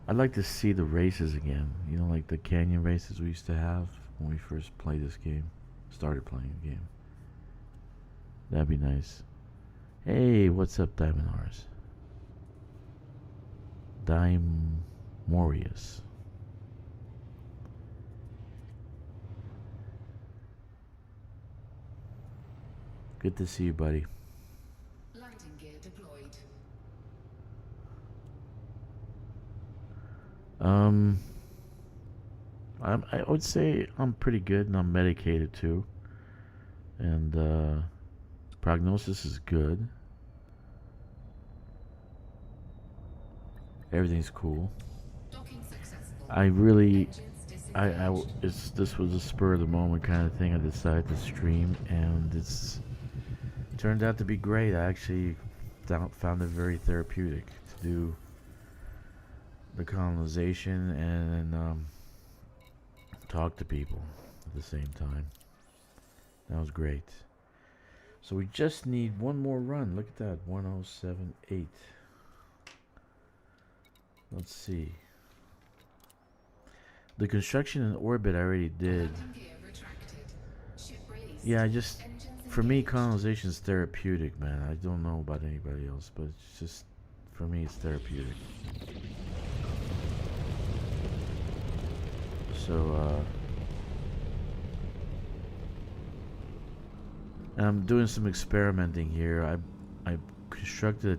I'd like to see the races again. You know, like the canyon races we used to have when we first played this game. Started playing the game. That'd be nice. Hey, what's up, Diamond Rs? Dimorius. Good to see you, buddy. Landing gear deployed. I would say I'm pretty good, and I'm medicated too. And prognosis is good. Everything's cool. Docking successful. I really, Engines disengaged. this was a spur of the moment kind of thing. I decided to stream, and it's turned out to be great. I actually found it very therapeutic to do the colonization and talk to people at the same time. That was great. So we just need one more run. Look at that, 1078. Let's see. The construction in orbit I already did. Landing gear retracted. Ship released. Yeah, I just, Engines for me, engaged. colonization is therapeutic, man. I don't know about anybody else, but it's just, for me, it's therapeutic. So, I'm doing some experimenting here. I constructed a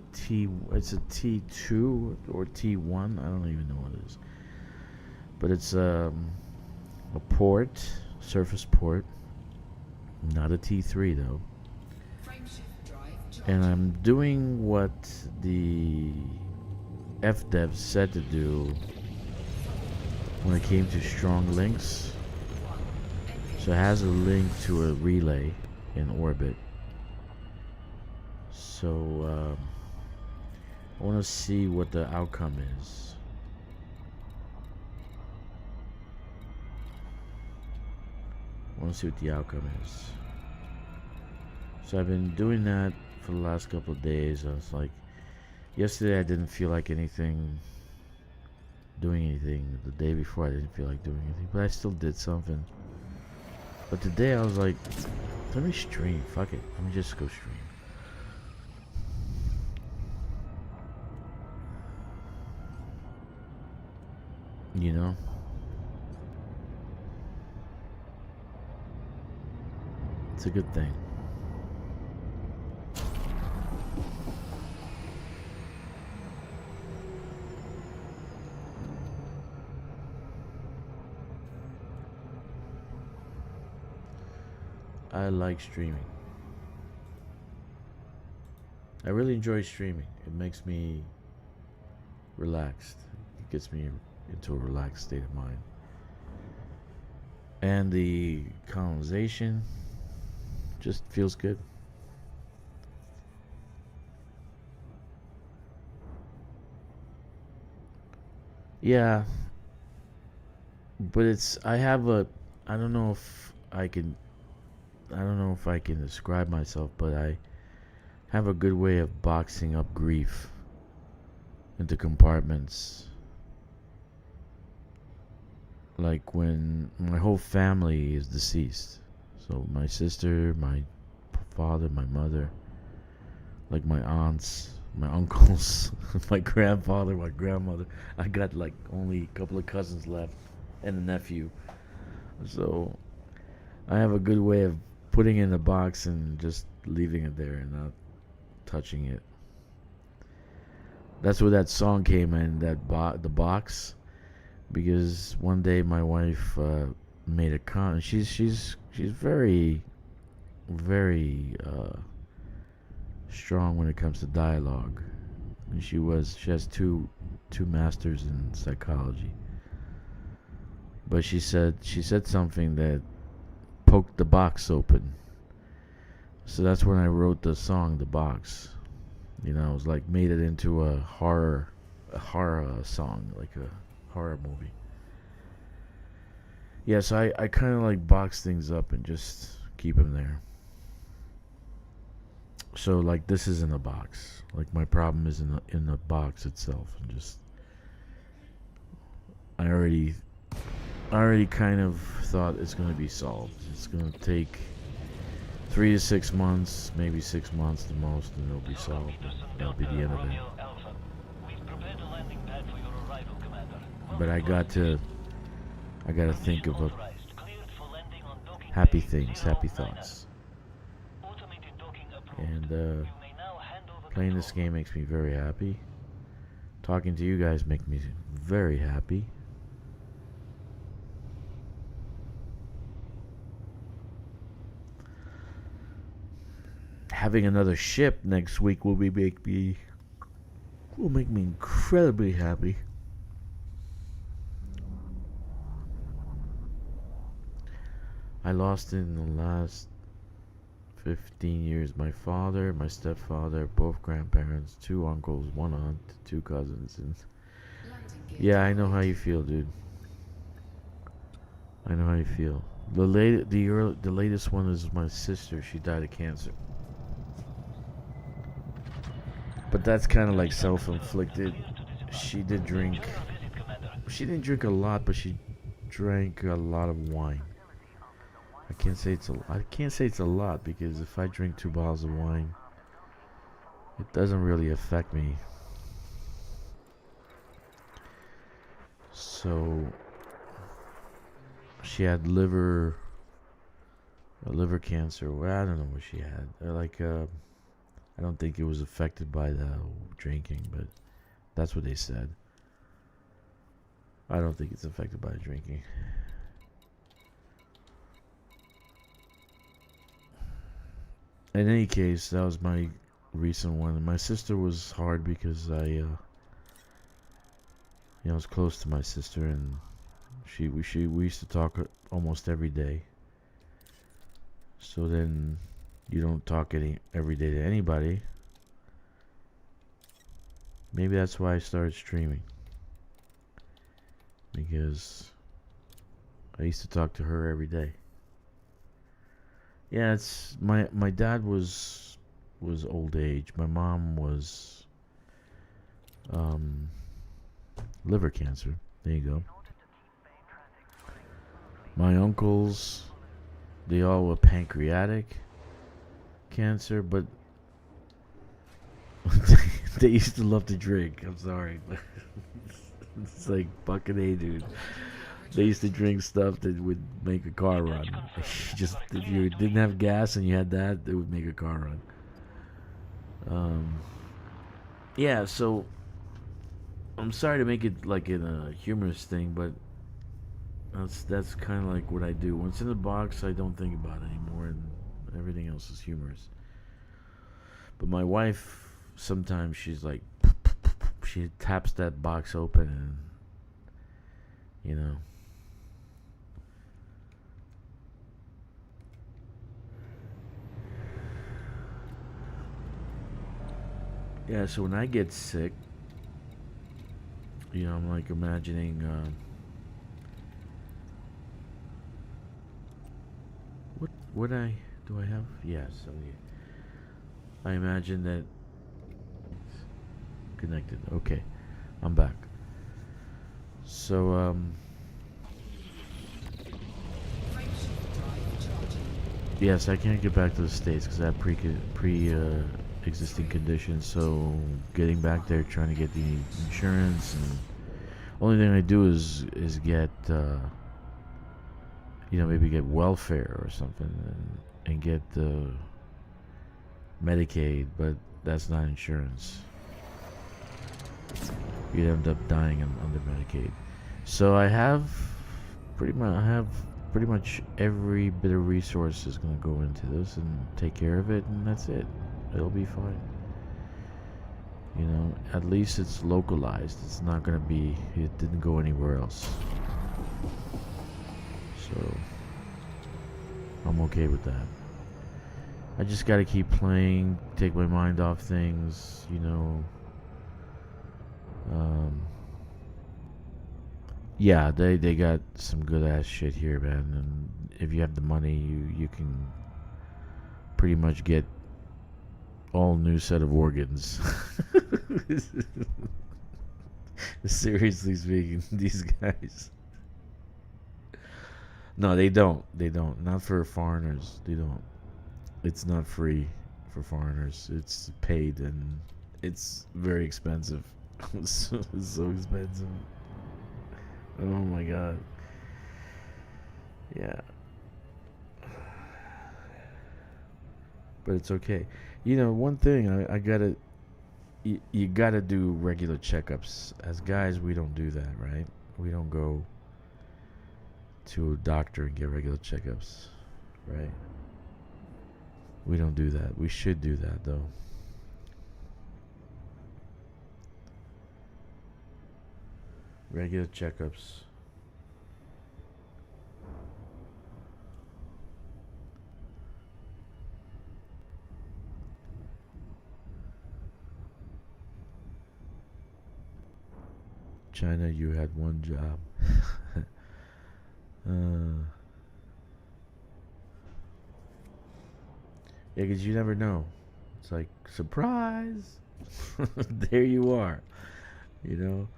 it's a T2 or T1. I don't even know what it is. But it's a port, surface port. Not a T3 though. Frameshift drive charging. And I'm doing what the FDev said to do when it came to strong links. So it has a link to a relay in orbit. So I want to see what the outcome is. I want to see what the outcome is. So I've been doing that for the last couple of days. I was like, yesterday I didn't feel like doing anything. The day before I didn't feel like doing anything, but I still did something. But today I was like, let me stream. Fuck it. Let me just go stream. You know? It's a good thing. I like streaming. I really enjoy streaming. It makes me relaxed. It gets me into a relaxed state of mind. And the colonization just feels good. Yeah. But I don't know if I can describe myself, but I have a good way of boxing up grief into compartments. Like when my whole family is deceased. So my sister, my father, my mother, like my aunts, my uncles, my grandfather, my grandmother. I got like only a couple of cousins left and a nephew. So I have a good way of putting it in a box and just leaving it there and not touching it. That's where that song came in, the box, because one day my wife made a comment. She's very very strong when it comes to dialogue. And she has two masters in psychology. But she said something that poked the box open. So that's when I wrote the song "The Box." You know, it was like made it into a horror song, like a horror movie. Yes, I kind of like box things up and just keep them there. So like this is in a box. Like my problem is in the box itself, and just I already kind of thought it's going to be solved. It's going to take 3 to 6 months, maybe 6 months the most, and it'll be solved. That'll be the end of it. But I got to think of happy things, happy thoughts. And playing this game makes me very happy. Talking to you guys makes me very happy. Having another ship next week will make me incredibly happy. I lost in the last 15 years my father, my stepfather, both grandparents, 2 uncles, 1 aunt, 2 cousins, and yeah, I know how you feel, dude. I know how you feel. The latest one is my sister. She died of cancer. But that's kind of like self-inflicted. She did drink. She didn't drink a lot, but she drank a lot of wine. I can't say it's a lot, because if I drink 2 bottles of wine, it doesn't really affect me. So she had liver cancer. Well, I don't know what she had. I don't think it was affected by the drinking, but that's what they said. I don't think it's affected by the drinking. In any case, that was my recent one. And my sister was hard because I was close to my sister, and we used to talk almost every day. So then you don't talk every day to anybody. Maybe that's why I started streaming. Because I used to talk to her every day. Yeah, it's my dad was old age. My mom was liver cancer. There you go. My uncles, they all were pancreatic cancer, but they used to love to drink. I'm sorry, but it's like fucking A, dude. They used to drink stuff that would make a car run. Just if you didn't have gas and you had that, it would make a car run. Yeah, so I'm sorry to make it like in a humorous thing, but that's kind of like what I do. When it's in the box, I don't think about it anymore, and everything else is humorous. But my wife, sometimes she's like, she taps that box open, and you know. Yeah, so when I get sick, you know, I'm like imagining, what do I have? Yes, I imagine that connected. Okay, I'm back. So, yes, I can't get back to the States because I have existing conditions. So getting back there, trying to get the insurance, and only thing I do is get you know, maybe get welfare or something, and get Medicaid, but that's not insurance. You'd end up dying under Medicaid. So I have pretty much every bit of resources going to go into this and take care of it, and that's it. It'll be fine. You know, at least it's localized. It's not going to be, it didn't go anywhere else. So I'm okay with that. I just got to keep playing, take my mind off things, you know. Yeah, they got some good ass shit here, man. And if you have the money, you can pretty much get all new set of organs. Seriously speaking, these guys. No, they don't. They don't. Not for foreigners. They don't. It's not free for foreigners. It's paid, and it's very expensive. It's so expensive. Oh my god. Yeah. But it's okay. You know, one thing I gotta, you gotta do regular checkups. As guys, we don't do that, right? We don't go to a doctor and get regular checkups, right? We don't do that. We should do that, though. Regular checkups. China, you had one job. Yeah, because you never know. It's like, surprise! There you are. You know?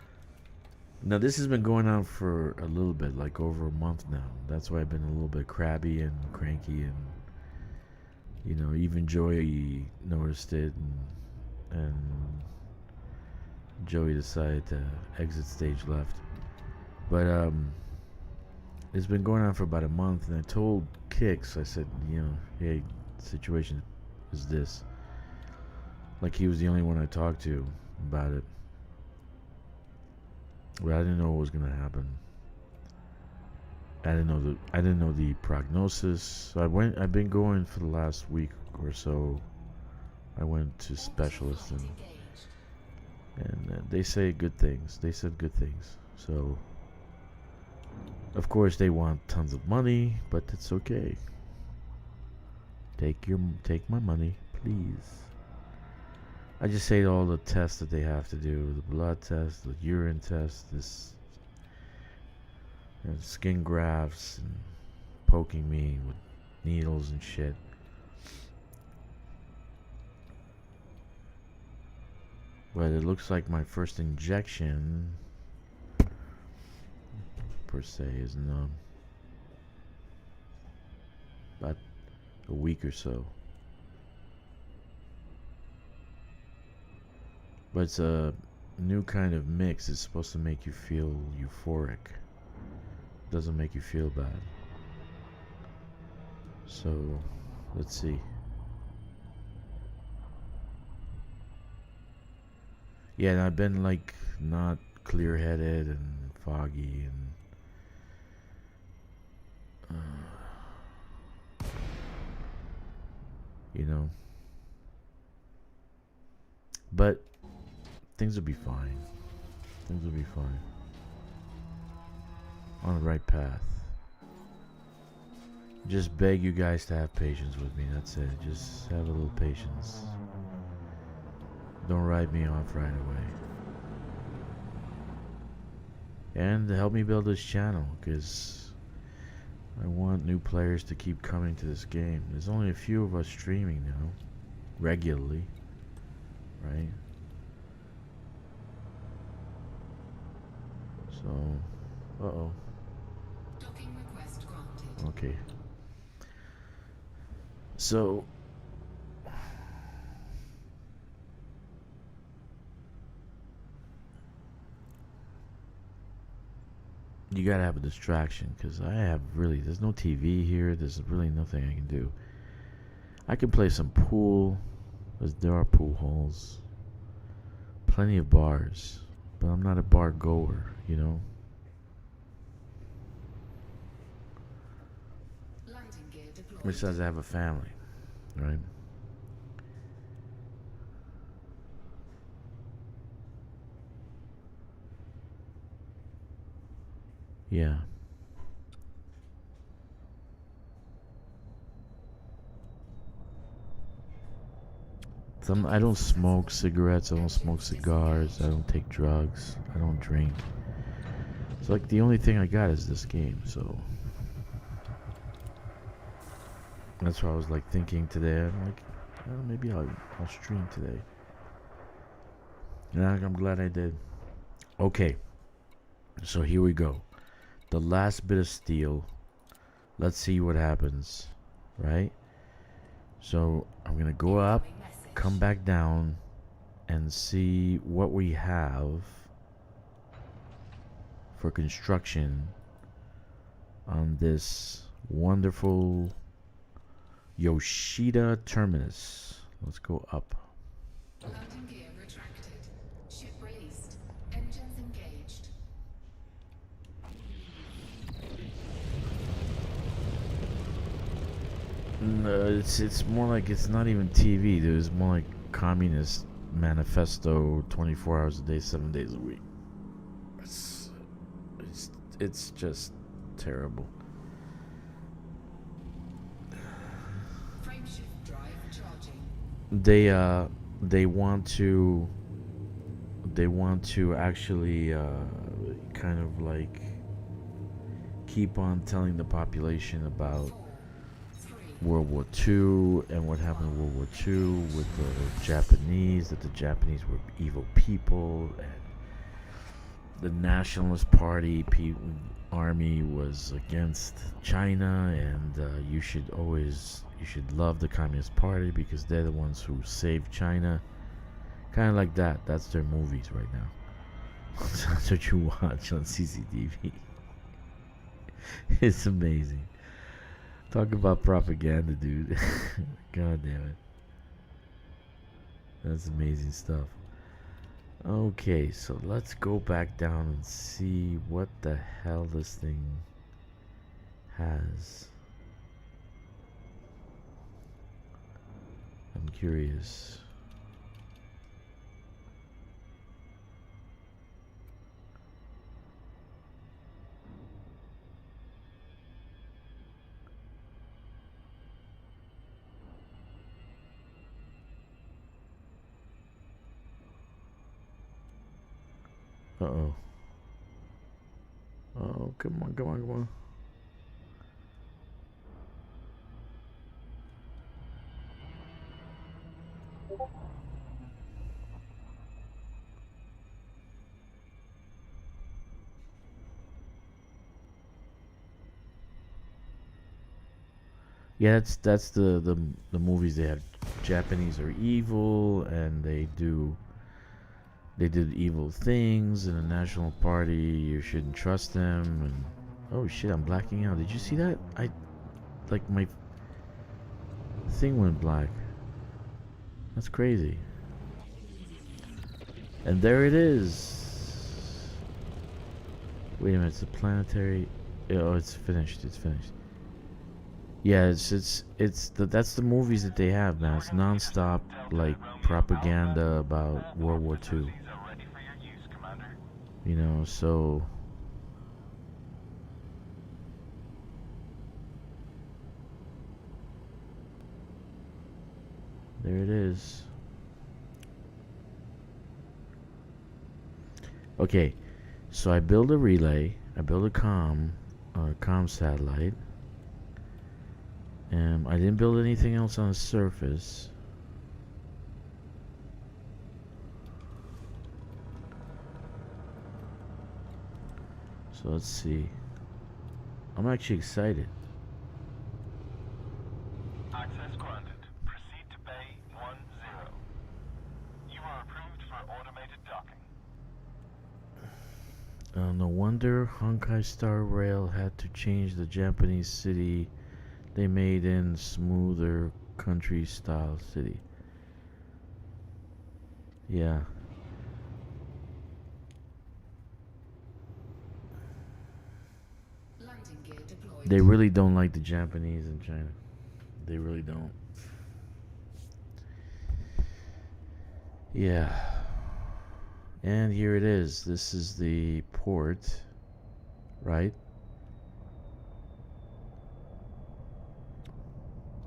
Now, this has been going on for a little bit, like over a month now. That's why I've been a little bit crabby and cranky, and, you know, even Joey noticed it, and Joey decided to exit stage left. But, it's been going on for about a month, and I told Kix, I said, you know, hey, the situation is this. Like, he was the only one I talked to about it. But I didn't know what was gonna happen. I didn't know the prognosis. So I've been going for the last week or so. I went to specialists, and they say good things. They said good things. So, of course, they want tons of money, but it's okay. Take my money, please. I just say all the tests that they have to do, the blood test, the urine test, this and skin grafts, and poking me with needles and shit. But it looks like my first injection, per se, is in about a week or so. But it's a new kind of mix. It's supposed to make you feel euphoric. Doesn't make you feel bad. So, let's see. Yeah, and I've been like not clear-headed and foggy and you know. But things will be fine. Things will be fine. On the right path. Just beg you guys to have patience with me. That's it. Just have a little patience. Don't write me off right away. And help me build this channel, because I want new players to keep coming to this game. There's only a few of us streaming now, regularly, right? So, uh-oh. Docking request granted. Okay. So, you gotta have a distraction, because there's no TV here, there's really nothing I can do. I can play some pool, there are pool halls, plenty of bars, but I'm not a bar goer, you know? Landing gear deployed. Besides, I have a family, right? Yeah. I don't smoke cigarettes, I don't smoke cigars, I don't take drugs, I don't drink. It's like the only thing I got is this game, so that's why I was like thinking today. I'm like, oh, maybe I'll stream today. And I'm glad I did. Okay, so here we go. The last bit of steel. Let's see what happens, right? So I'm gonna go up, come back down, and see what we have for construction on this wonderful Yoshida terminus. Let's go up. Landing gear retracted. Ship released. Engines engaged. No, it's more like it's not even TV, dude. It's more like Communist Manifesto, 24 hours a day, 7 days a week. It's just terrible. Frameshift drive charging. They want to actually kind of like keep on telling the population about World War II and what happened in World War II with the Japanese, that the Japanese were evil people, and the Nationalist Party army was against China, and you should love the Communist Party because they're the ones who saved China. Kind of like that. That's their movies right now. That's what you watch on CCTV. It's amazing. Talk about propaganda, dude. God damn it. That's amazing stuff. Okay, so let's go back down and see what the hell this thing has. I'm curious. Uh-oh. Oh, come on, come on, come on. Yeah, that's the movies they have. Japanese are evil, and they did evil things in the National Party. You shouldn't trust them. And oh shit, I'm blacking out. Did you see that? I like my thing went black. That's crazy. And there it is. Wait a minute, it's a planetary. Oh, it's finished. It's finished. Yeah, that's the movies that they have, man. It's non-stop like propaganda about World War II. You know, so there it is. Okay, so I build a relay. I build a comm satellite. I didn't build anything else on the surface. So let's see. I'm actually excited. Access granted. Proceed to Bay 10. You are approved for automated docking. No wonder Honkai Star Rail had to change the Japanese city they made in smoother country style city. Yeah. Landing gear deployed. They really don't like the Japanese in China. They really don't. Yeah. And here it is. This is the port, right?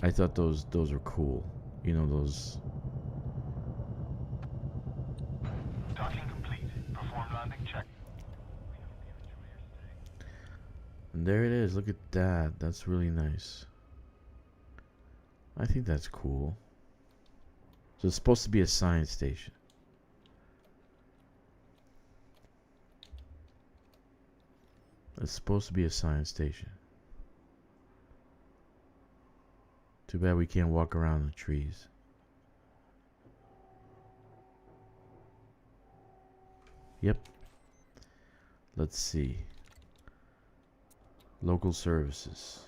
I thought those were cool. You know, those. Docking complete. Perform landing check. And there it is. Look at that. That's really nice. I think that's cool. So it's supposed to be a science station. It's supposed to be a science station. Too bad we can't walk around the trees. Yep. Let's see. Local services.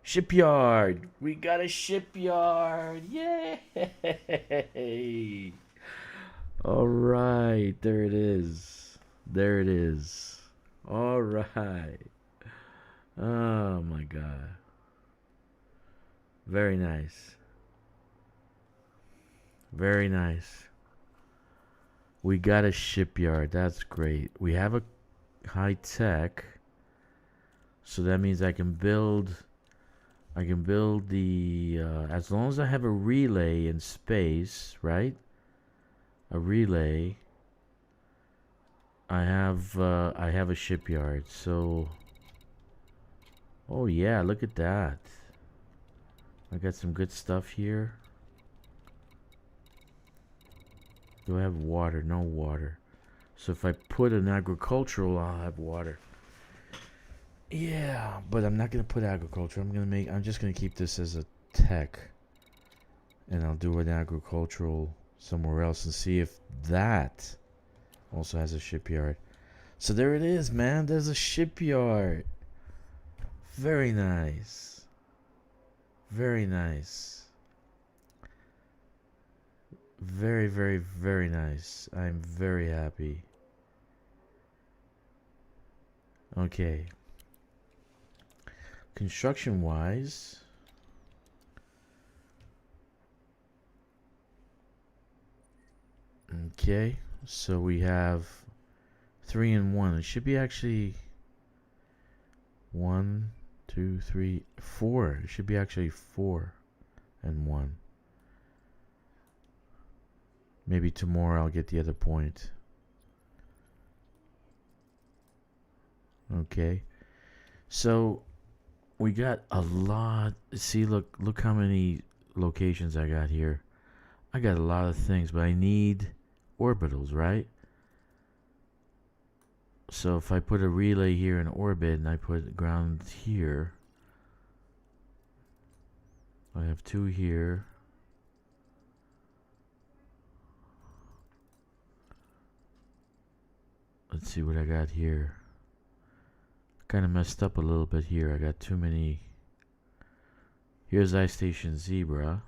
Shipyard! We got a shipyard! Yay! Alright, there it is. There it is. Alright. Oh my god. Very nice. Very nice. We got a shipyard. That's great. We have a high tech. So that means I can build the as long as I have a relay in space, right? A relay. I have a shipyard. So oh yeah, look at that. I got some good stuff here. Do I have water? No water. So if I put an agricultural, I'll have water. Yeah, but I'm not gonna put agriculture. I'm just gonna keep this as a tech. And I'll do an agricultural somewhere else and see if that also has a shipyard. So there it is, man. There's a shipyard. Very nice. Very nice. Very, very, very nice. I'm very happy. Okay. Construction wise, okay, so we have 3 and 1. It should be actually 1, 2, 3, 4. It should be actually 4 and 1. Maybe tomorrow I'll get the other point. Okay. So we got a lot. See, look how many locations I got here. I got a lot of things, but I need orbitals, right? So if I put a relay here in orbit and I put ground here, I have 2 here. Let's see what I got here. Kind of messed up a little bit here. I got too many. Here's Ice Station Zebra.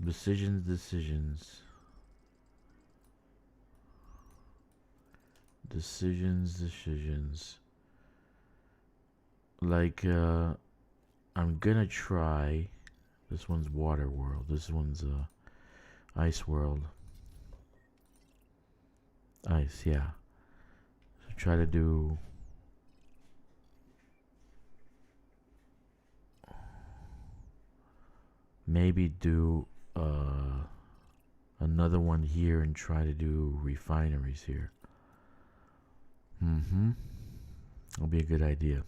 Decisions. Like, I'm gonna try. This one's Water World. This one's Ice World. Ice, yeah. So try to do. Maybe do another one here and try to do refineries here. That'll be a good idea.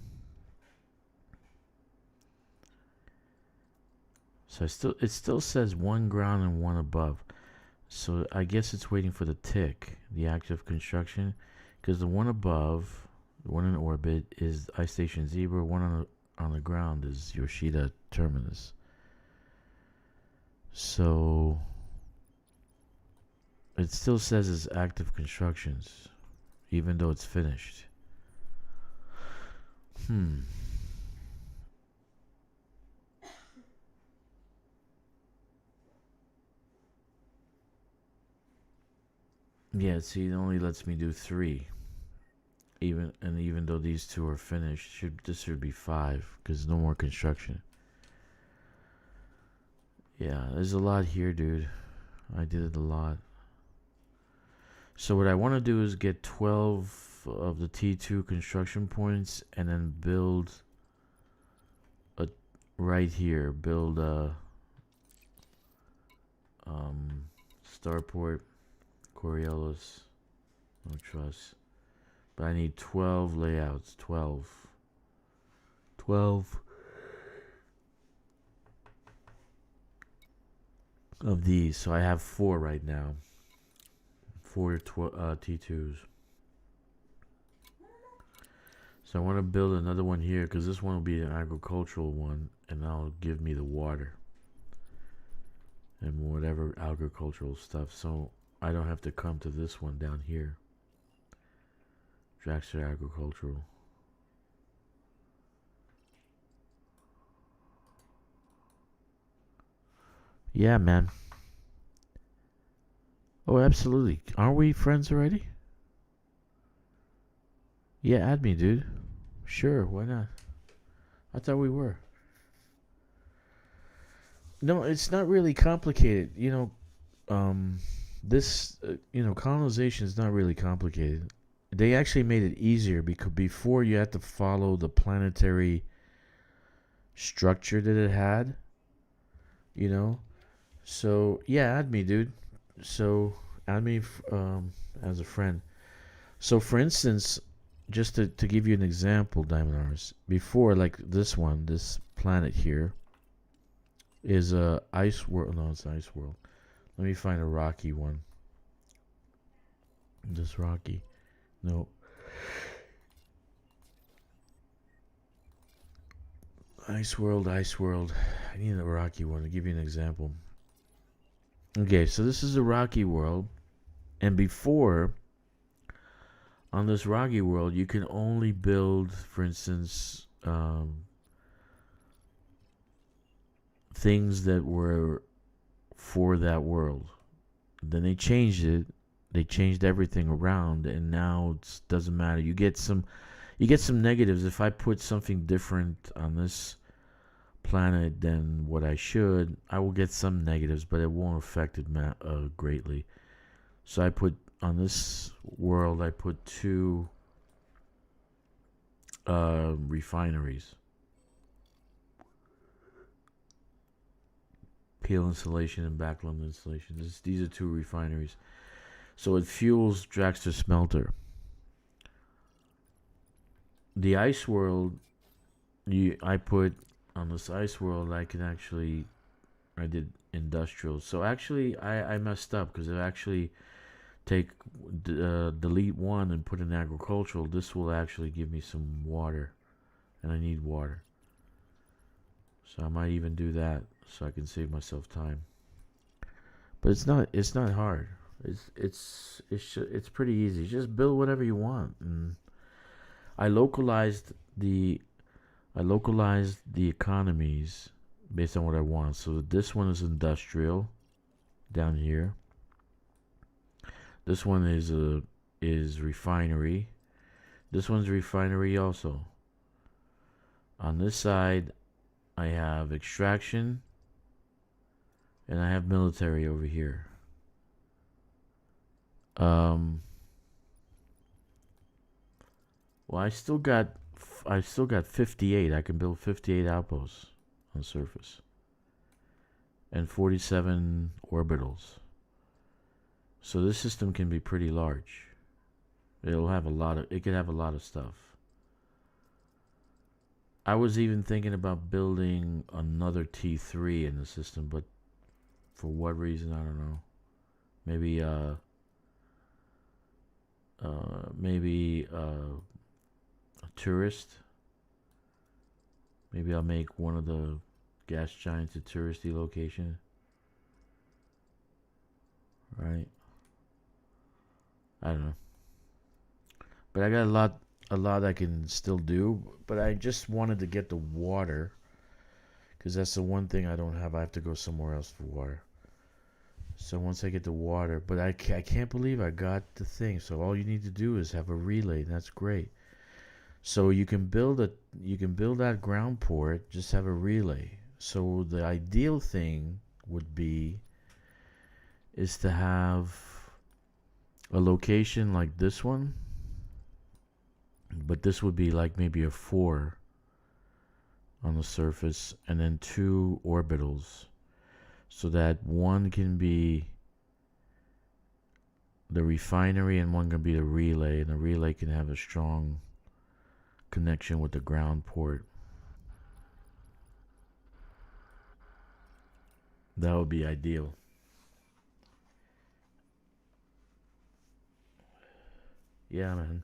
So it still says 1 ground and 1 above. So I guess it's waiting for the tick, the active construction, because the one above, the one in orbit, is Ice Station Zebra. One on the ground is Yoshida Terminus. So it still says it's active constructions, even though it's finished. Yeah, see, it only lets me do 3. Even though these 2 are finished, this should be 5 because no more construction. Yeah, there's a lot here, dude. I did it a lot. So what I want to do is get 12 of the T2 construction points and then build a right here. Build a starport, Coriolis, no trust. But I need 12 layouts. 12 of these. So I have 4 right now. 4 T2s. So I want to build another one here because this one will be an agricultural one, and that'll give me the water and whatever agricultural stuff. So I don't have to come to this one down here. Dragster Agricultural. Yeah, man. Oh, absolutely. Aren't we friends already? Yeah, add me, dude. Sure, why not? I thought we were. No, it's not really complicated. This, colonization is not really complicated. They actually made it easier because before you had to follow the planetary structure that it had. So, yeah, add me, dude. So, add me as a friend. So, for instance, just to give you an example, Diamond before, like this planet here is a ice world. No, it's ice world. Let me find a rocky one. Just rocky. No. Ice world. I need a rocky one to give you an example. Okay, so this is a rocky world. And before, on this rocky world, you can only build, for instance, things that were for that world. Then they changed it. They changed everything around, and now it doesn't matter. You get some negatives. If I put something different on this planet than what I should, I will get some negatives, but it won't affect it greatly. So I put on this world, I put 2 refineries. Peel installation and Backlund installation. These are 2 refineries. So it fuels Dragster Smelter. The ice world, I put on this ice world, I did industrial. So actually, I messed up because I actually delete 1 and put in agricultural. This will actually give me some water, and I need water. So I might even do that so I can save myself time. But it's not hard. It's pretty easy. Just build whatever you want. And I localized the economies based on what I want. So this one is industrial down here. This one is refinery. This one's refinery also. On this side, I have extraction, and I have military over here. Well, I still got 58. I can build 58 outposts on surface, and 47 orbitals. So this system can be pretty large. It could have a lot of stuff. I was even thinking about building another T3 in the system, but for what reason, I don't know. Maybe a tourist. Maybe I'll make one of the gas giants a touristy location. Right? I don't know. But I got a lot I can still do, but I just wanted to get the water, because that's the one thing I don't have. I have to go somewhere else for water. So once I get the water, but I can't believe I got the thing. So all you need to do is have a relay, and that's great. So you can build that ground port, just have a relay. So the ideal thing would be is to have a location like this one, but this would be like maybe a 4 on the surface, and then 2 orbitals, so that one can be the refinery and one can be the relay, and the relay can have a strong connection with the ground port. That would be ideal. Yeah, man.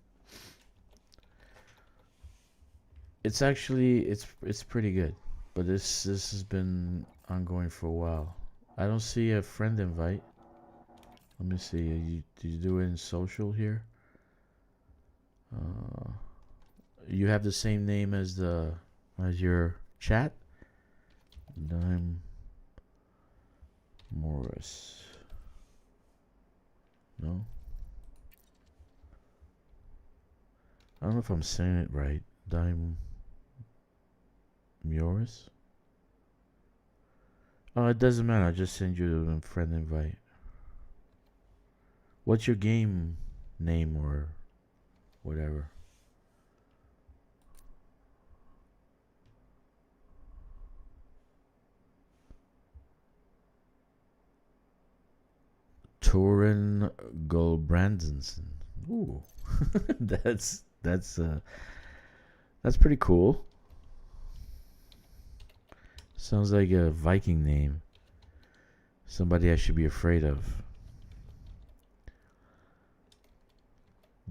It's actually it's pretty good, but this has been ongoing for a while. I don't see a friend invite. Let me see. Did you do it in social here? You have the same name as your chat. Dime Morris. No. I don't know if I'm saying it right. Dime Morris. Oh, it doesn't matter. I'll just send you a friend invite. What's your game name or whatever? Torin Goldbrandenson. Ooh, that's pretty cool. Sounds like a Viking name. Somebody I should be afraid of.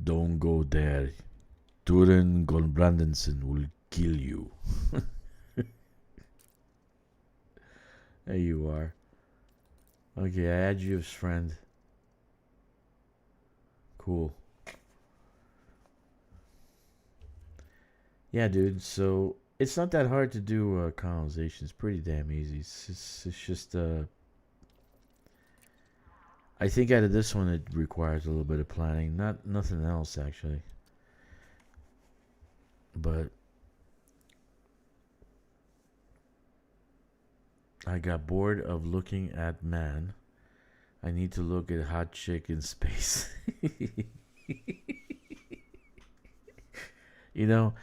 Don't go there. Torin Goldbrandenson will kill you. There you are. Okay, I add you as friend. Cool. Yeah, dude. So it's not that hard to do colonization. It's pretty damn easy. It's just I think out of this one it requires a little bit of planning. Nothing else actually. But I got bored of looking at man. I need to look at hot chick in space. You know,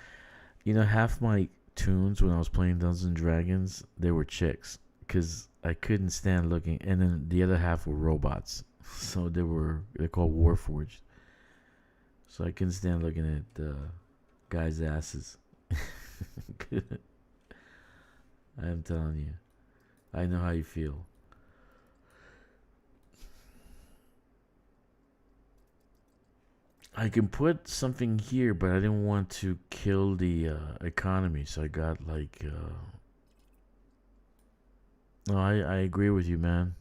half my tunes when I was playing Dungeons and Dragons, they were chicks. because I couldn't stand looking, and then the other half were robots, so they're called Warforged. So I couldn't stand looking at guys' asses. I'm telling you, I know how you feel. I can put something here, but I didn't want to kill the economy, so I got like. No, I agree with you, man.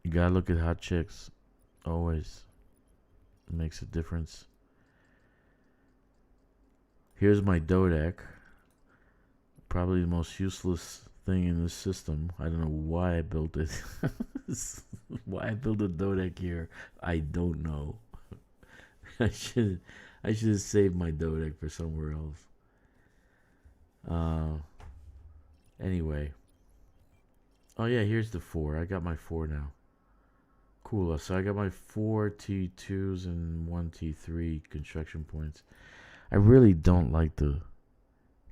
You gotta look at hot chicks, always. It makes a difference. Here's my Dodec. Probably the most useless thing in this system. I don't know why I built it. Why I built a Dodec here, I don't know. I should have saved my Dodec for somewhere else. Anyway. Oh yeah, here's the 4. I got my 4 now. Cool. So I got my 4 T2s and 1 T3 construction points. I really don't like the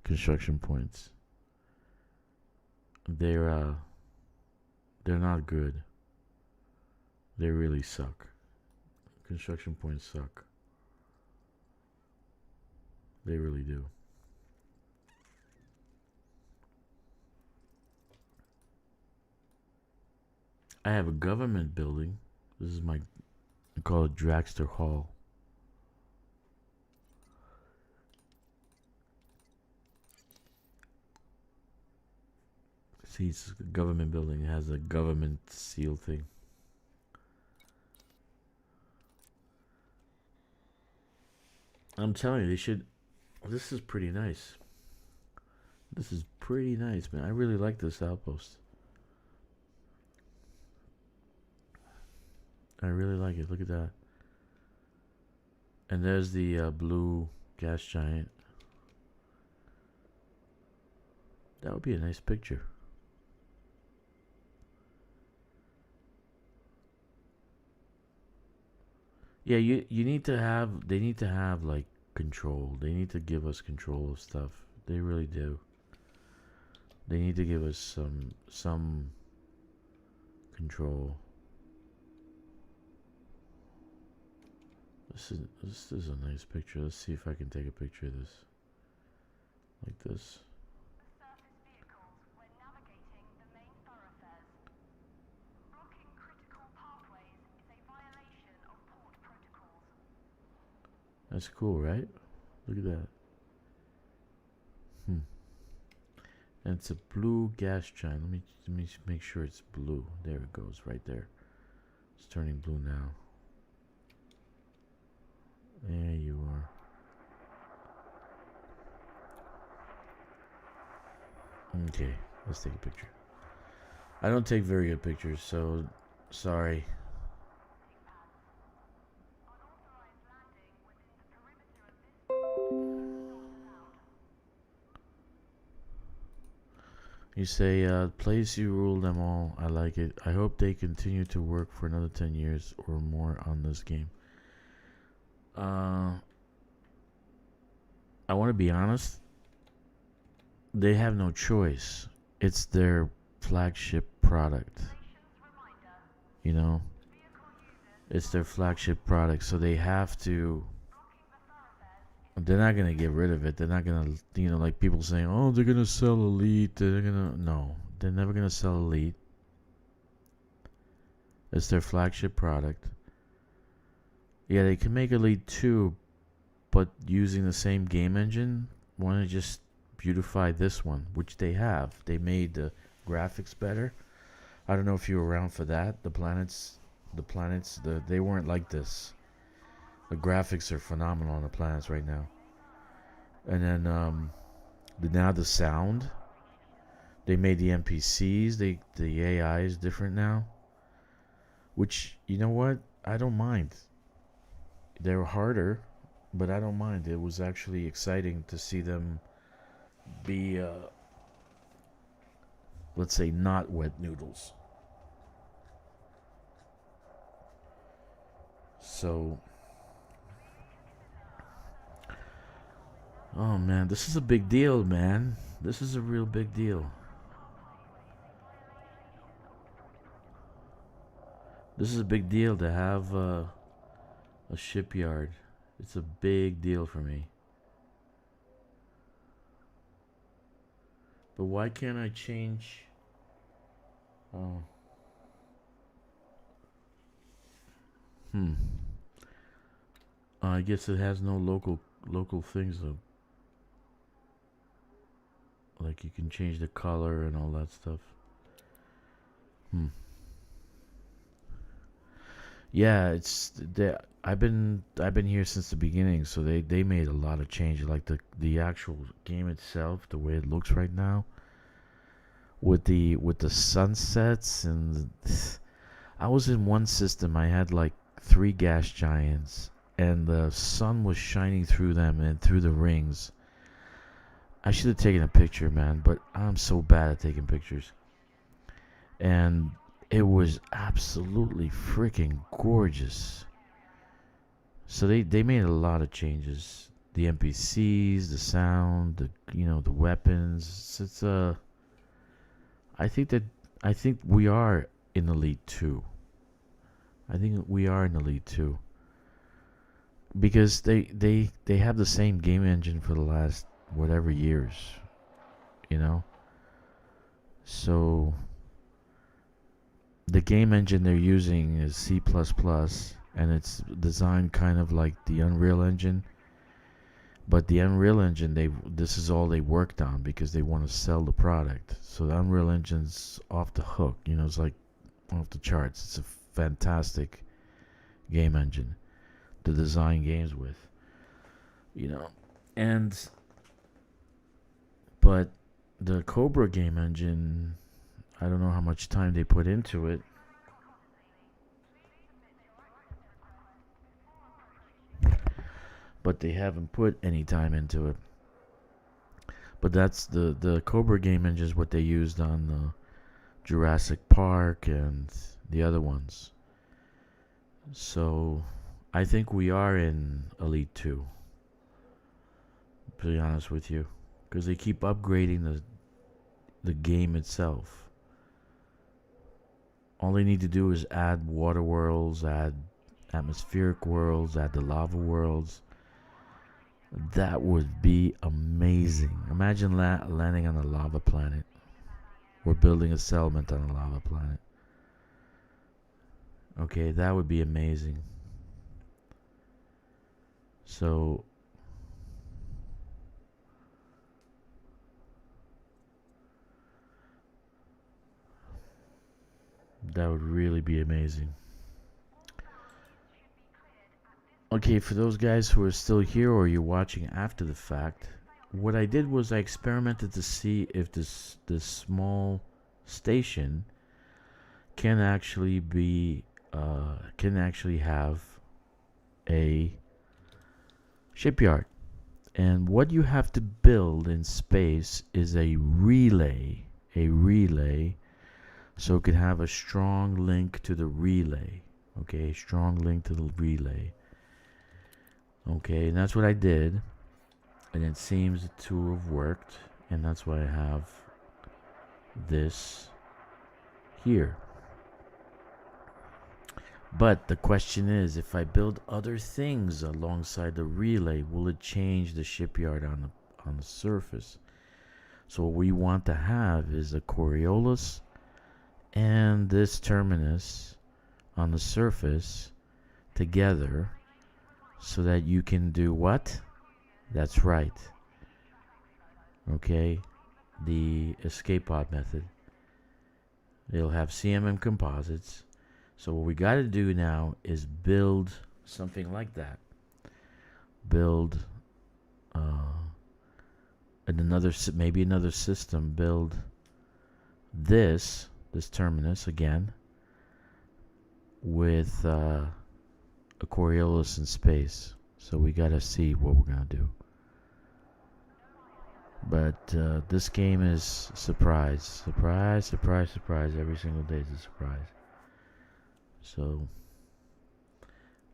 construction points. They're not good. They really suck. Construction points suck. They really do. I have a government building. This is I call it Dragster Hall. See, it's a government building. It has a government seal thing. I'm telling you, they should. This is pretty nice. This is pretty nice, man. I really like this outpost. I really like it. Look at that. And there's the blue gas giant. That would be a nice picture. Yeah, you need to have. They need to have like control. They need to give us control of stuff. They really do. They need to give us some control. This is a nice picture. Let's see if I can take a picture of this. Like this. Surface vehicles when navigating the main thoroughfares. Blocking critical pathways is a violation of port protocols. That's cool, right? Look at that. And it's a blue gas giant. Let me make sure it's blue. There it goes, right there. It's turning blue now. There you are. Okay, let's take a picture. I don't take very good pictures, so sorry. You say, place you rule them all. I like it. I hope they continue to work for another 10 years or more on this game. I want to be honest. They have no choice. It's their flagship product. You know? It's their flagship product, so they have to. They're not gonna get rid of it. They're not gonna, like people saying, "Oh, they're gonna sell Elite." No, they're never gonna sell Elite. It's their flagship product. Yeah, they can make Elite 2, but using the same game engine. Want to just beautify this one, which they have. They made the graphics better. I don't know if you were around for that. The planets, they weren't like this. The graphics are phenomenal on the planets right now. And then now the sound. They made the NPCs. The AI is different now. Which, you know what? I don't mind. They're harder, but I don't mind. It was actually exciting to see them be, let's say, not wet noodles. So, oh man, this is a big deal, man. This is a real big deal. This is a big deal to have a shipyard. It's a big deal for me. But why can't I change? Oh. I guess it has no local things though. Like you can change the color and all that stuff. Yeah, I've been here since the beginning, so they made a lot of changes. Like the actual game itself, the way it looks right now, with the sunsets and I was in one system. I had like 3 gas giants, and the sun was shining through them and through the rings. I should have taken a picture, man, but I'm so bad at taking pictures. And it was absolutely freaking gorgeous. So they made a lot of changes. The NPCs, the sound, the weapons. It's I think we are in Elite 2. I think we are in Elite 2. Because they have the same game engine for the last whatever years, So the game engine they're using is C++, and it's designed kind of like the Unreal Engine. But the Unreal Engine, this is all they worked on because they want to sell the product. So the Unreal Engine's off the hook, it's like off the charts. It's a fantastic game engine to design games with, but the Cobra game engine, I don't know how much time they put into it. But they haven't put any time into it. But that's the Cobra game engine is what they used on the Jurassic Park and the other ones. So I think we are in Elite 2. To be honest with you. Because they keep upgrading the game itself. All they need to do is add water worlds, add atmospheric worlds, add the lava worlds. That would be amazing. Imagine landing on a lava planet. Or building a settlement on a lava planet. Okay, that would be amazing. So that would really be amazing. Okay, for those guys who are still here or you're watching after the fact, what I did was I experimented to see if this small station can actually have a shipyard. And what you have to build in space is a relay, so it can have a strong link to the relay. Okay, strong link to the relay. Okay, and that's what I did, and it seems to have worked, and that's why I have this here. But the question is, if I build other things alongside the relay, will it change the shipyard on the surface? So what we want to have is a Coriolis and this terminus on the surface together, so that you can do what? That's right. Okay, the escape pod method. It'll have CMM composites. So what we got to do now is build something like that. Build maybe another system. Build this terminus again with a Coriolis in space. So we got to see what we're going to do. But this game is surprise. Surprise, surprise, surprise. Every single day is a surprise. So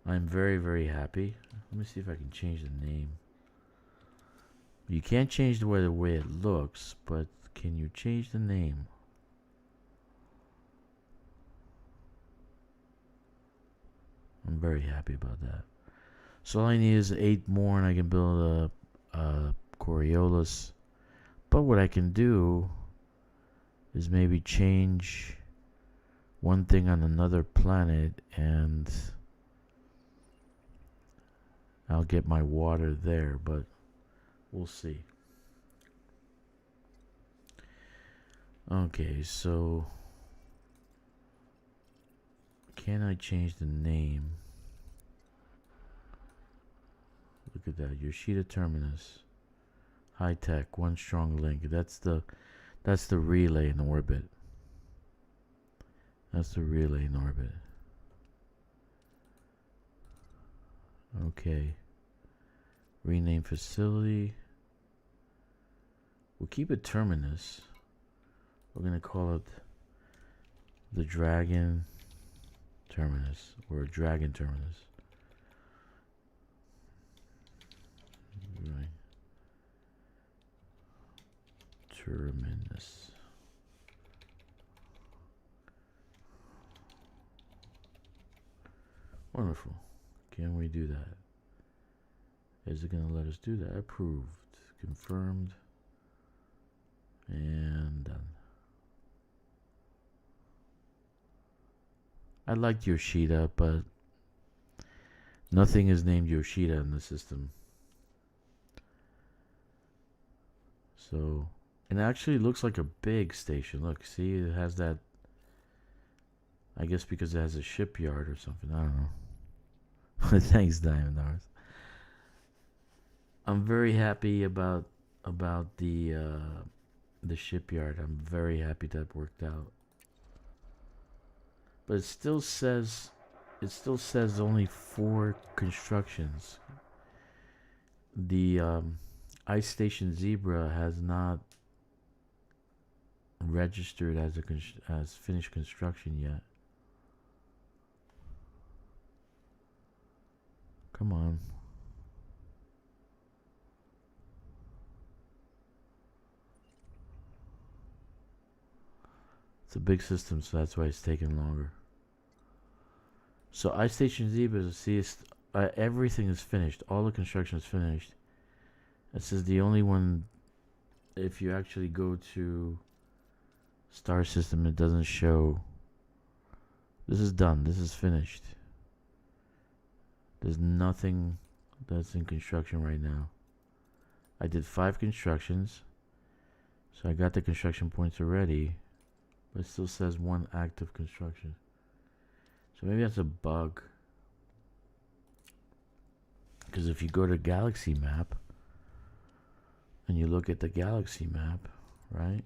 I'm very, very happy. Let me see if I can change the name. You can't change the way it looks, but can you change the name? I'm very happy about that. So all I need is 8 more and I can build a Coriolis. But what I can do is maybe change one thing on another planet and I'll get my water there, but we'll see. Okay, so can I change the name? Look at that, Yoshida Terminus. High tech, one strong link. That's the relay in orbit. That's the relay in orbit. Okay. Rename facility. We'll keep it Terminus. We're gonna call it the Dragon Terminus, or Dragon Terminus. Right. Terminus. Wonderful. Can we do that? Is it going to let us do that? Approved. Confirmed. And done. I liked Yoshida, but nothing is named Yoshida in the system. So, and it actually looks like a big station. Look, see, it has that. I guess because it has a shipyard or something. I don't know. Thanks, Diamond Arts. I'm very happy about the shipyard. I'm very happy that worked out. But it still says only 4 constructions. The Ice Station Zebra has not registered as finished construction yet. Come on. It's a big system, so that's why it's taking longer. So Ice Station Zebra, see, everything is finished. All the construction is finished. It says the only one, if you actually go to Star System, it doesn't show. This is done. This is finished. There's nothing that's in construction right now. I did 5 constructions, so I got the construction points already, but it still says 1 active construction. So maybe that's a bug. Because if you go to Galaxy Map, and you look at the Galaxy Map, right?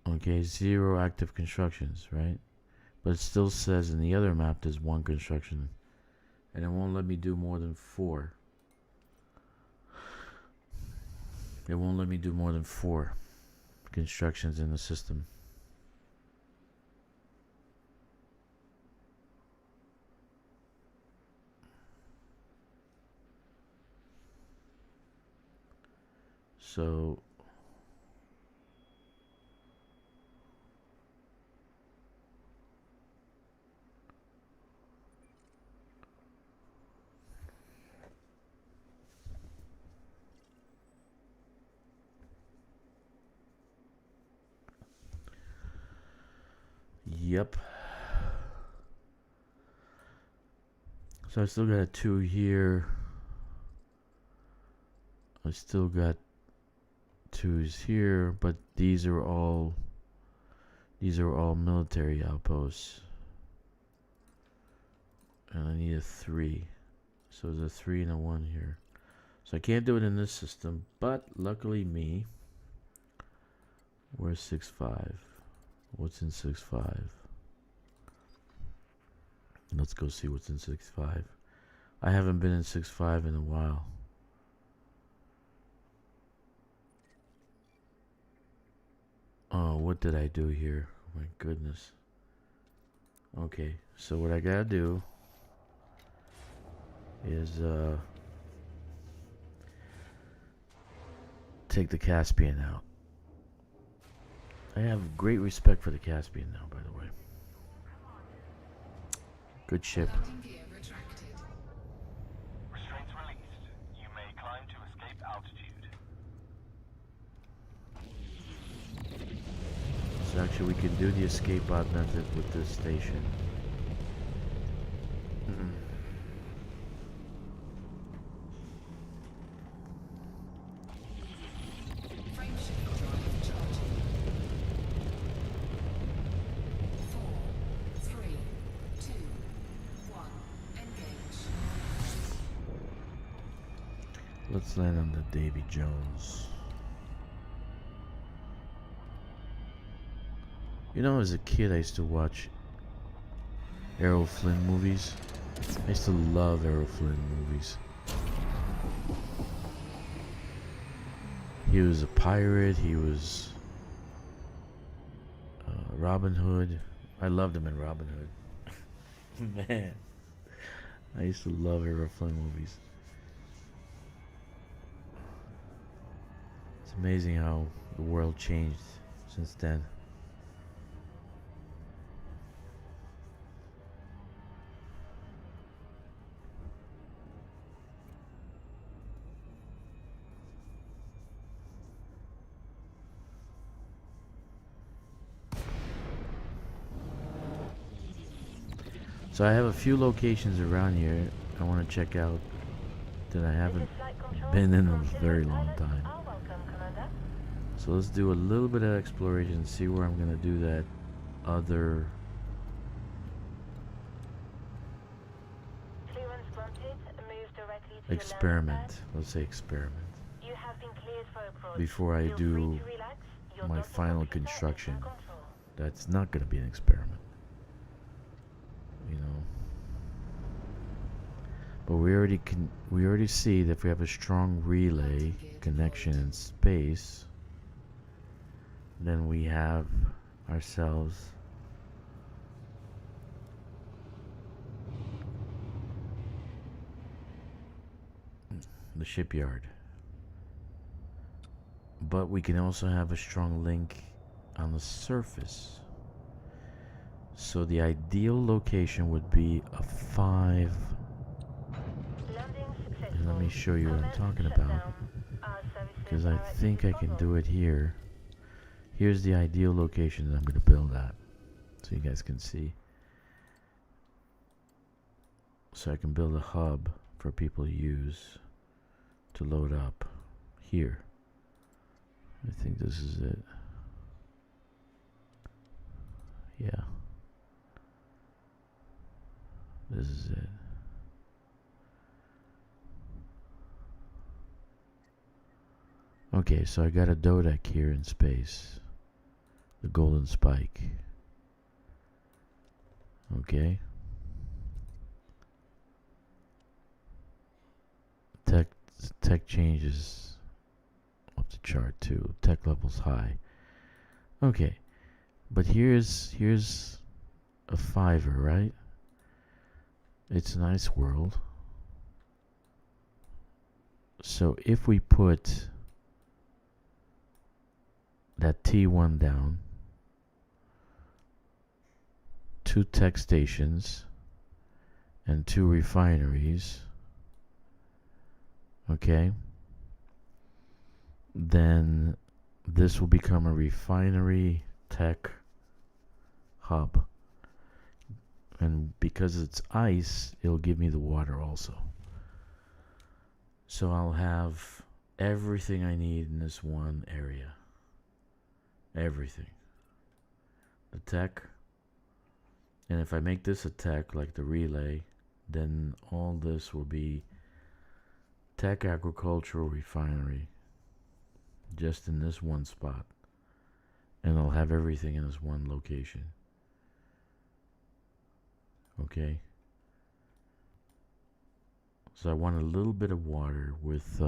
Okay, 0 active constructions, right? But it still says in the other map there's 1 construction. And it won't let me do more than 4. It won't let me do more than 4 constructions in the system. So yep. So I still got a 2 here. I still got 2s here, but these are all military outposts. And I need a 3. So there's a 3 and a 1 here. So I can't do it in this system, but luckily me. Where's 6.5? What's in 6.5? Let's go see what's in 6.5. I haven't been in 6.5 in a while. Oh, what did I do here? Oh my goodness. Okay, so what I gotta do is take the Caspian out. I have great respect for the Caspian now, by the way. Good ship. Landing gear retracted. Restraints released. You may climb to escape altitude. So actually we can do the escape pod method with this station. Frameshift drive charging. 4, 3, 2, 1. Engage. Let's land on the Davy Jones. You know, as a kid I used to watch Errol Flynn movies. I used to love Errol Flynn movies. He was a pirate, he was Robin Hood. I loved him in Robin Hood. Man, I used to love Errol Flynn movies. It's amazing how the world changed since then. So I have a few locations around here I want to check out that I haven't been in a very long time. So let's do a little bit of exploration, see where I'm going to do that other experiment. Let's say experiment. Before I do my final construction. That's not going to be an experiment. You know. But we already see that if we have a strong relay connection in space, then we have ourselves the shipyard. But we can also have a strong link on the surface. So the ideal location would be a 5. And let me show you what I'm talking about, because I think I can do it here. Here's the ideal location that I'm going to build at, so you guys can see. So I can build a hub for people to use to load up here. I think this is it. Yeah. This is it. Okay, so I got a Dodec here in space. The golden spike. Okay. Tech changes up the chart too. Tech levels high. Okay. But here's a 5er, right? It's a nice world. So if we put that T1 down, 2 tech stations and 2 refineries, okay, then this will become a refinery tech hub. And because it's ice, it'll give me the water also. So I'll have everything I need in this one area. Everything. The tech. And if I make this a tech, like the relay, then all this will be tech agricultural refinery. Just in this one spot. And I'll have everything in this one location. Okay. So I want a little bit of water with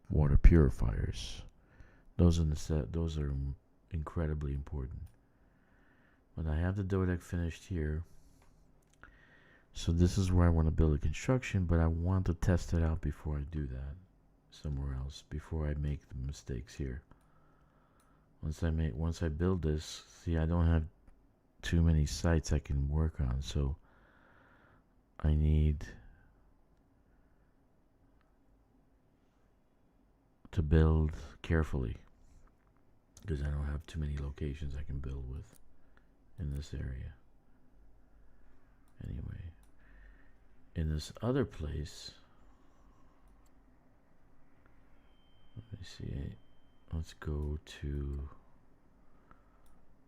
water purifiers. Those are incredibly important. But I have the Dodec finished here. So this is where I want to build a construction, but I want to test it out before I do that somewhere else, before I make the mistakes here. Once I build this, see, I don't have too many sites I can work on, so I need to build carefully because I don't have too many locations I can build with in this area. Anyway, in this other place, let me see, let's go to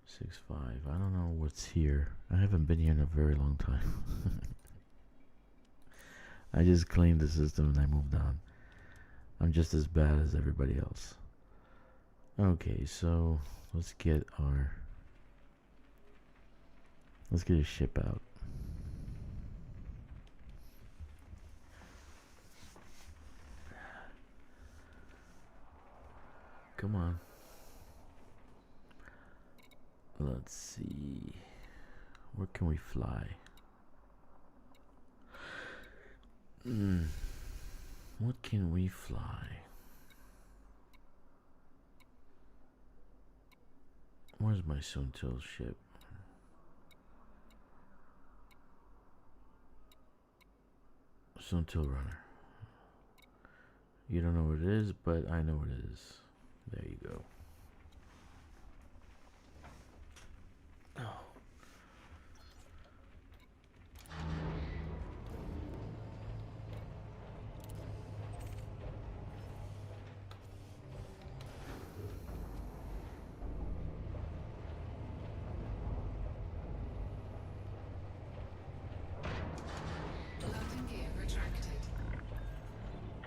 6.5. I don't know what's here. I haven't been here in a very long time. I just cleaned the system and I moved on. I'm just as bad as everybody else. Okay, so let's get a ship out. Come on. Let's see. Where can we fly? What can we fly? Where's my Suntil ship? Suntil runner. You don't know what it is, but I know what it is. There you go. Oh. Landing gear retracted.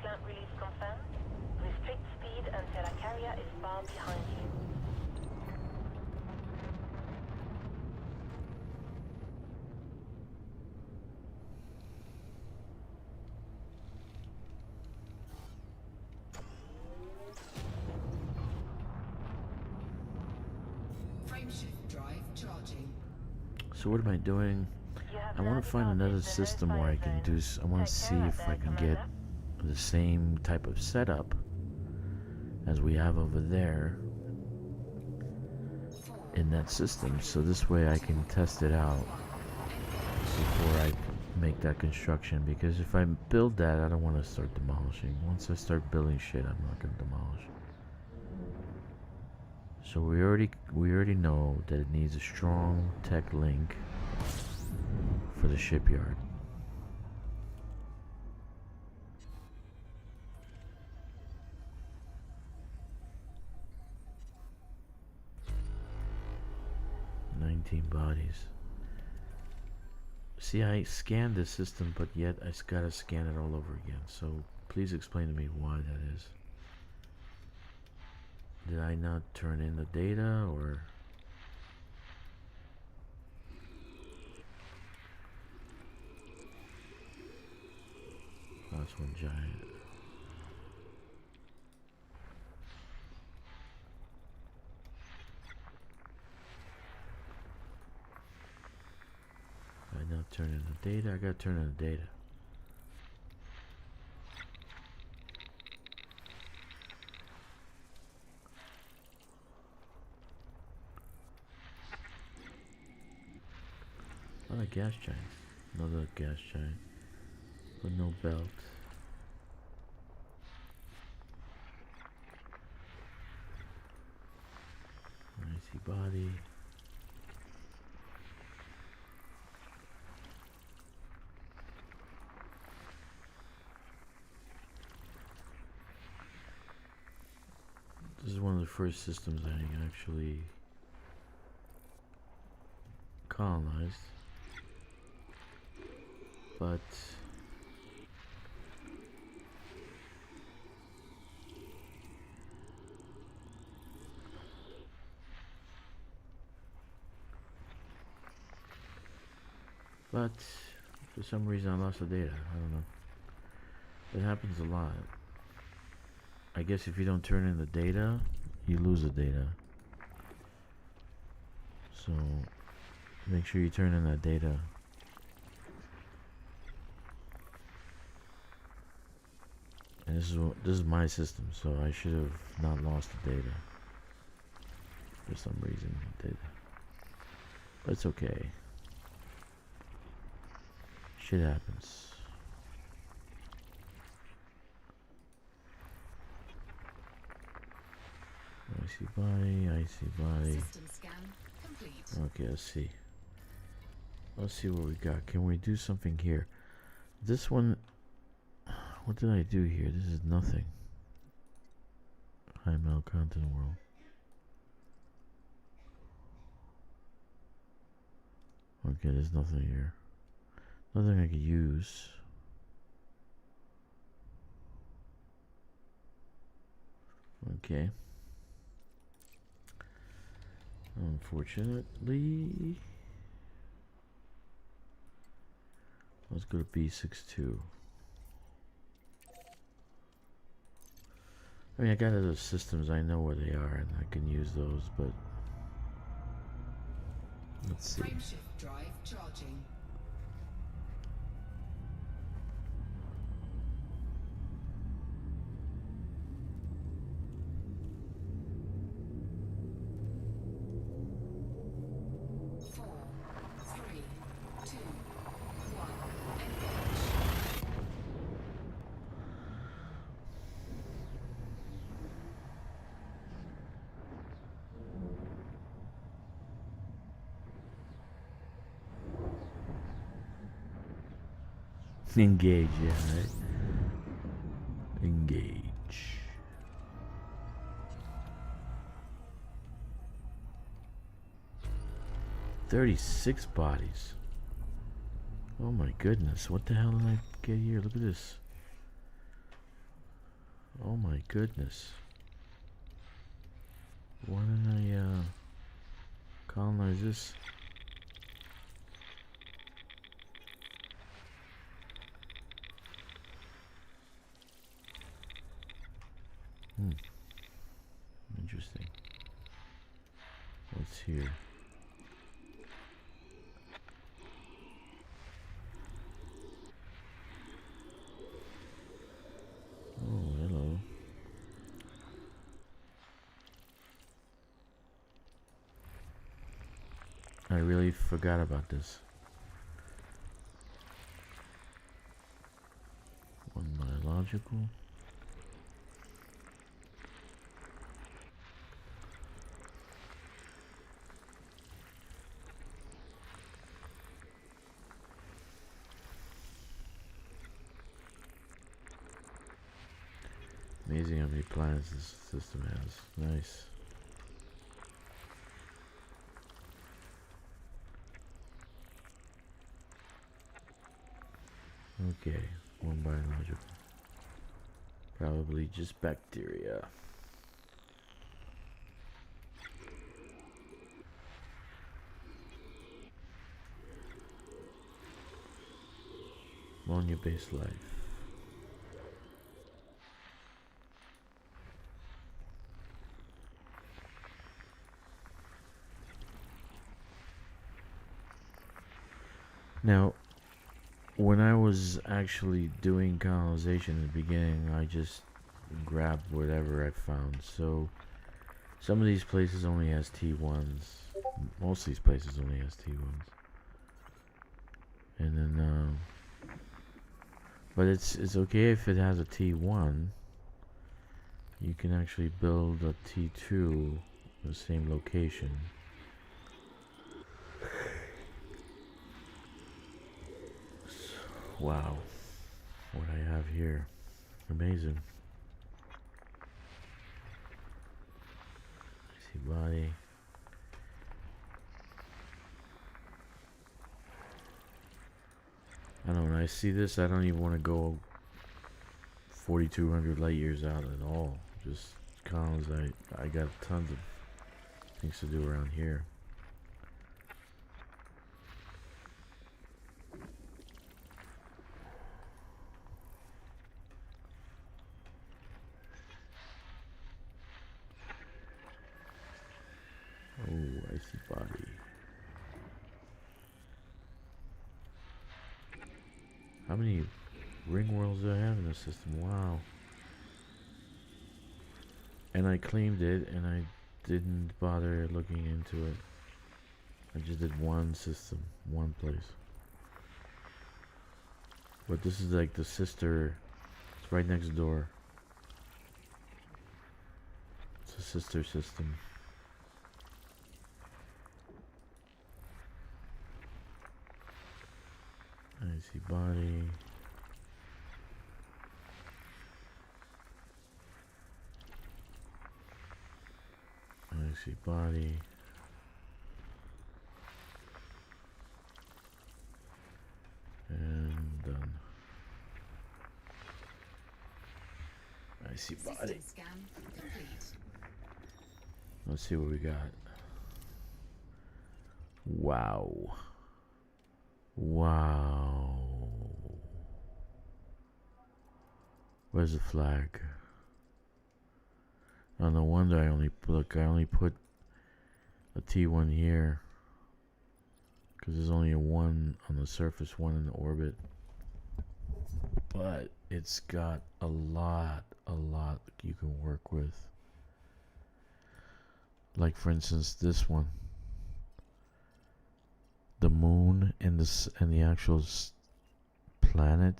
Clamp release confirmed. Restrict speed until a carrier is far behind you. Frameshift drive charging. So what am I doing? You have I want to find another system where I can do. I want to see if I can get the same type of setup as we have over there in that system, so this way I can test it out before I make that construction, because if I build that, I don't want to start demolishing. Once I start building shit, I'm not going to demolish. So we already know that it needs a strong tech link for the shipyard. Bodies. See, I scanned the system, but yet I gotta scan it all over again. So please explain to me why that is. Did I not turn in the data, or? That's one giant. I not turn in the data. I gotta turn in the data. Another gas giant. Another gas giant. With no belt. Icy body. This is one of the first systems I actually colonized, but for some reason I lost the data. I don't know. It happens a lot. I guess if you don't turn in the data, you lose the data. So make sure you turn in that data. And this is my system, so I should have not lost the data. For some reason it did. But it's okay. Shit happens. Icy body, icy body. System scan complete. Okay, let's see. Let's see what we got. Can we do something here? This one, what did I do here? This is nothing. High metal content world. Okay, there's nothing here. Nothing I could use. Okay. Unfortunately, let's go to B62. I mean, I got other systems, I know where they are, and I can use those, but let's see. Frameshift drive charging. Four, three, two, one, engage. Engage, yeah, right? Engage. 36 bodies. Oh my goodness, what the hell did I get here? Look at this. Oh my goodness. Why didn't I colonize this? Interesting. What's here? Oh, hello. I really forgot about this. One biological. Amazing how many planets this system has. Nice. Okay, one biological. Probably just bacteria. Ammonia-based life. Now, when I was actually doing colonization in the beginning, I just grabbed whatever I found. So, some of these places only has T1s. Most of these places only has T1s. And then, but it's okay if it has a T1. You can actually build a T2 in the same location. Wow, what I have here, amazing. See body. I don't know, when I see this, I don't even want to go 4,200 light years out at all. Just colonize. I got tons of things to do around here. Oh, I see body. How many ring worlds do I have in the system? Wow. And I claimed it, and I didn't bother looking into it. I just did one system, one place. But this is like the sister. It's right next door. It's a sister system. I see body. I see body. And done. I see body. System scan complete. Let's see what we got. Wow. Wow. Where's the flag? Oh, no wonder I only put a T1 here. Because there's only a 1 on the surface, 1 in the orbit. But it's got a lot you can work with. Like for instance this one. The moon and the actual planet.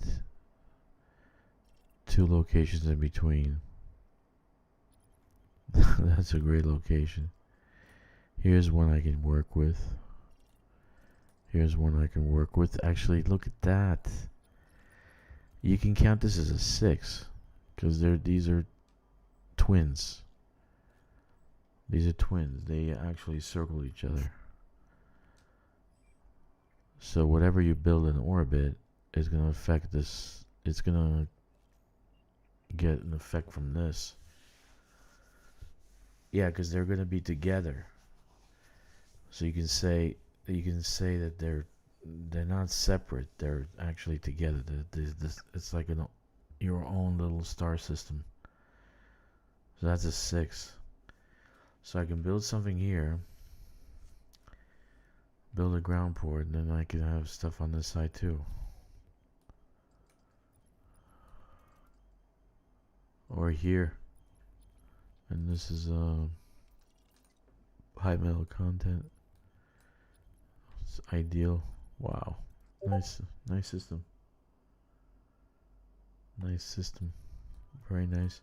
2 locations in between. That's a great location. Here's one I can work with. Here's one I can work with. Actually, look at that. You can count this as a 6 because these are twins. These are twins. They actually circle each other. So whatever you build in orbit is going to affect this. It's going to get an effect from this. Yeah, because they're going to be together. So you can say that they're not separate. They're actually together. It's like your own little star system. So that's a 6. So I can build something here. Build a ground port, and then I can have stuff on this side too. Or here. And this is high metal content. It's ideal. Wow. Nice system. Nice system. Very nice.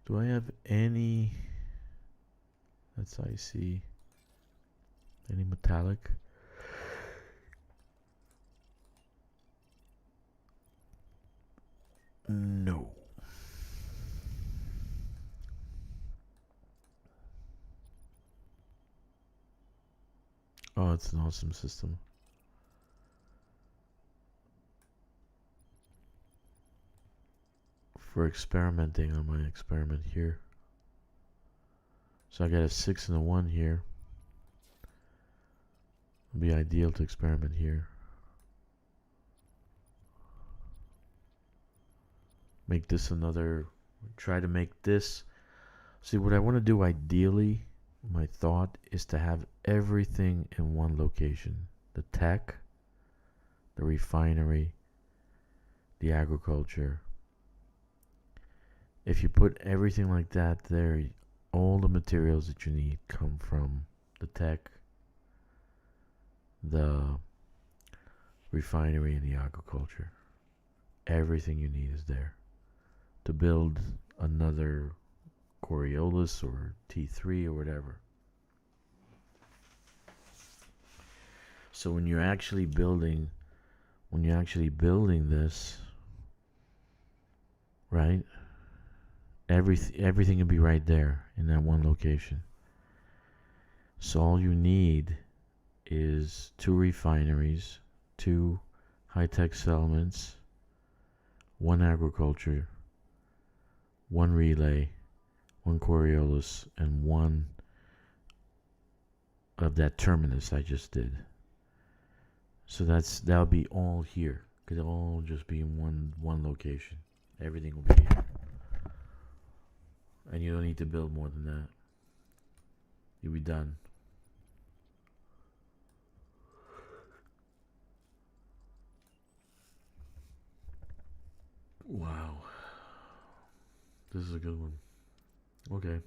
Do I have any... That's IC. Any metallic? No. Oh, it's an awesome system. For experimenting on my experiment here. So I got a 6 and a 1 here. It'd be ideal to experiment here. Make this another... Try to make this... See, what I want to do ideally... My thought is to have everything in one location. The tech, the refinery, the agriculture. If you put everything like that there, all the materials that you need come from the tech, the refinery, and the agriculture. Everything you need is there to build another Coriolis or T3 or whatever. So when you're actually building this, right? Everything can be right there in that one location. So all you need is 2 refineries, 2 high-tech settlements, 1 agriculture, 1 relay, 1 Coriolis, and 1 of that terminus I just did. So that'll be all here. Could all just be in one location. Everything will be here. And you don't need to build more than that. You'll be done. Wow. This is a good one. Okay.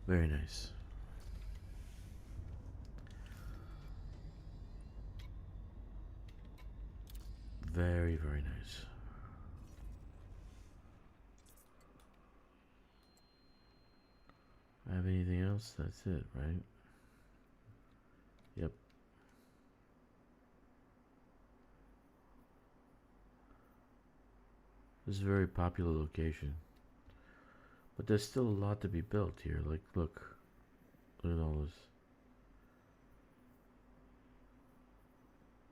Very nice. Very, very nice. Have anything else? That's it, right? Yep. This is a very popular location. But there's still a lot to be built here. Like, look. Look at all this.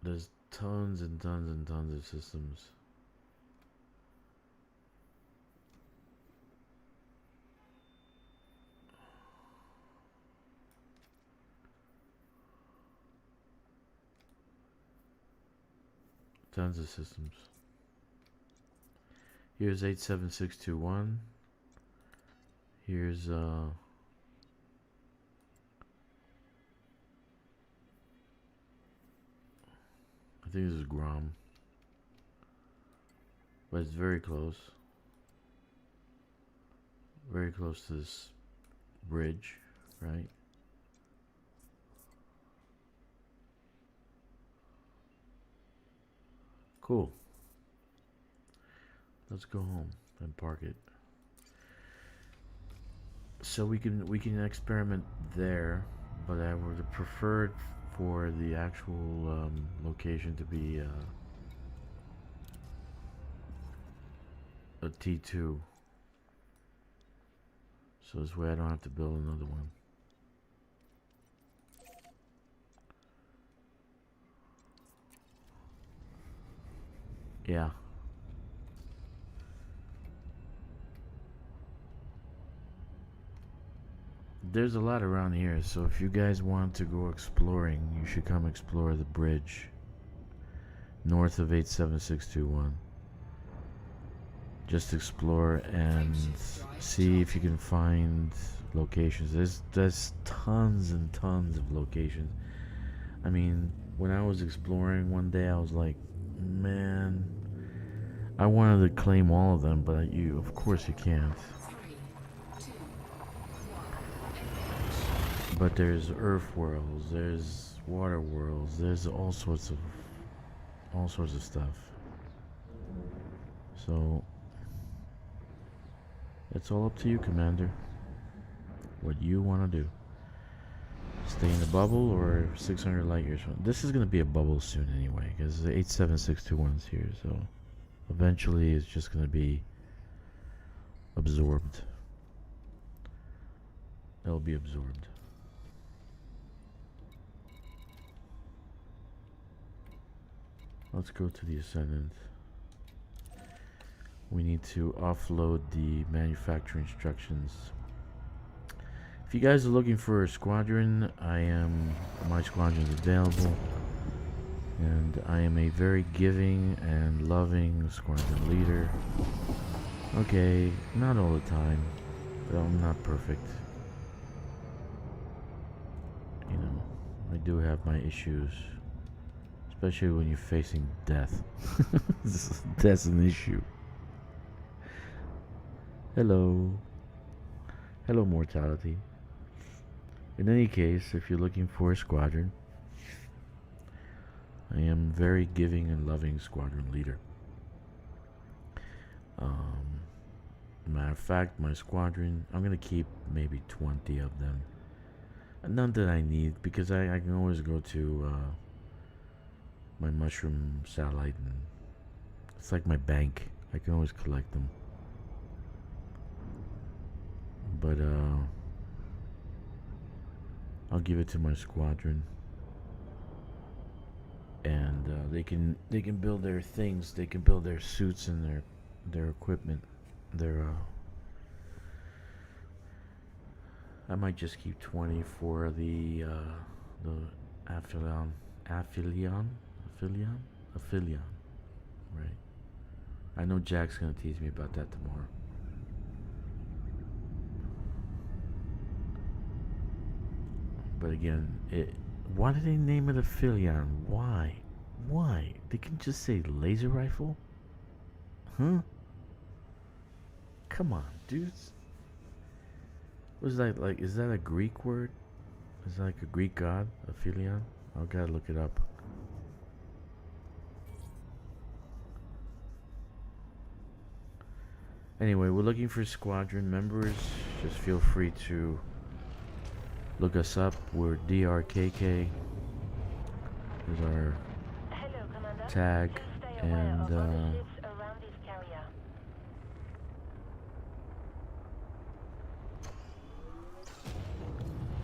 There's tons and tons and tons of systems. Tons of systems. Here's 87621. Here's I think this is Grom. But it's very close. Very close to this bridge, right? Cool. Let's go home and park it. So we can experiment there, but I would have preferred for the actual location to be a T2. So this way I don't have to build another one. Yeah. There's a lot around here, so if you guys want to go exploring, you should come explore the bridge north of 87621. Just explore and see if you can find locations. There's tons and tons of locations. I mean, when I was exploring one day, I was like, man, I wanted to claim all of them, but of course you can't. But there's earth worlds, there's water worlds, there's all sorts of stuff. So it's all up to you, Commander. What you want to do. Stay in the bubble or 600 light years from. This is going to be a bubble soon anyway, because the 87621 is here, so eventually it's just going to be absorbed. It'll be absorbed. Let's go to the Ascendant. We need to offload the manufacturer instructions. If you guys are looking for a squadron, my squadron is available. And I am a very giving and loving squadron leader. Okay, not all the time, but I'm not perfect. You know, I do have my issues. Especially when you're facing death. That's an issue. Hello. Hello, mortality. In any case, if you're looking for a squadron, I am very giving and loving squadron leader. Matter of fact, my squadron, I'm going to keep maybe 20 of them. None that I need, because I can always go to my mushroom satellite, and it's like my bank. I can always collect them. But I'll give it to my squadron, and they can build their things. They can build their suits and their equipment. I might just keep 20 for the Aphelion, right? I know Jack's gonna tease me about that tomorrow. But again, why did they name it Aphelion? Why? They can just say laser rifle? Huh? Come on, dudes. Was that like? Is that a Greek word? Is that like a Greek god? Aphelion? I gotta look it up. Anyway, we're looking for squadron members. Just feel free to look us up. We're DRKK. Is our Hello, Commander. tag, Please stay aware and of other ships around this carrier.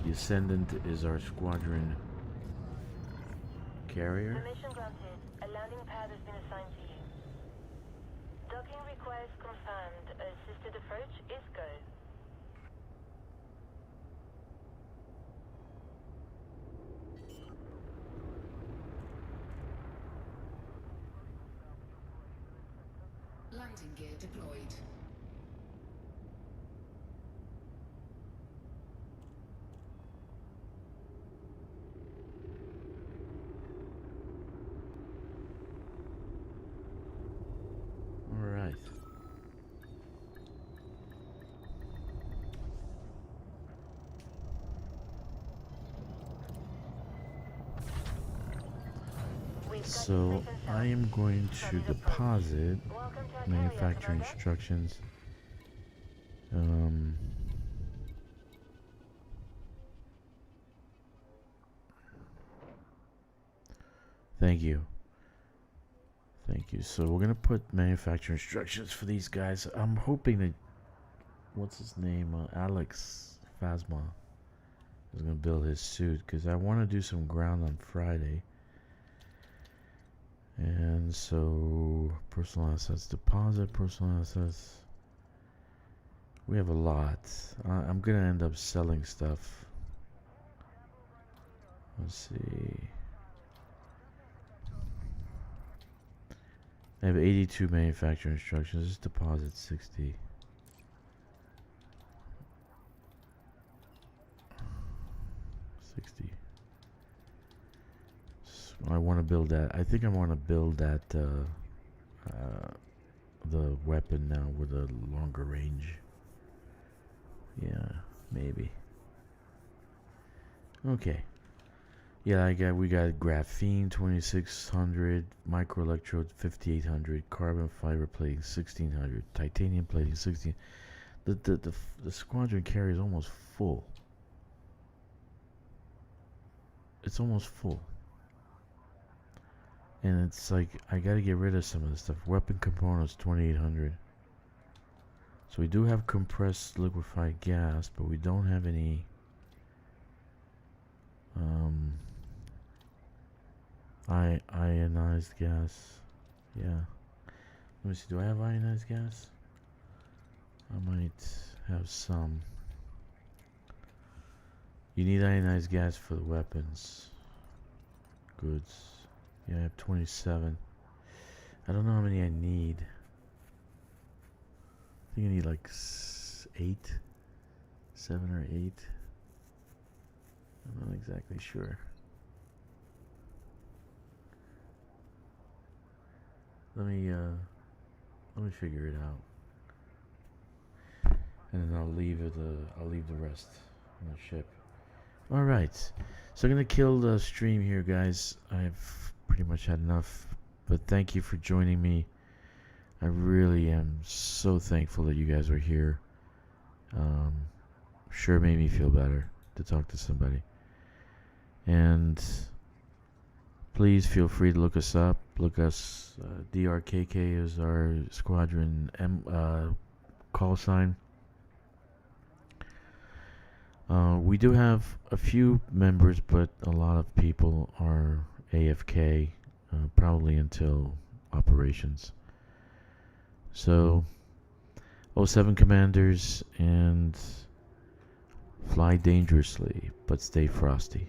the Ascendant is our squadron carrier. Permission granted. A landing pad has been assigned to you. Docking request confirmed. Assisted approach is go. Landing gear deployed. All right. We've got you So safe and sound. I am going to Solid approach. deposit Welcome to our manufacturing carrier, Commander. instructions. Thank you. Thank you. So we're gonna put manufacturing instructions for these guys. I'm hoping that what's his name, Alex Phasma, is gonna build his suit because I want to do some ground on Friday. And so personal assets deposit, personal assets. We have a lot. I'm gonna end up selling stuff. Let's see. I have 82 manufacturing instructions. Just deposit 60. I want to build that. I think I want to build that the weapon now with a longer range. Yeah, maybe. Okay. Yeah, we got graphene 2600, microelectrode 5800, carbon fiber plating 1600, titanium plating 16. The squadron carrier is almost full. It's almost full. And it's like I gotta get rid of some of this stuff. Weapon components 2800. So we do have compressed liquefied gas, but we don't have any ionized gas. Yeah. Let me see, do I have ionized gas? I might have some. You need ionized gas for the weapons. Goods. Yeah, I have 27. I don't know how many I need. I think I need like 8. 7 or 8. I'm not exactly sure. Let me figure it out. And then I'll leave the rest on the ship. All right. So I'm going to kill the stream here, guys. I've pretty much had enough, but thank you for joining me. I really am so thankful that you guys are here. Sure made me feel better to talk to somebody. And please feel free to look us up. Look us. DRKK is our squadron call sign. We do have a few members, but a lot of people are AFK, probably until operations. So, 07 commanders, and fly dangerously, but stay frosty.